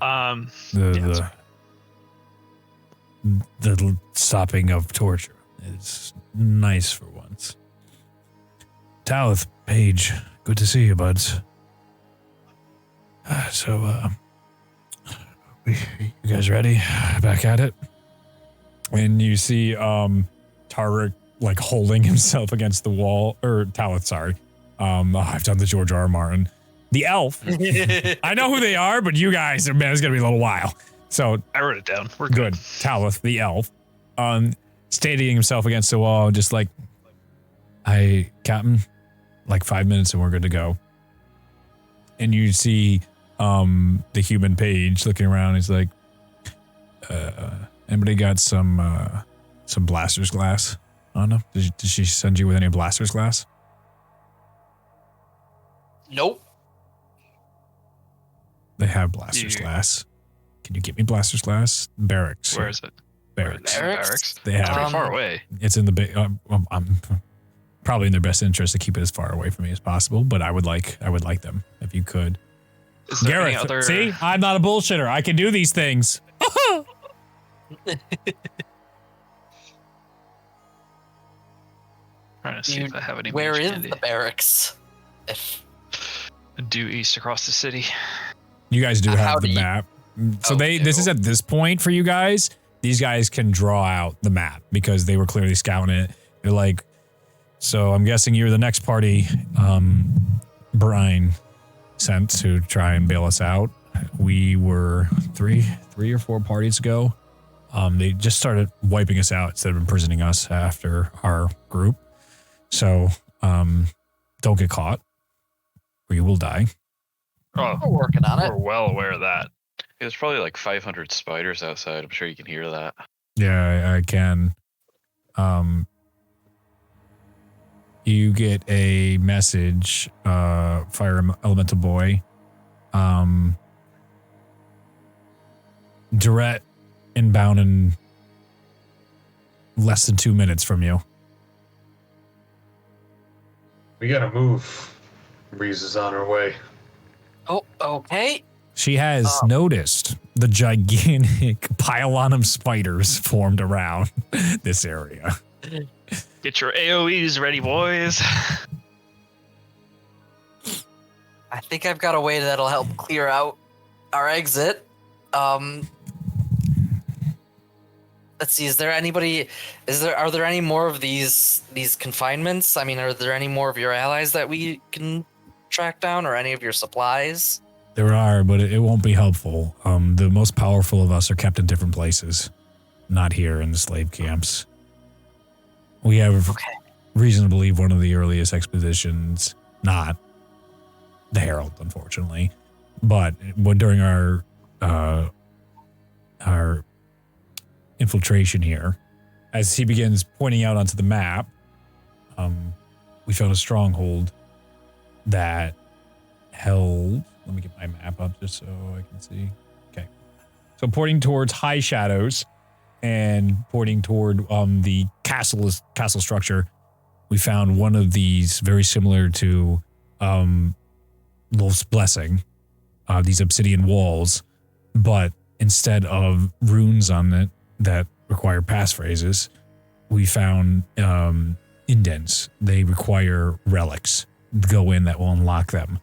the stopping of torture. It's nice for once. Talith, Paige, good to see you, buds. You guys ready? Back at it? And you see Tarek like holding himself against the wall, or Talith, sorry. I've done the George R. R. Martin. The elf. I know who they are, but you guys, man, it's gonna be a little while. So I wrote it down. We're good. Talith, the elf, steadying himself against the wall, just like, Captain, like 5 minutes and we're good to go. And you see the human Paige looking around. He's like, anybody got some blaster's glass on them? Did she send you with any blaster's glass? Nope. They have blaster's glass. Can you get me blaster's glass? Barracks. Where is it? Barracks. Barracks? They have. Pretty far away. It's in the I'm probably in their best interest to keep it as far away from me as possible, but I would like them if you could. Is there any Gareth, other? see, I'm not a bullshitter. I can do these things. Trying to see if I have any. Where mage is candy. the barracks? Due east across the city. You guys do How have do the you- map. So Okay. this is at this point for you guys. These guys can draw out the map because they were clearly scouting it. They're like, so I'm guessing you're the next party Brian sent to try and bail us out. We were three or four parties ago. They just started wiping us out instead of imprisoning us after our group. So don't get caught or you will die. Oh, We're working on it. we're well aware of that. There's probably like 500 spiders outside. I'm sure you can hear that. Yeah, I can. You get a message, Fire Elemental Boy. Do'ret inbound in less than 2 minutes from you. we gotta move. Rize is on her way. Oh, okay. She has noticed the gigantic pylon of spiders formed around this area. Get your AoEs ready, boys. I think I've got a way that'll help clear out our exit. Let's see. Are there any more of these confinements? I mean, are there any more of your allies that we can track down, or any of your supplies? There are, but it won't be helpful. The most powerful of us are kept in different places, not here in the slave camps. We have reason to believe one of the earliest expeditions, not the Herald, unfortunately, but during our infiltration here, as he begins pointing out onto the map, we found a stronghold that held. Let me get my map up just so I can see. Okay. So pointing towards High Shadows and pointing toward the castle structure, we found one of these very similar to Wolf's Blessing, these obsidian walls, but instead of runes on it that require passphrases, we found indents. They require relics to go in that will unlock them.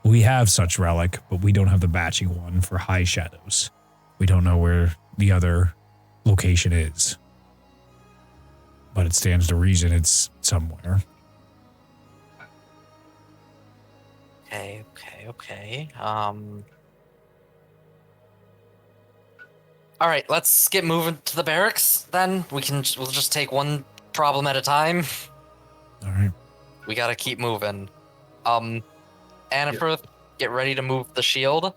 We have such relic, but we don't have the matching one for High Shadows. We don't know where the other location is, but it stands to reason it's somewhere. Okay. All right, let's get moving to the barracks then. We'll just take one problem at a time. All right. We gotta keep moving. Annifirth, get ready to move the shield,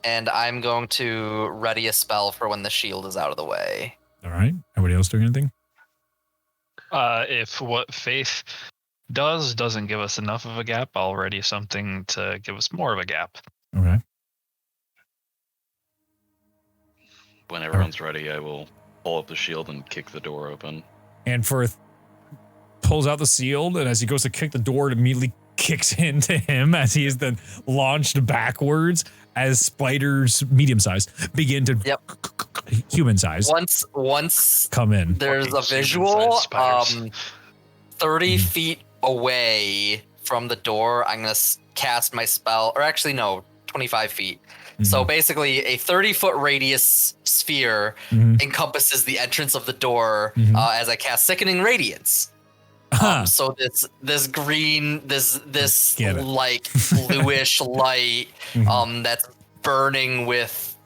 and I'm going to ready a spell for when the shield is out of the way. All right. Everybody else doing anything? If what Faith doesn't give us enough of a gap, I'll ready something to give us more of a gap. Okay. When everyone's ready, I will pull up the shield and kick the door open. Annifirth pulls out the shield, and as he goes to kick the door, it immediately kicks into him as he is then launched backwards as spiders, medium-sized, begin to human-sized. Once come in. There's a visual 30 feet away from the door. I'm going to cast my spell, or actually no, 25 feet. Mm-hmm. So basically a 30-foot radius sphere encompasses the entrance of the door as I cast Sickening Radiance. So this green, this like bluish light that's burning with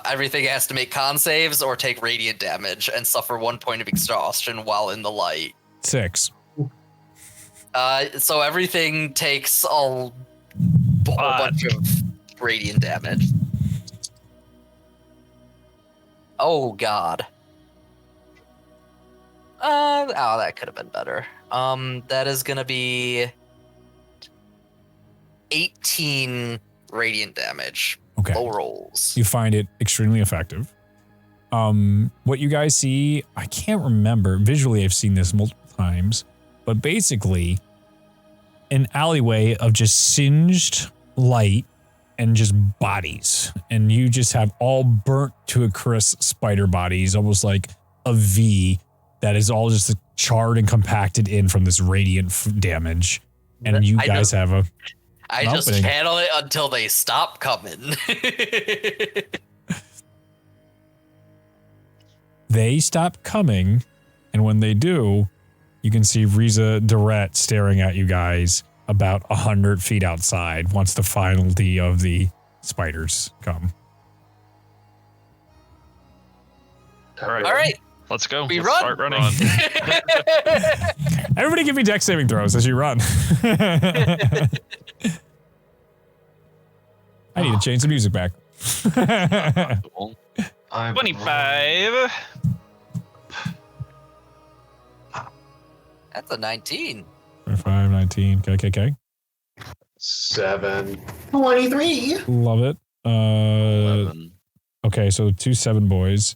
everything has to make con saves or take radiant damage and suffer 1 point of exhaustion while in the light. 6. So everything takes a whole bunch of radiant damage. Oh God. That could have been better. That is gonna be 18 radiant damage. Okay. Low rolls. You find it extremely effective. What you guys see, I can't remember. Visually, I've seen this multiple times, but basically an alleyway of just singed light and just bodies. And you just have all burnt to a crisp spider bodies, almost like a V that is all just charred and compacted in from this radiant damage. And you guys have a... I just channel it until they stop coming. They stop coming, and when they do, you can see Rize Do'ret staring at you guys about 100 feet outside once the finality of the spiders come. All right. All right. Let's go. We Let's run. Start running. Everybody give me dex saving throws as you run. I need to change the music back. 25. That's a 19. 25, 19. Okay. 7. 23. Love it. 11. Okay, so 2 7 boys.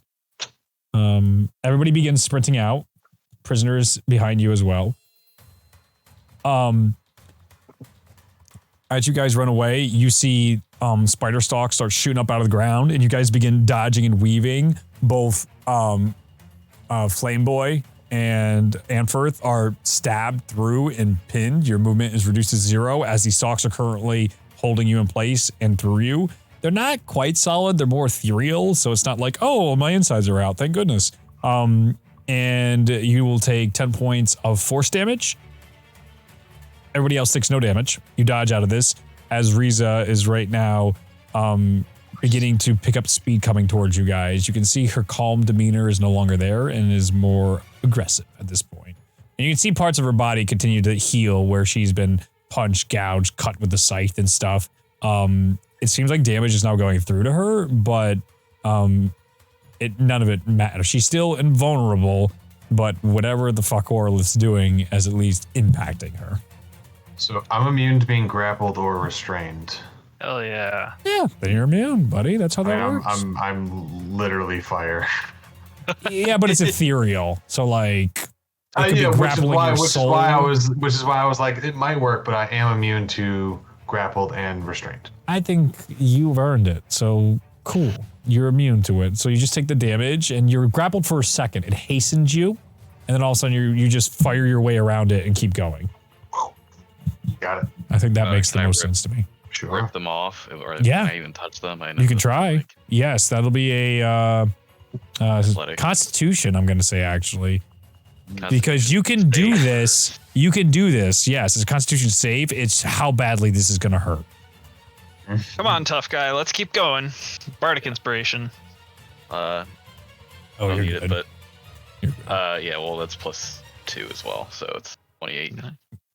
Everybody begins sprinting out. Prisoners behind you as well. As you guys run away, you see spider stalks start shooting up out of the ground, and you guys begin dodging and weaving. Both Flame Boy and Annifirth are stabbed through and pinned. Your movement is reduced to 0 as these stalks are currently holding you in place and through you. They're not quite solid. They're more ethereal, so it's not like, oh, my insides are out. Thank goodness. And you will take 10 points of force damage. Everybody else takes no damage. You dodge out of this as Rize is right now beginning to pick up speed coming towards you guys. You can see her calm demeanor is no longer there and is more aggressive at this point. And you can see parts of her body continue to heal where she's been punched, gouged, cut with the scythe and stuff. It seems like damage is now going through to her, but none of it matters. She's still invulnerable, but whatever the fuck Orlith's doing is at least impacting her. So I'm immune to being grappled or restrained. Hell yeah. Yeah, then you're immune, buddy. That's how that works. I'm literally fire. Yeah, but it's ethereal. So like, it could be grappling your soul. Which is why I was like, it might work, but I am immune to grappled and restrained. I think you've earned it. So cool. You're immune to it. So you just take the damage and you're grappled for a second. It hastens you, and then all of a sudden you just fire your way around it and keep going. Got it. I think that makes the most sense to me. Sure. Rip them off, or Yeah. can I even touch them? I know You can that's try. like- Yes, that'll be a Athletic. Constitution, I'm going to say, actually. Because you can do this. You can do this. Yes, it's a Constitution save. It's how badly this is going to hurt. Come on, tough guy. Let's keep going. Bardic inspiration. I Oh, don't you're need it, good. but You're good. yeah, well, that's +2 as well, so it's 28.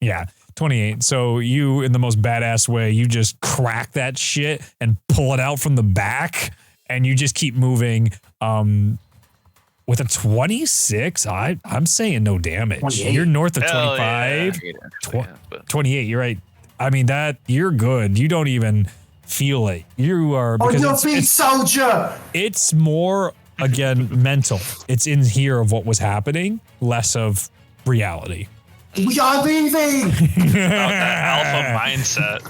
Yeah, 28. So you, in the most badass way, you just crack that shit and pull it out from the back, and you just keep moving. With a 26, I'm saying no damage. 28. You're north of Hell 25. Yeah, but 28, you're right. I mean, that you're good. You don't even feel it. You are, because your feet, soldier! it's more, again, mental. It's in here of what was happening, less of reality. We are leaving! Alpha mindset.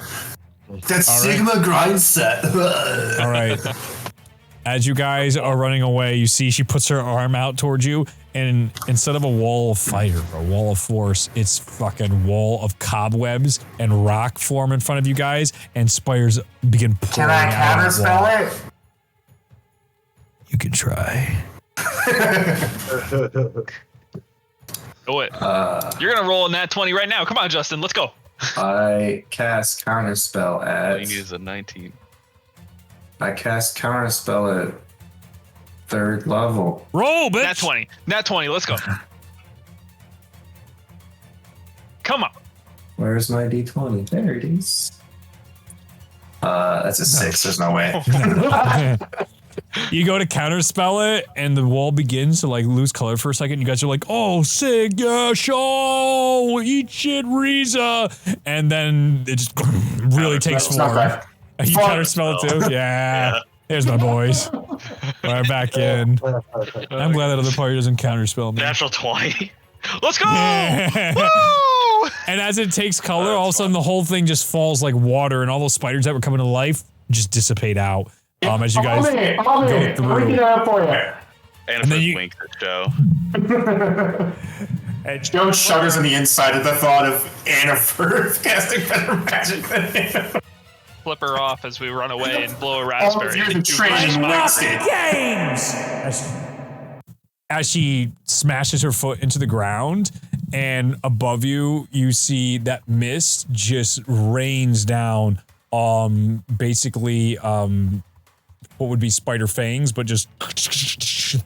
That's All right. Sigma grind set. All right. As you guys are running away, you see she puts her arm out towards you, and instead of a wall of fire or a wall of force, it's fucking wall of cobwebs and rock form in front of you guys, and spiders begin pouring Can I out of the wall. counterspell it? You can try. Do it. You're gonna roll a nat 20 right now. Come on, Justin. Let's go. I cast counterspell all at. you need is a 19. I cast counterspell at 3rd level. Roll, bitch! Nat 20. Nat 20. Let's go. Come on. Where's my d20? There it is. That's a 6. There's no way. You go to counterspell it, and the wall begins to like lose color for a second. You guys are like, "Oh, sick, yeah, show, eat shit, Rize," and then it just really takes It's not form. that. You Fuck. counterspell it too? Yeah. Here's my boys. We're back in. I'm glad that other party doesn't counterspell me. Natural 20. Let's go. Yeah. Woo! And as it takes color, all of a sudden the whole thing just falls like water, and all those spiders that were coming to life just dissipate out. As you guys go through. And then if you- wink at Joe. Joe shudders on the inside at the thought of Annifer casting better magic than him. Flip her off as we run away and blow a raspberry. You're the training wasted. Games! As she smashes her foot into the ground, and above you, you see that mist just rains down, basically, what would be spider fangs, but just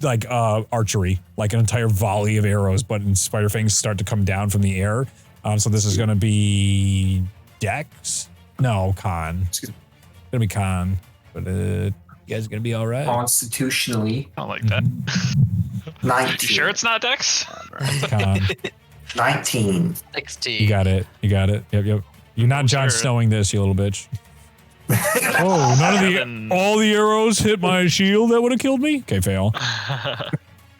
like archery, like an entire volley of arrows, but spider fangs start to come down from the air. So this is going to be Dex? No, Con. It's going to be Con, but you guys are going to be all right. Constitutionally, I don't like that. 19. You sure it's not Dex? Con. 19. 16. You got it. You got it. Yep. You're not Jon sure. Snowing this, you little bitch. Oh, all the arrows hit my shield that would have killed me? Okay, fail.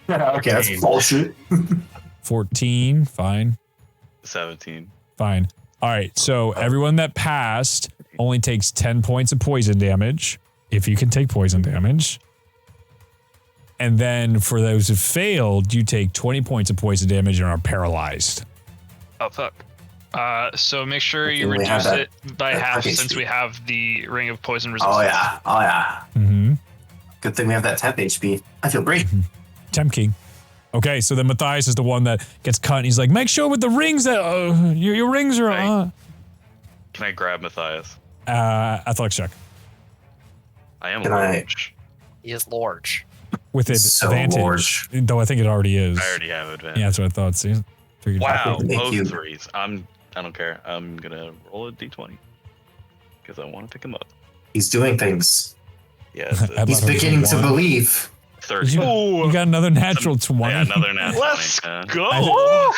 Okay, that's bullshit. 14, fine. 17. Fine. All right, so everyone that passed only takes 10 points of poison damage, if you can take poison damage. And then for those who failed, you take 20 points of poison damage and are paralyzed. Oh, fuck. So make sure you Okay, we have reduce that- it by that half HP. since we have the Ring of Poison Resistance. Oh yeah. Mm-hmm. Good thing we have that temp HP. I feel great. Temp King. Okay, so then Matthias is the one that gets cut, and he's like, make sure with the rings that your rings are Can I grab Matthias? athletics check I am Can I- large. He is large. with So advantage. large. Though I think it already is. I already have advantage. Yeah, that's what I thought. See, figured Wow, Thank both you. threes. I don't care. I'm gonna roll a d20 because I want to pick him up. He's doing things. Yeah, I'd He's let her beginning do to one. believe. 30. You got another natural 20. Yeah, another nat 20. Let's go.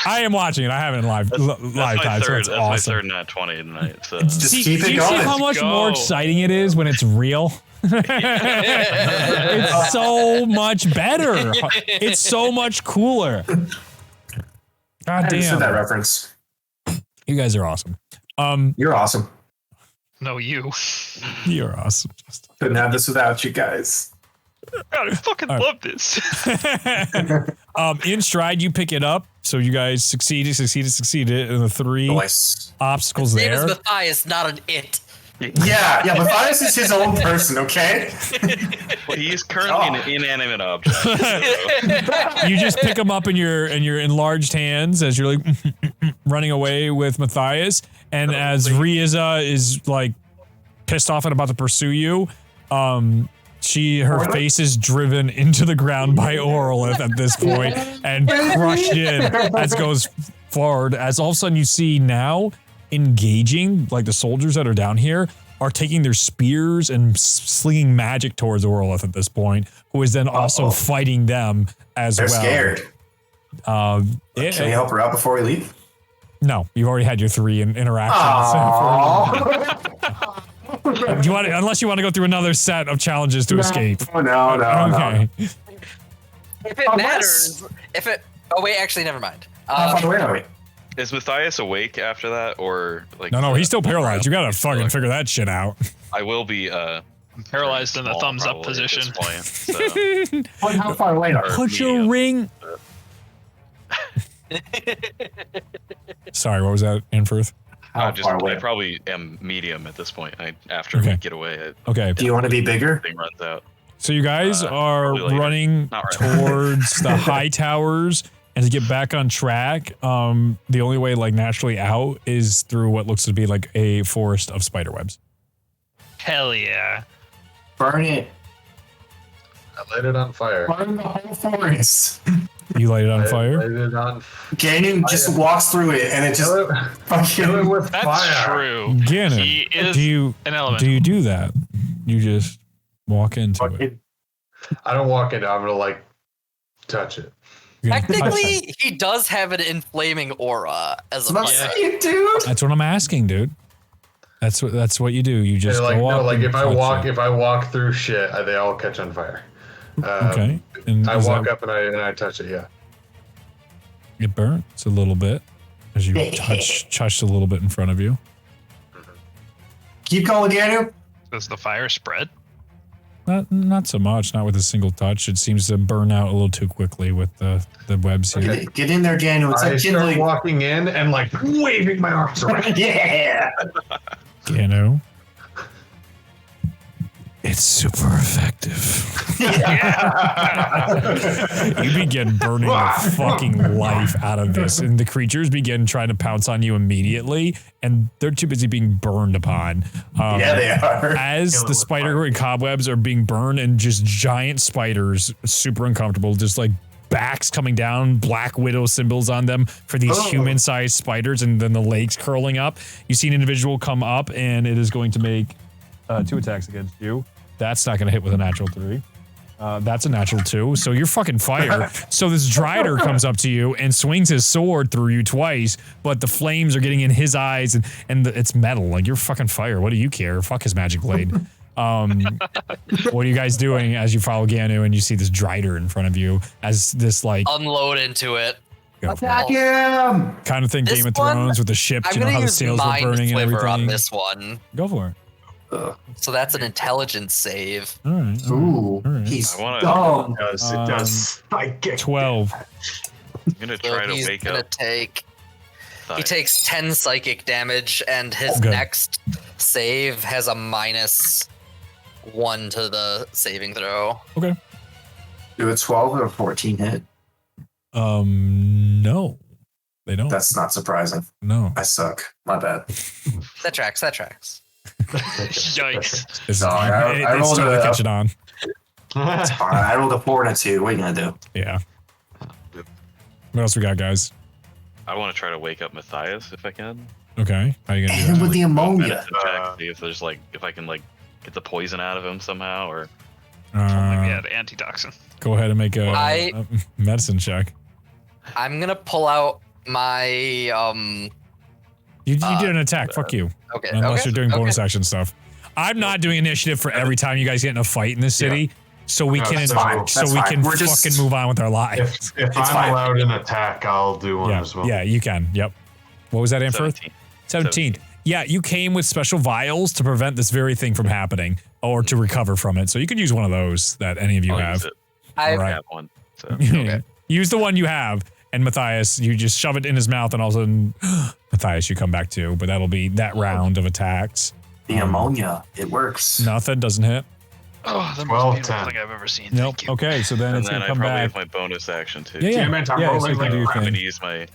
I am watching it. I haven't live That's live my time, so third. it's That's awesome. my third nat 20 tonight. So. Just keep it do you going. see how much Go. more exciting it is when it's real? It's so much better. It's so much cooler. God I understood damn. that reference. You guys are awesome. You're awesome. No, you. You're awesome. Couldn't have this without you guys. God, I fucking All right. love this. In stride, you pick it up. So you guys succeeded, and the 3 Nice. obstacles His name there. is Matthias, not an it. Yeah, Matthias is his own person, okay? Well, he's currently an inanimate object. So. You just pick them up in your enlarged hands as you're like running away with Matthias, and as Rize is like pissed off and about to pursue you, her face is driven into the ground by Orlith at this point and crushed in as it goes forward. As all of a sudden you see now engaging, like the soldiers that are down here are taking their spears and slinging magic towards Orlith at this point, who is then also fighting them as They're well. scared. Can Can we help her out before we leave? No, you've already had your 3 interactions. Do you want to, unless you want to go through another set of challenges to escape. No. Okay. If it matters, oh wait, actually, never mind. How far away are we? Is Matthias awake after that, or like? No, he's still paralyzed. You gotta fucking figure that shit out. I will be Paralyzed in the small thumbs up probably at this position. point, so. How far away are we? Put your medium. ring. Sorry, what was that, Infirth? How far I away? probably am medium at this point. After Okay. we get away, Okay, Do you want to be bigger? thing runs out. so you guys are probably later. running Not right towards the high towers, and to get back on track, the only way like naturally out is through what looks to be like a forest of spider webs. Hell yeah. Burn it. I light it on fire. Burn the whole forest. You light it on I fire? light it on Ganon just walks through it and it just Kill it, kill it with That's fire. true. Ganon, He is do you an element. do you do that? You just walk into it. fucking I don't walk into it. I'm gonna like touch it. You're gonna touch it. Technically, he does have an inflaming aura as a That's fighter. you, dude. That's what I'm asking, dude. That's what you do. You just And, like go no, up like and if I touch walk it. if I walk through shit, they all catch on fire. Okay. And I is walk that- up and I touch it. Yeah. It burns a little bit as you touch a little bit in front of you. Keep going, Ganon. Does the fire spread? Not so much. Not with a single touch. It seems to burn out a little too quickly with the webs here. Get in there, Ganon. It's I like start kindling. walking in and like waving my arms around. Yeah. You know, it's super effective. You begin burning the fucking life out of this, and the creatures begin trying to pounce on you immediately, and they're too busy being burned upon. Yeah, they are. As Killing the with spider fire. and cobwebs are being burned, and just giant spiders, super uncomfortable, just like backs coming down, Black Widow symbols on them for these Oh. human-sized spiders, and then the legs curling up. You see an individual come up, and it is going to make 2 attacks against you. That's not going to hit with a natural 3. That's a natural 2. So you're fucking fire. So this Drider comes up to you and swings his sword through you twice, but the flames are getting in his eyes, and it's metal. Like, you're fucking fire. What do you care? Fuck his magic blade. What are you guys doing as you follow Ganu and you see this Drider in front of you as this like Unload into it. Attack him. kind of thing This Game of one, Thrones with the ships, I'm you know gonna how the use sails were Mind burning and Sliver on everything. this one. Go for it. So that's an intelligence save. All right. Ooh, All right. he's I wanna- dumb. It does. Psychic. 12. I'm gonna So try to he's wake gonna up. take. He Thigh. takes 10 psychic damage, and his Good. next save has a -1 to the saving throw. Okay. Do a 12 or a 14 hit. No. They don't. That's not surprising. no. I suck. My bad. That tracks. That tracks. Yikes. It's, No, I it's rolled totally a- catching on. It's fine. I rolled a 4 and a 2. What are you gonna do? Yeah. What else we got, guys? I want to try to wake up Matthias if I can. Okay. How you gonna do And that? with the ammonia. Medicine check, see if there's like if I can like get the poison out of him somehow or had antitoxin. Go ahead and make a I- medicine check. I'm gonna pull out my You did an attack. Fuck you. Okay. Unless okay, you're doing okay. bonus action stuff. I'm not doing initiative for every time you guys get in a fight in this city, so we No, can that's fine. so That's we fine. can We're just- fucking move on with our lives. If I'm fine. allowed an attack, I'll do one Yeah, as well. yeah, you can. Yep. What was that, Amphirth? 17. 17. Yeah, you came with special vials to prevent this very thing from happening or to recover from it. So you could use one of those that any of you I'll have. use it. I All right. I have one. So. Use the one you have, and Matthias, you just shove it in his mouth, and all of a sudden, Matthias, you come back too. But that'll be that round of attacks. The ammonia, it works. Nothing doesn't hit. Oh, the 12, most beautiful 10. thing I've ever seen. Nope. Thank you. Okay, so then And it's then gonna I come probably back. have my bonus action too. Yeah, yeah. Damn it, I'm Yeah, so rolling you can like do your I'm going to thing. use my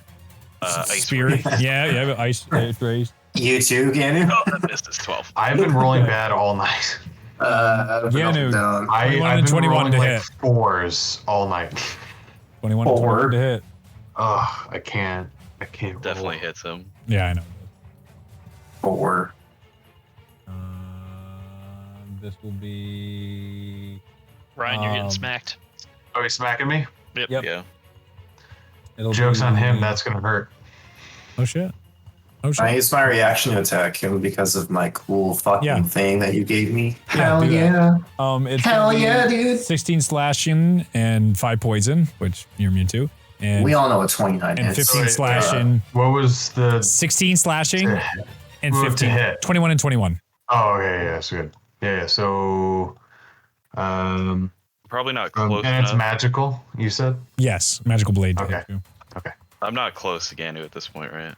ice Spear. Yeah, ice raise. You too, Ganu? Oh, that missed. It's 12. I've been rolling bad all night. Down. Ganu. 21 I've and been 21 rolling to like hit. 4s all night. 21 and 21 to hit. Ugh, I can't. Definitely roll. hits him. Yeah, I know. 4. This will be. Ryan, you're getting Um, smacked. Oh, he's smacking me? Yep. Yeah. It'll Joke's be- on him, that's gonna hurt. Oh shit. Oh shit. I used my reaction to attack him because of my cool fucking Yeah. thing that you gave me. Yeah, do that. It's Hell gonna be yeah, dude. 16 slashing and 5 poison, which you're immune to, and We all know what 29 and is. 15 Wait, slashing, What was the 16 slashing, and Move to 15, hit. 21 and 21. Oh, okay, yeah, that's good. Yeah, so Probably not close and it's enough. magical, you said? Yes, magical blade. to Okay. hit you. I'm not close to Ganu at this point, right?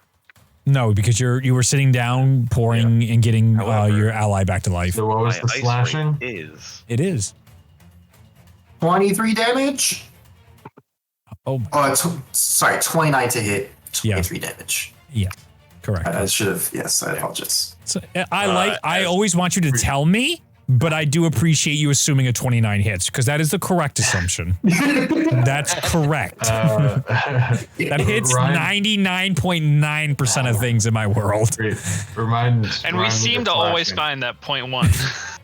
No, because you were sitting down, pouring and getting However- your ally back to life. So what was My the ice slashing? rate is It is. 23 damage? Oh, Oh, sorry, 29 to hit, 23 damage. correct. I should have, yes, I apologize. So, I as- always want you to tell me, but I do appreciate you assuming a 29 hits because that is the correct assumption. That's correct. That hits Ryan- 99.9% of things in my world. Great. Remind And we me seem the to always slashing. find that 0.1.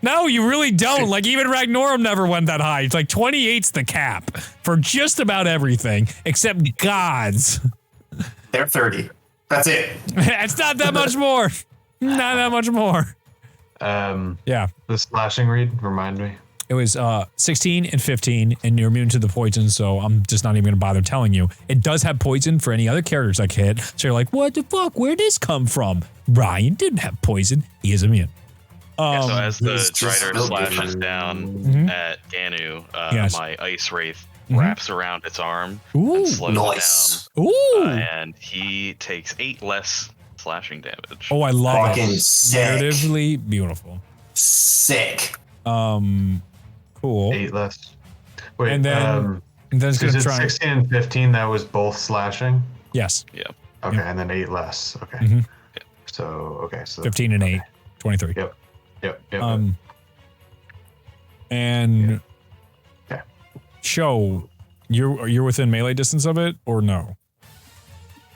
No, you really don't. Like even Ragnorum never went that high. It's like 28's the cap for just about everything except gods. They're 30. That's it. It's not that much more. Not that much more. Yeah. The slashing read, remind me. It was 16 and 15, and you're immune to the poison, so I'm just not even going to bother telling you. It does have poison for any other characters that hit, so you're like, what the fuck? Where'd this come from? Ryan didn't have poison. He is immune. Yeah, so as the it's just Drider so slashes different. down Mhm. at Ganu, Yes. my Ice Wraith Mhm. wraps around its arm Ooh. and slows Nice. it Ooh. down, and he takes 8 less slashing damage. Oh, I love Fucking it. sick. Narratively beautiful. Sick. Cool. 8 less. Wait, And then And then it's so going is to it try. 16 and 15, that was both slashing? Yes. Okay, Yeah. and then 8 less. Okay. Mhm. So, okay, so 15 and 8. 23. Yep. And Okay. Show, you're within melee distance of it or no?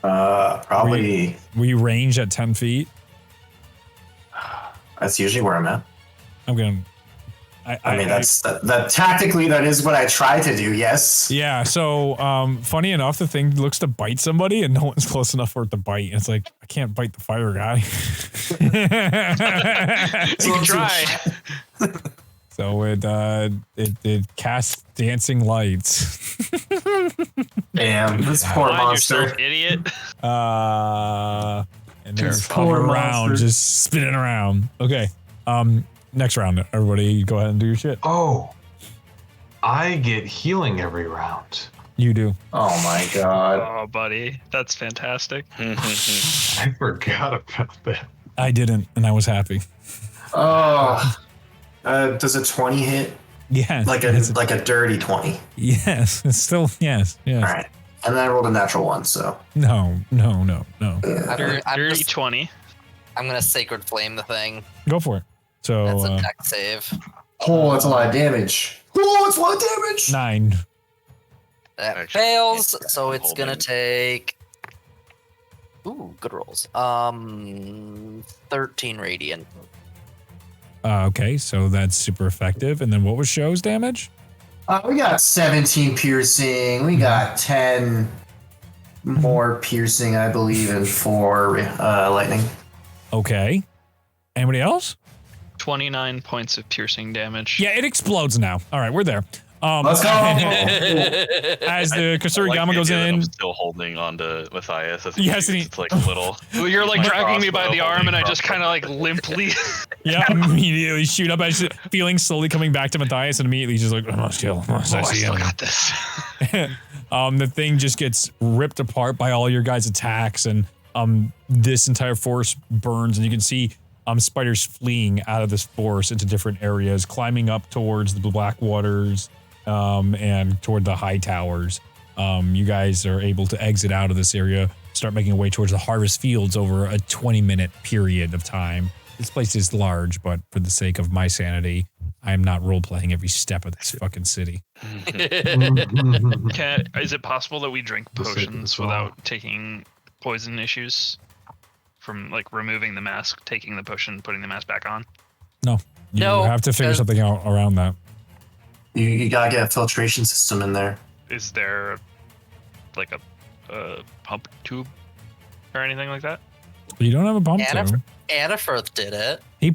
Probably. Were you ranged at 10 feet? That's usually where I'm at. I'm gonna. I mean, that tactically, that is what I try to do. Yes. Yeah. So, funny enough, the thing looks to bite somebody, and no one's close enough for it to bite. And it's like I can't bite the fire guy. You can try. So it casts dancing lights. Damn, this poor Mind monster. yourself, idiot. And there's Poor around, monster. just spinning around. Okay. Next round, everybody, go ahead and do your shit. Oh, I get healing every round. You do. Oh my god. Oh, buddy. That's fantastic. I forgot about that. I didn't, and I was happy. Oh. Does a 20 hit? Yeah. Like a dirty 20. Yes. It's still yes. Yes. All right. And then I rolled a natural one, so. No. I'm Dirty just- 20. I'm gonna Sacred Flame the thing. Go for it. So That's a deck save. Oh, that's a lot of damage. Oh, it's a lot of damage. 9. That Actually, fails, yeah, so it's gonna holding. take. Ooh, good rolls. 13 radiant. Okay, so that's super effective. And then what was Show's damage? We got 17 piercing. We got 10 more piercing, I believe, and 4 lightning. Okay. Anybody else? 29 points of piercing damage. Yeah, it explodes now. All right, we're there. Let's go. As the Kasurigama goes in, I'm still holding on to Matthias. As Yes, and it's like a little. Well, you're like my dragging me by crossbow the arm, and I just crossbow. kind of like limply. yeah, immediately shoot up. As feeling slowly coming back to Matthias, and immediately he's just like, I still I still got this. the thing just gets ripped apart by all your guys' attacks, and this entire forest burns, and you can see spiders fleeing out of this forest into different areas, climbing up towards the black waters, and toward the high towers. You guys are able to exit out of this area, start making your way towards the harvest fields over a 20-minute period of time. This place is large, but for the sake of my sanity, I am not role-playing every step of this fucking city. Is it possible that we drink The sake of the potions song. without taking poison issues? From like removing the mask, taking the potion, putting the mask back on? You No, have to figure something out around that. You gotta get a filtration system in there. Is there like a pump tube or anything like that? You don't have a pump Anna- tube. Annafirth did it. He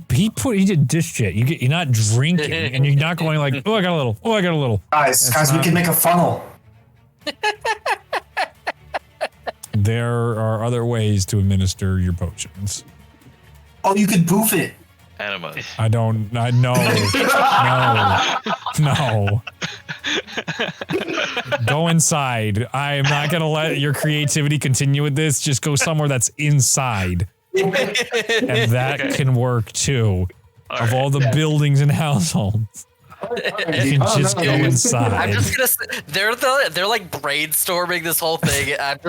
did this shit. You're not drinking, and you're not going like, oh, I got a little. Oh, I got a little. Guys, That's we not- can make a funnel. There are other ways to administer your potions. Oh, you could boof it. Enemas. I don't. I know. No. Go inside. I am not gonna let your creativity continue with this. Just go somewhere that's inside, and that can work too. Of all the buildings and households, you can just go inside. I'm just gonna. They're like brainstorming this whole thing. I'm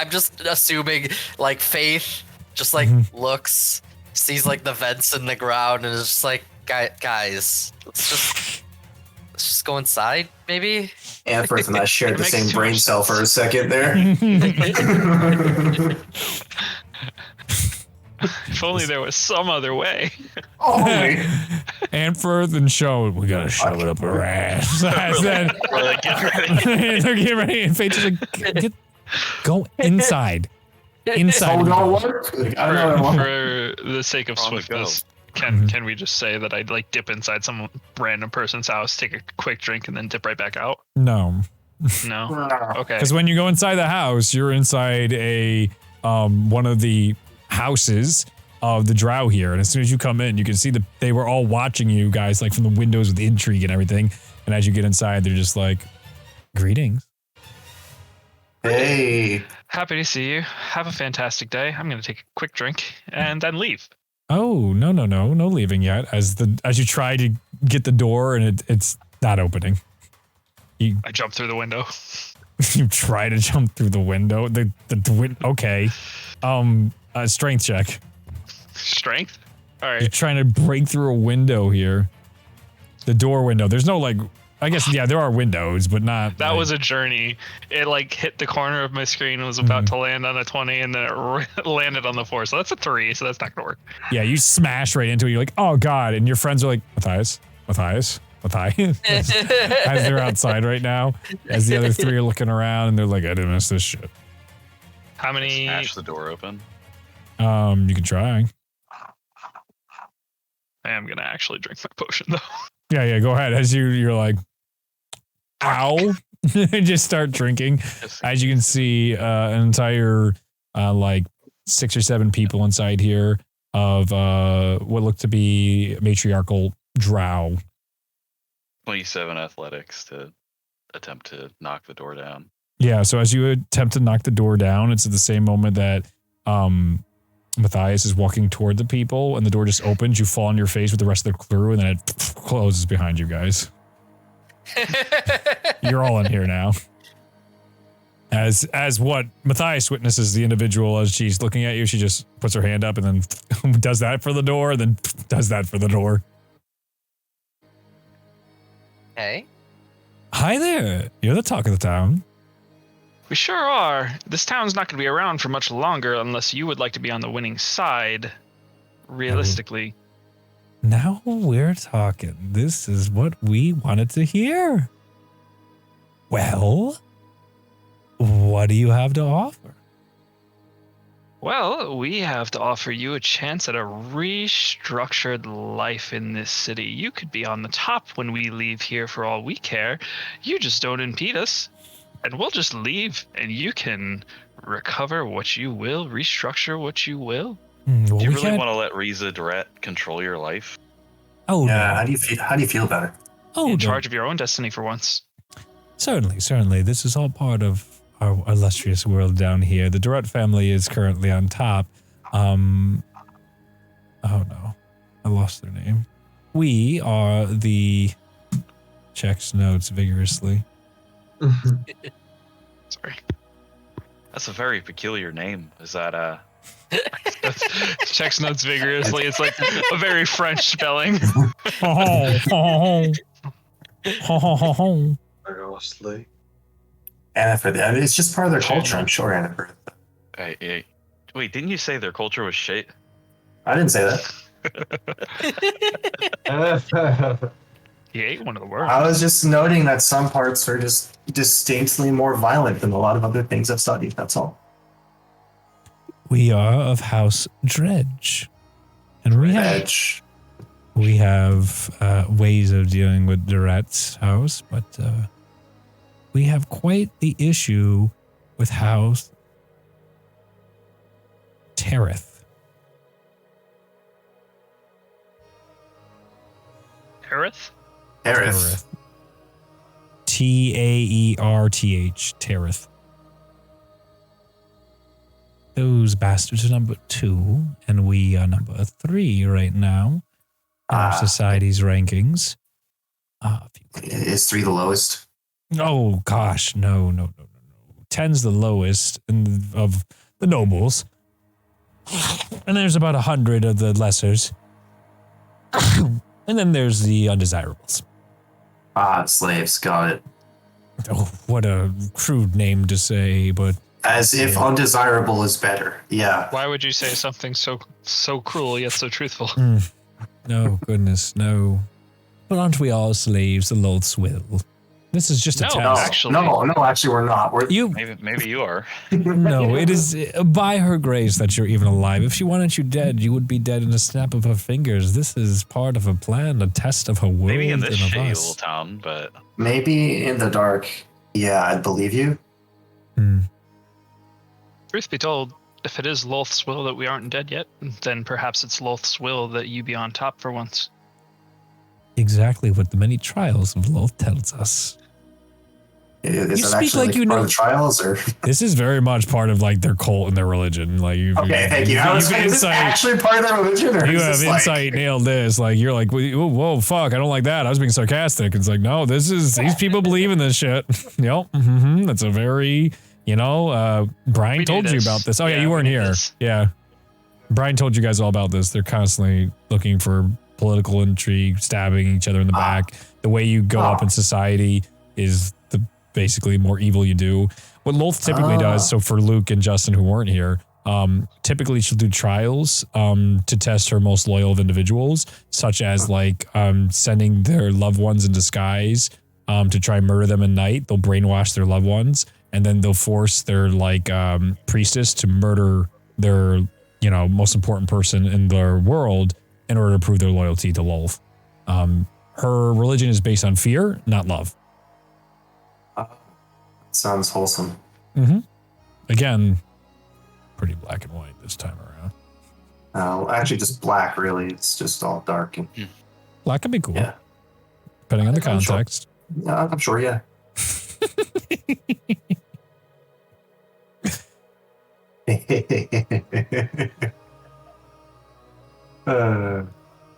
just assuming like Faith just like looks, sees like the vents in the ground, and is just like, guys, let's just go inside, maybe. Annafirth and I shared It the makes same too brain much cell for a second there. If only there was some other way. Oh, wait. Anfirth and Show, we gotta shove it up our ass. I said, We're like, get ready. they're getting ready, and Fate's just like, go inside. Inside. Oh, no, what? I don't know. For the sake of On the swiftness, Mhm. can we just say that I'd like dip inside some random person's house, take a quick drink, and then dip right back out? No. No. Okay. Because when you go inside the house, you're inside a one of the houses of the drow here, and as soon as you come in, you can see that they were all watching you guys like from the windows with intrigue and everything. And as you get inside, they're just like, "Greetings." Hey. Happy to see you. Have a fantastic day. I'm gonna take a quick drink and then leave. Oh, no leaving yet. As you try to get the door and it's not opening. I jump through the window. You try to jump through the window. Okay. Strength check. Strength. All You're right. trying to break through a window here. The door window. There's no like. I guess yeah, there are windows, but not. That like, was a journey. It like hit the corner of my screen and was about to land on a 20, and then it landed on the 4. So that's a 3. So that's not gonna work. Yeah, you smash right into it. You're like, oh god, and your friends are like, Matthias. As they're outside right now, as the other 3 are looking around, and they're like, I didn't miss this shit. How many? Smash the door open. You can try. I am gonna actually drink my potion though. Yeah, go ahead. As you're like, ow, just start drinking. As you can see, an entire like 6 or 7 people inside here of what look to be matriarchal drow. 27 athletics to attempt to knock the door down. Yeah, so as you attempt to knock the door down, it's at the same moment that Matthias is walking toward the people, and the door just opens. You fall on your face with the rest of the crew, and then it closes behind you guys. You're all in here now. As what Matthias witnesses the individual as she's looking at you, she just puts her hand up and then does that for the door, and then does that for the door. Hey. Hi there. You're the talk of the town. We sure are. This town's not going to be around for much longer unless you would like to be on the winning side. Realistically. Now we're talking. This is what we wanted to hear. Well, what do you have to offer? Well, we have to offer you a chance at a restructured life in this city. You could be on the top when we leave here for all we care. You just don't impede us, and we'll just leave, and you can recover what you will, restructure what you will. Well, Do you we really can't- want to let Rize Do'ret control your life? Oh, Yeah. no. How do you feel about it? Oh, In no. charge of your own destiny for once. Certainly. This is all part of our illustrious world down here. The Do'ret family is currently on top. Oh no, I lost their name. We are the... Checks notes vigorously. Sorry. That's a very peculiar name. Is that Checks notes vigorously. It's like a very French spelling. Vigorously. Annapurna. I mean, it's just part of their culture, I'm sure, Annapurna. Wait, didn't you say their culture was shit? I didn't say that. He ate one of the words. I was just noting that some parts are just distinctly more violent than a lot of other things I've studied. That's all. We are of House Dredge. And we have ways of dealing with Do'ret's house, but we have quite the issue with House Tereth. Harith? Aerith. Taerth. Tereth. Those bastards are number 2, and we are number 3 right now in our society's rankings. Is 3 the lowest? Oh gosh, no. 10's the lowest of the nobles, and there's about 100 of the lessers, and then there's the undesirables. Slaves. Got it. Oh, what a crude name to say, but As if undesirable is better. Yeah. Why would you say something so cruel yet so truthful? no, goodness, no. But aren't we all slaves to Loth's will? This is just a No, test. No, actually, we're not. Maybe you are. No, it is by her grace that you're even alive. If she wanted you dead, you would be dead in a snap of her fingers. This is part of a plan, a test of her world Maybe in this and of shitty us. little town, but Maybe in the dark. Yeah, I'd believe you. Truth be told, if it is Loth's will that we aren't dead yet, then perhaps it's Loth's will that you be on top for once. Exactly what the many trials of Loth tells us. Is You it speak actually like you part know- of the trials, or This is very much part of like their cult and their religion. Like you, okay? Thank you. I was saying, is this actually part of their religion, or You is have this insight, nailed this. Like you're like, whoa, fuck, I don't like that. I was being sarcastic. It's like, no, these people believe in this shit. Yep, that's a very, Brian We do told you this. about this. Oh yeah, Yeah, you we weren't do here. this. Yeah, Brian told you guys all about this. They're constantly looking for political intrigue, stabbing each other in the back. The way you go up in society is the basically more evil you do. What Loth typically does, so for Luke and Justin who weren't here, typically she'll do trials to test her most loyal of individuals, such as like sending their loved ones in disguise to try and murder them at night. They'll brainwash their loved ones, and then they'll force their like priestess to murder their most important person in their world in order to prove their loyalty to Loth. Her religion is based on fear, not love. Sounds wholesome. Again, pretty black and white this time around. Actually, just black. Really, it's just all dark and Black can be cool, yeah. depending on the I'm sure. context. Yeah, I'm sure. Yeah.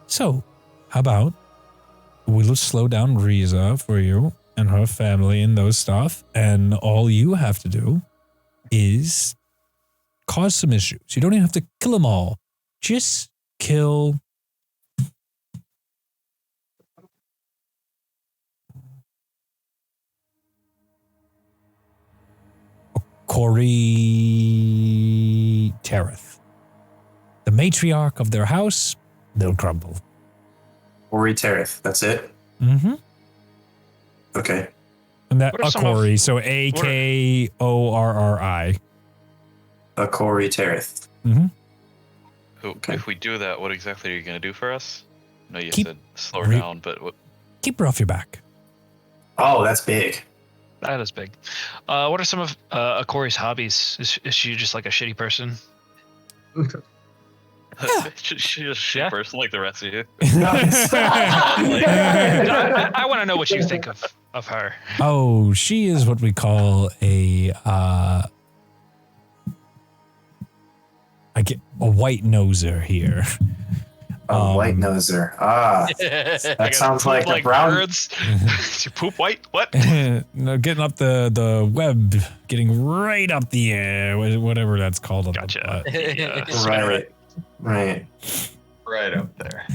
So, how about we'll slow down Rize for you and her family and those stuff, and all you have to do is cause some issues. You don't even have to kill them all. Just kill Corey Tereth. The matriarch of their house, they'll crumble. Ori Tereth. That's it. Mm-hmm. Okay. And that What are some of- Akori, so Akorri. Akori Terith. If we do that, what exactly are you going to do for us? No, you Keep- said slow her down, but what? Keep her off your back. Oh, that's big. That is big. What are some of Akori's hobbies? Is she just like a shitty person? She's a shit Yeah. person like the rest of you. I want to know what you think of her. Oh, she is what we call a white noser here. White noser. That sounds like a brown. birds. You poop white? What? No, getting up the web, getting right up the air, whatever that's called. On Gotcha. Right. Right up there.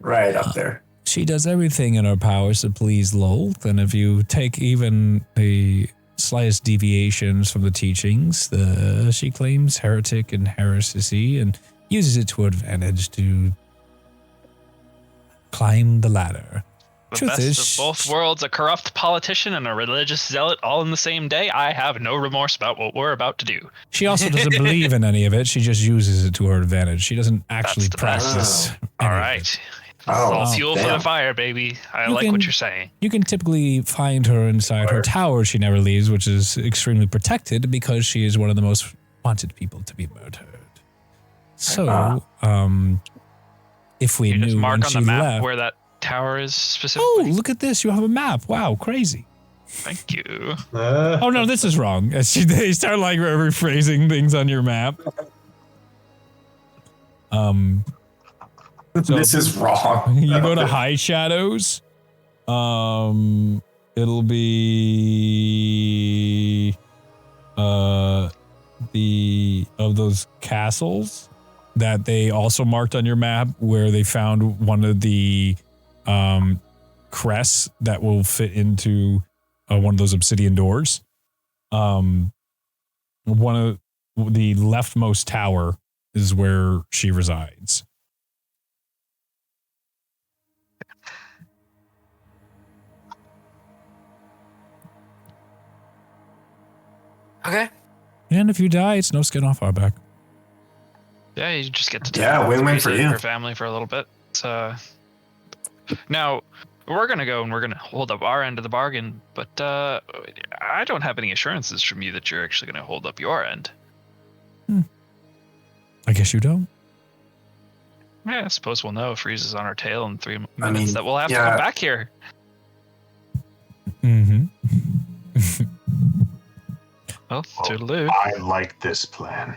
Right up there. She does everything in her powers to please Lolth, and if you take even the slightest deviations from the teachings, she claims heretic and heresy and uses it to her advantage to climb the ladder. The Truth best is, of both worlds, a corrupt politician and a religious zealot all in the same day. I have no remorse about what we're about to do. she also doesn't believe in any of it. She just uses it to her advantage. She doesn't actually the best. practice. All any of right. it. This is Oh, all fuel for damn. the fire, baby. I You like can- what you're saying. You can typically find her inside her tower she never leaves, which is extremely protected because she is one of the most wanted people to be murdered. So, if we You knew just mark when on she the map left, where that tower is oh, specifically. look at this! You have a map. Wow, crazy. Thank you. Oh no, this is wrong. They start like rephrasing things on your map. So This is wrong. you go to High Shadows. It'll be the of those castles that they also marked on your map where they found one of the crests that will fit into one of those obsidian doors. One of the leftmost tower is where she resides. Okay. And if you die, it's no skin off our back. Yeah, you just get to Yeah, win-win for visit you. your family for a little bit. Now we're gonna go and we're gonna hold up our end of the bargain, but I don't have any assurances from you that you're actually gonna hold up your end. I guess you don't. Yeah, I suppose we'll know if Rize is on our tail in 3 minutes mean, that we'll have to yeah. come back here. Mm-hmm. Well, toodaloo. I like this plan.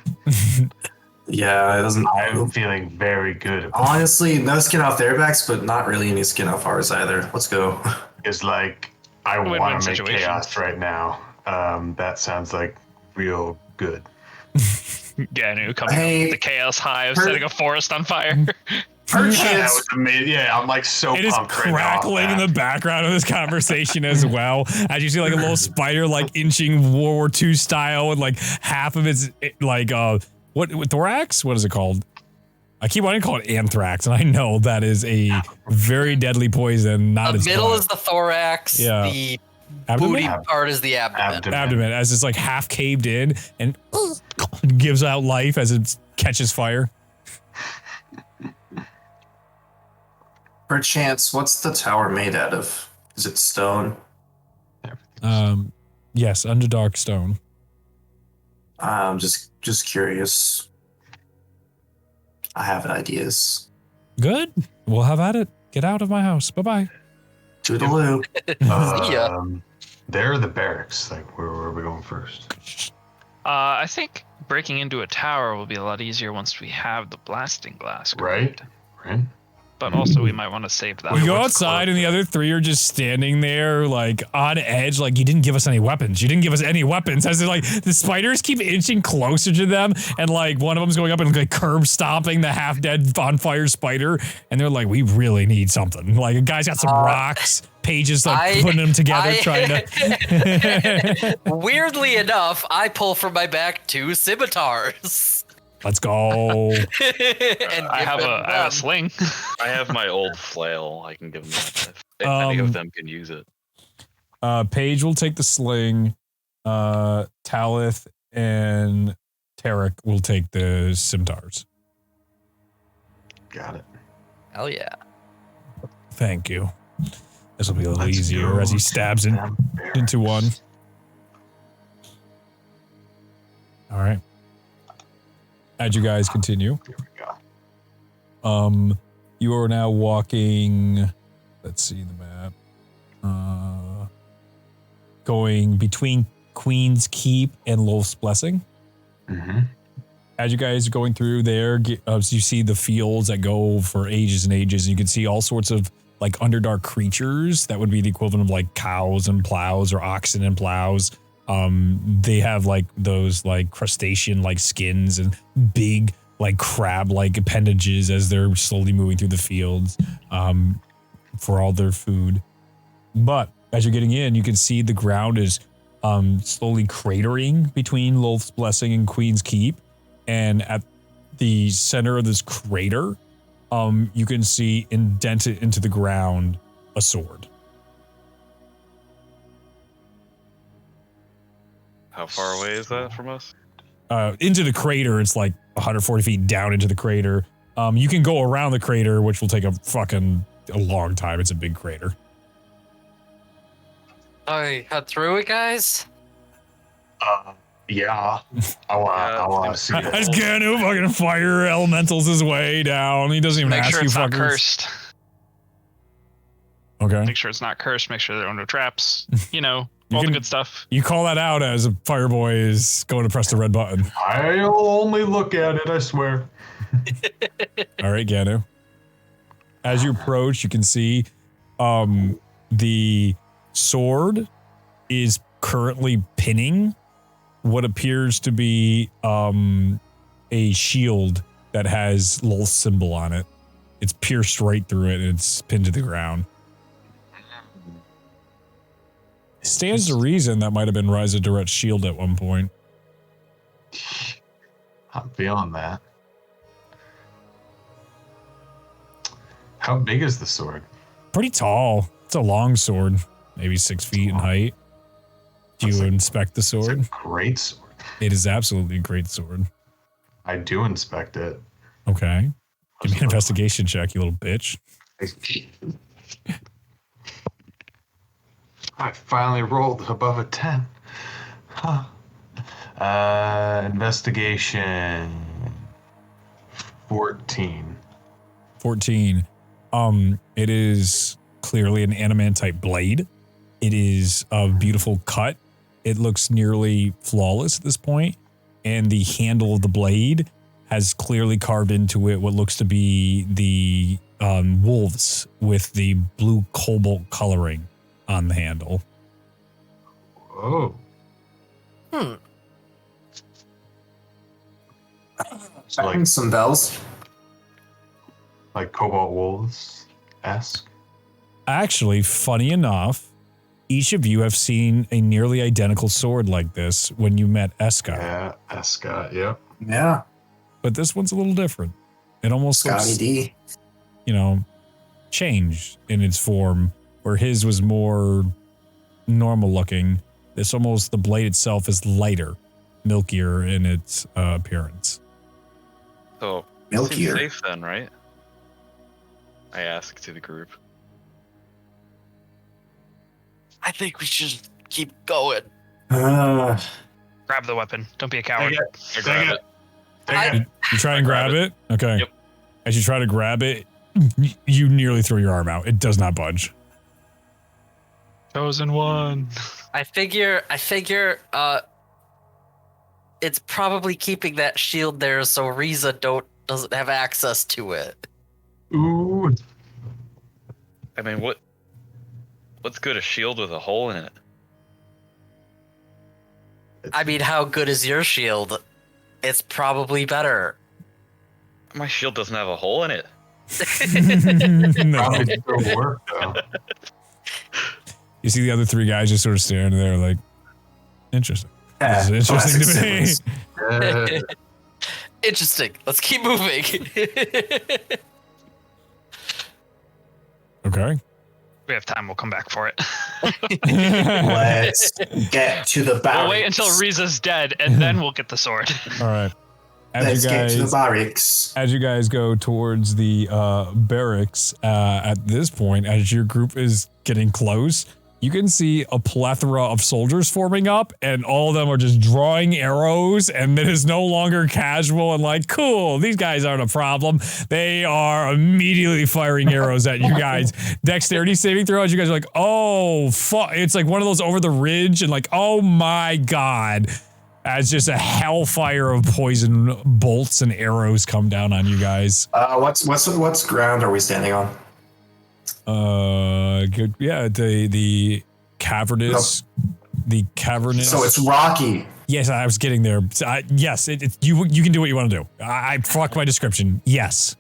Yeah, it doesn't. I'm feeling very good about Honestly, no skin off their backs, but not really any skin off ours either. Let's go. it. It's like I Win-win want to make situation. chaos right now. That sounds like real good. Ganu coming Hey, up with the chaos high of her- setting a forest on fire. That was amazing. Yeah, I'm like so It is pumped right now. crackling in the background of this conversation as well. As you see like a little spider like inching World War II style and like half of its like what thorax? What is it called? I keep wanting to call it anthrax, and I know that is a very deadly poison. Not The as middle fun. is the thorax. Yeah. The Abdomen? booty part is the abdomen. Abdomen as it's like half caved in and gives out life as it catches fire. Perchance, what's the tower made out of? Is it stone? Yes, Underdark Stone. Just curious. I have ideas. Good. We'll have at it. Get out of my house. Bye-bye. Toodaloo. See ya. They're the barracks. Like, where are we going first? I think breaking into a tower will be a lot easier once we have the blasting glass. Right? Right? But also we might want to save that. You go what's outside and the other three are just standing there like on edge, like you didn't give us any weapons. You didn't give us any weapons. As in, like the spiders keep inching closer to them and like one of them's going up and like curb stomping the half dead on fire spider. And they're like, we really need something. Like a guy's got some rocks, pages like putting them together, trying to. Weirdly enough, I pull from my back 2 scimitars. Let's go. And I have give a them. sling. I have my old flail. I can give them that if any of them can use it. Paige will take the sling. Talith and Tarek will take the scimitars. Got it. Hell yeah. Thank you. This will be a little Let's easier go as he to stabs them into one. bears. All right. As you guys continue, Here we go. you are now walking. Let's see the map. Going between Queen's Keep and Lolth's Blessing. Mm-hmm. As you guys are going through there, you see the fields that go for ages and ages. And you can see all sorts of like Underdark creatures that would be the equivalent of like cows and plows or oxen and plows. They have like those like crustacean like skins and big like crab like appendages as they're slowly moving through the fields for all their food. But as you're getting in, you can see the ground is slowly cratering between Lolth's Blessing and Queen's Keep. And at the center of this crater, you can see indented into the ground a sword. How far away is that from us? Into the crater, it's like 140 feet down into the crater. You can go around the crater, which will take a long time. It's a big crater. I head through it, guys. Yeah. I want to see As it. Ganu fucking fire elementals his way down. He doesn't even Make ask sure you it's not fuckers. cursed. Okay. Make sure it's not cursed. Make sure there are no traps. You know, You all the can- good stuff. You call that out as a fireboy is going to press the red button. I'll only look at it, I swear. All right, Ganu. As you approach, you can see the sword is currently pinning what appears to be a shield that has Lolth's symbol on it. It's pierced right through it and it's pinned to the ground. Stands to reason that might have been Rize Do'ret's shield at one point. I'm feeling that. How big is the sword? Pretty tall. It's a long sword, maybe 6 feet in height. Do you inspect the It's a sword? great sword. It is absolutely a great sword. I do inspect it. Okay. Give me an investigation check, you little bitch. I finally rolled above a 10. Huh. Investigation 14. 14. It is clearly an adamantite blade. It is a beautiful cut. It looks nearly flawless at this point, and the handle of the blade has clearly carved into it what looks to be the wolves with the blue cobalt coloring on the handle. Oh. So Bang some bells. like Cobalt Wolves-esque. Actually, funny enough, each of you have seen a nearly identical sword like this when you met Escott. Yeah, Escott, yep. Yeah. But this one's a little different. It almost Scotty looks, D. changed in its form, where his was more normal looking. This almost, the blade itself is lighter, milkier in its appearance. So, seems Milkier. safe then, right? I ask to the group. I think we should keep going. Grab the weapon. Don't be a coward. I grab it. You try and grab it? Okay. Yep. As you try to grab it, you nearly throw your arm out. It does not budge. Chosen one. I figure it's probably keeping that shield there so Rize doesn't have access to it. Ooh. I mean, what's good? A shield with a hole in it? I mean, how good is your shield? It's probably better. My shield doesn't have a hole in it. No. Probably still work, though. You see the other three guys just sort of staring there like, interesting. This is interesting to me. Interesting. Let's keep moving. Okay. We have time. We'll come back for it. Let's get to the barracks. We'll wait until Rize's dead, and then we'll get the sword. All right. Let's get to the barracks. As you guys go towards the barracks, at this point, as your group is getting close, you can see a plethora of soldiers forming up, and all of them are just drawing arrows, and it is no longer casual and like, cool, these guys aren't a problem. They are immediately firing arrows at you guys. Dexterity saving throws, you guys are like, oh, fuck. It's like one of those over the ridge, and like, oh my god. As just a hellfire of poison bolts and arrows come down on you guys. What's ground are we standing on? Good. Yeah, the cavernous, the cavernous. So it's rocky. Yes, I was getting there. Yes, you can do what you want to do. I fuck my description. Yes.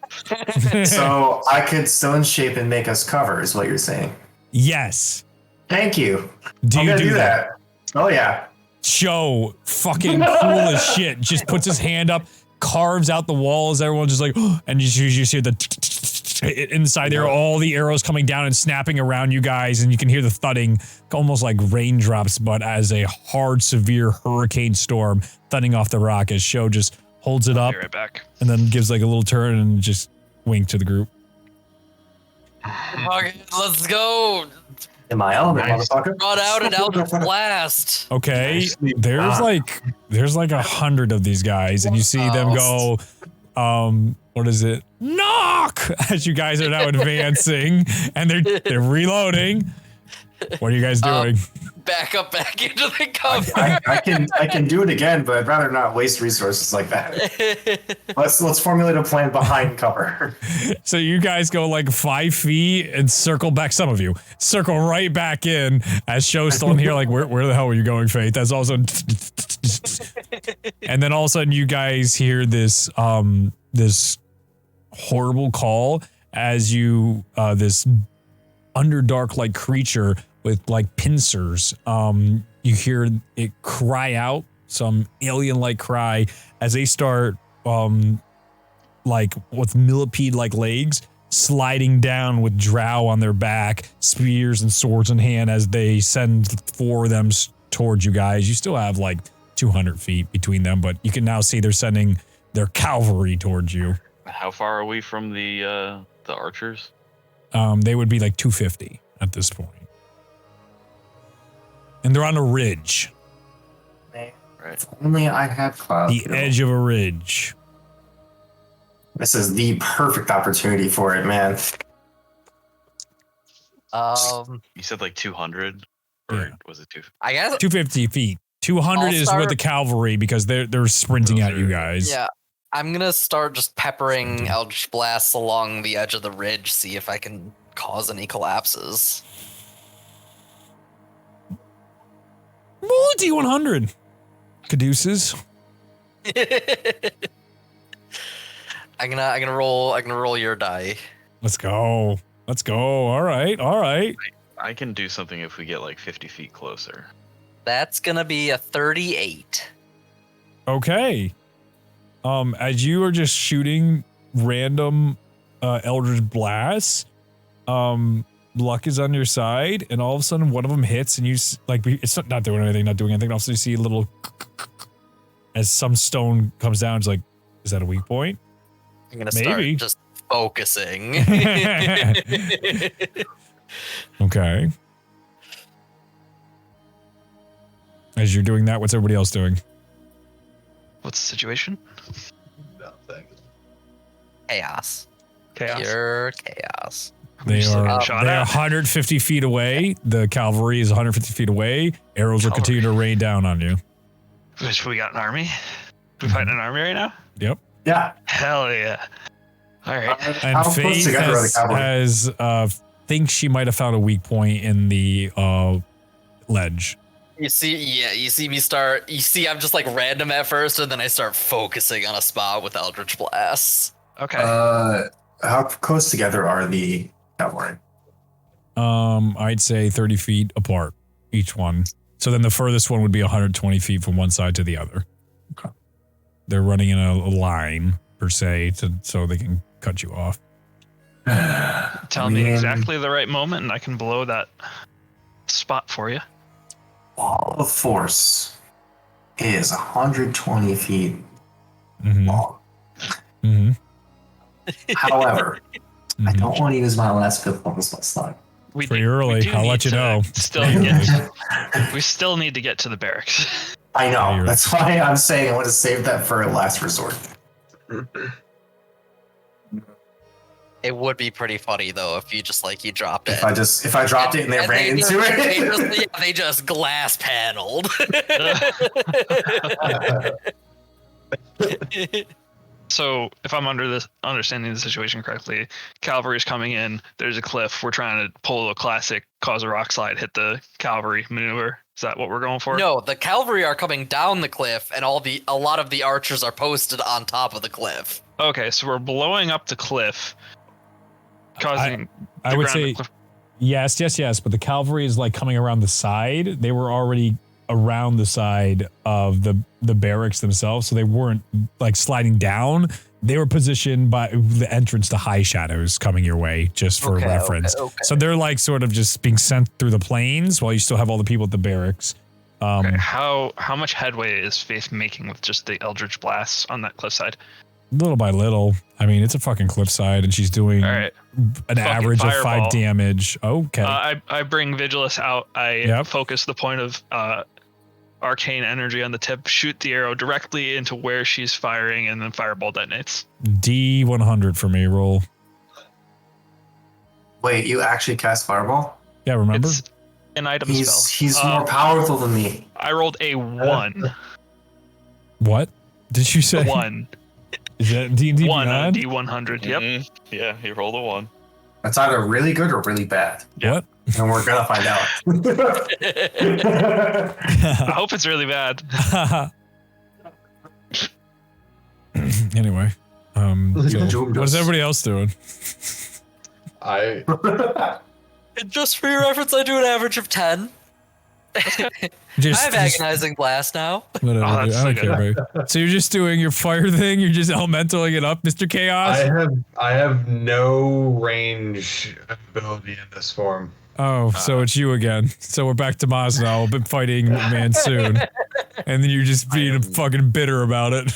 So I could stone shape and make us cover, is what you're saying. Yes. Thank you. I'm gonna do that? Oh yeah. Joe, fucking cool as shit, just puts his hand up, carves out the walls. Everyone's just like, and you hear the inside there, all the arrows coming down and snapping around you guys, and you can hear the thudding, almost like raindrops, but as a hard, severe hurricane storm thudding off the rock as Sho just holds it up Be right back. and then gives like a little turn and just wink to the group. Okay, let's go. In my element, motherfucker. Run out and Eldritch Blast. Okay, there's like 100 of these guys, and you see them go, what is it? Knock! As you guys are now advancing, and they're reloading. What are you guys doing? Back into the cover. I can do it again, but I'd rather not waste resources like that. Let's formulate a plan behind cover. So you guys go like 5 feet and circle back. Some of you circle right back in as Sho's still in here. Like, where the hell were you going, Faith? That's also, and then all of a sudden you guys hear this this horrible call as you this underdark like creature with like pincers. You hear it cry out, some alien-like cry, as they start like with millipede-like legs sliding down with drow on their back, spears and swords in hand as they send 4 of them towards you guys. You still have like 200 feet between them, but you can now see they're sending their cavalry towards you. How far are we from the archers? They would be like 250 at this point. And they're on a ridge. Right. If only I had cloud. The edge of a ridge. This is the perfect opportunity for it, man. You said like 200? Or Yeah. was it 250? I guess 250 feet. 200 is with the cavalry because they're sprinting at you guys. Yeah. I'm gonna start just peppering Eldritch Blasts along the edge of the ridge, see if I can cause any collapses. Roll a D100. Caduceus. I'm gonna roll your die. Let's go. All right. I can do something if we get like 50 feet closer. That's gonna be a 38. Okay. As you are just shooting random Eldritch Blasts, luck is on your side, and all of a sudden one of them hits, and you like it's not doing anything. Also, you see a little as some stone comes down. It's like, is that a weak point? I'm gonna start Maybe. just focusing. Okay. As you're doing that, what's everybody else doing? What's the situation? Chaos. Chaos. Pure chaos. They still are getting shot they're at. 150 feet away. The cavalry is 150 feet away. Arrows will continue to rain down on you. Which we got an army? We fighting an army right now? Yep. Yeah. Hell yeah. All right. And How close Faith together are the cavalry? has thinks she might have found a weak point in the ledge. You see me start. You see, I'm just like random at first, and then I start focusing on a spot with Eldritch Blasts. Okay. How close together are the cavalry? I'd say 30 feet apart, each one. So then the furthest one would be 120 feet from one side to the other. Okay. They're running in a line, per se, so they can cut you off. Tell me exactly the right moment, and I can blow that spot for you. Wall of Force is 120 feet Mhm. long. Mhm. However, I Mhm. don't want to use my last fifth level spell slot. We Pretty do- we early. do I'll need let you to know. Still Pretty get, early. we still need to get to the barracks. I Yeah, know. you're That's why I'm saying I want to save that for a last resort. It would be pretty funny though if you just like you dropped it. If I dropped it and they ran into it. They just glass paneled. So, if I'm understanding the situation correctly, cavalry's coming in. There's a cliff. We're trying to pull a classic cause a rock slide, hit the cavalry maneuver. Is that what we're going for? No, the cavalry are coming down the cliff, and a lot of the archers are posted on top of the cliff. Okay, so we're blowing up the cliff, causing. I the would ground to say cliff. yes, but the cavalry is like coming around the side. They were already around the side of the barracks themselves, so they weren't like sliding down. They were positioned by the entrance to High Shadows coming your way, just for reference. Okay. So they're like sort of just being sent through the plains while you still have all the people at the barracks. Okay, how much headway is Faith making with just the Eldritch Blasts on that cliffside? Little by little. I mean, it's a fucking cliffside, and she's doing All right. an average of 5 fireball. damage. Okay. I bring Vigilus out. I focus the point of arcane energy on the tip, shoot the arrow directly into where she's firing, and then fireball detonates. D100 for me. Roll. Wait, you actually cast Fireball? Yeah, remember? It's an item spell. He's more powerful than me. I rolled a 1. What did you say? 1. Is that D&D 1 on Beyond? D100. Yep. Mhm. Yeah, he rolled a 1. That's either really good or really bad. What? And we're gonna find out. I hope it's really bad. Anyway, so what is everybody else doing? I Just for your reference, I do an average of 10. Just, I have agonizing blast now. whatever. Oh, that's I don't so care, bro. So you're just doing your fire thing. You're just elementaling it up, Mr. Chaos. I have no range ability in this form. Oh, so it's you again. So we're back to Maz now. We'll be fighting Mansoon. And then you're just being fucking bitter about it.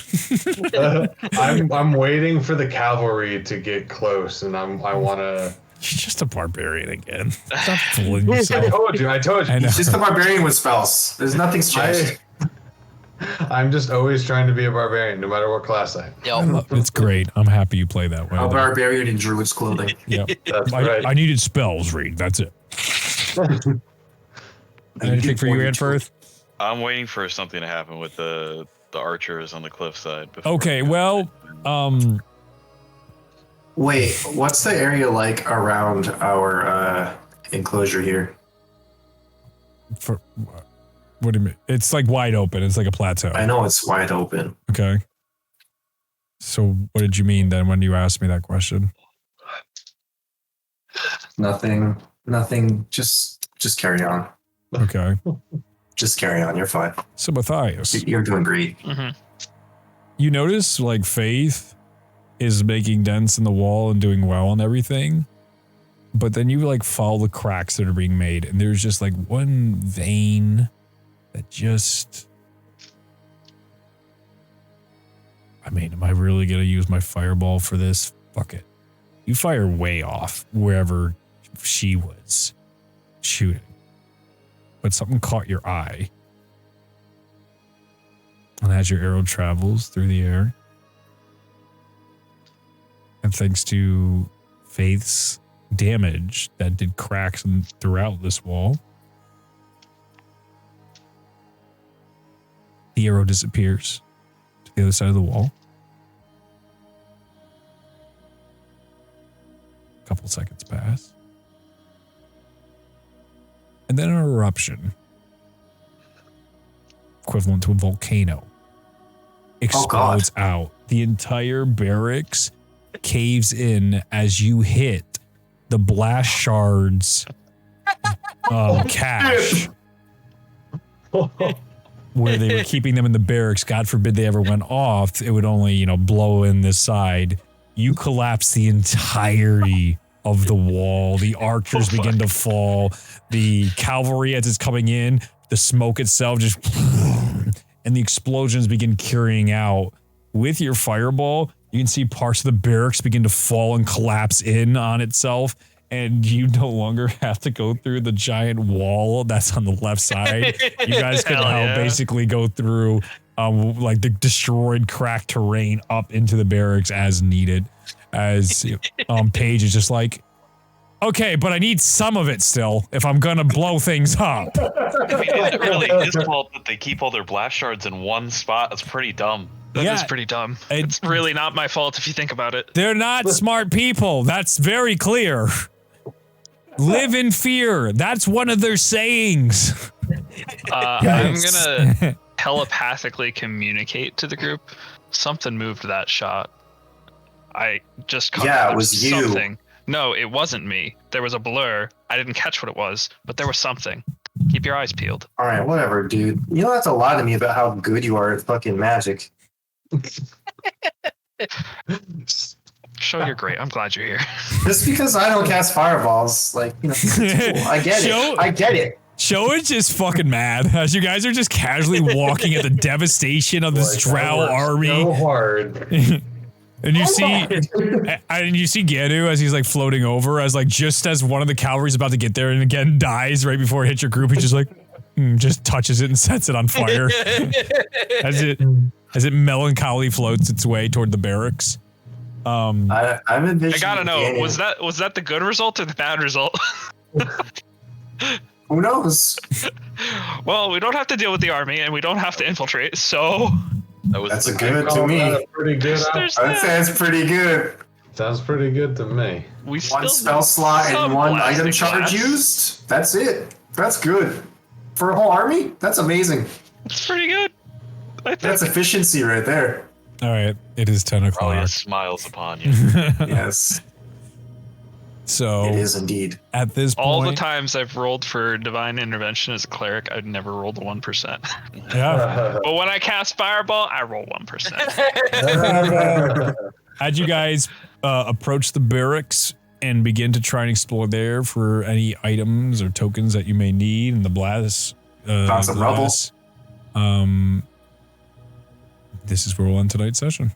I'm waiting for the cavalry to get close, and I want to. You're just a barbarian again. Stop fooling I yourself. told you. I know. He's just a barbarian with spells. There's nothing's changed. I'm just always trying to be a barbarian, no matter what class I am. Yo, It's great. I'm happy you play that way. A barbarian in druid's clothing. Yep. That's right. I needed spells, Reed. That's it. Anything for you, Anfirth? I'm waiting for something to happen with the archers on the cliffside. Okay, well, Wait, what's the area like around our enclosure here? for what do you mean? It's like wide open. It's like a plateau. I know it's wide open. Okay. So what did you mean then when you asked me that question? Nothing. Just carry on. Okay. Just carry on. You're fine. So Matthias, You're doing great. Mhm. you notice like Faith is making dents in the wall and doing well on everything. But then you like follow the cracks that are being made, and there's just like one vein that just. I mean, am I really gonna use my fireball for this? Fuck it. You fire way off wherever she was shooting. But something caught your eye. And as your arrow travels through the air, and thanks to Faith's damage that did cracks throughout this wall, the arrow disappears to the other side of the wall. A couple seconds pass. And then an eruption, equivalent to a volcano, explodes out. The entire barracks caves in as you hit the blast shards cache where they were keeping them in the barracks. God forbid they ever went off. It would only, blow in this side. you collapse the entirety of the wall. The archers begin to fall. The cavalry, as it's coming in, the smoke itself just, and the explosions begin carrying out. With your fireball, you can see parts of the barracks begin to fall and collapse in on itself, and you no longer have to go through the giant wall that's on the left side. You guys can now basically go through like the destroyed, cracked terrain up into the barracks as needed. As Paige is just like, okay, but I need some of it still if I'm gonna blow things up. I mean, is it really his fault that they keep all their blast shards in one spot? That's pretty dumb. That is pretty dumb. It's really not my fault if you think about it. They're not smart people. That's very clear. Live in fear. That's one of their sayings. I'm gonna telepathically communicate to the group. Something moved that shot. I just caught it was you. Something. No, it wasn't me. There was a blur. I didn't catch what it was, but there was something. Keep your eyes peeled. All right, whatever, dude. You don't have to lie to me about how good you are at fucking magic. Show you're great. I'm glad you're here. Just because I don't cast fireballs, like, you know, it's cool. I get it. I get it. Show is just fucking mad as you guys are just casually walking at the devastation of this Drow army. So hard. And you see Ganu as he's like floating over, as like just as one of the cavalry's about to get there and again dies right before it hits your group, he just like just touches it and sets it on fire as it melancholy floats its way toward the barracks. I'm envisioning. I gotta know, was that the good result or the bad result? Who knows? Well, we don't have to deal with the army and we don't have to infiltrate, so that's a good to me. Pretty good. I'd say that's pretty good. Sounds pretty good to me. One spell slot and one item charge used. That's it. That's good for a whole army. That's amazing. It's pretty good. That's efficiency right there. All right, it is 10 o'clock. Probably smiles upon you. Yes. So it is indeed. At this point, all the times I've rolled for divine intervention as a cleric, I'd never rolled a 1%. Yeah. But when I cast fireball, I roll 1%. As you guys approach the barracks and begin to try and explore there for any items or tokens that you may need in the blast, found some rubble. This is where we'll end tonight's session.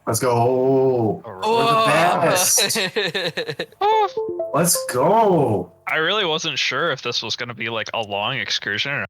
Let's go. We're the best. Let's go. I really wasn't sure if this was going to be like a long excursion or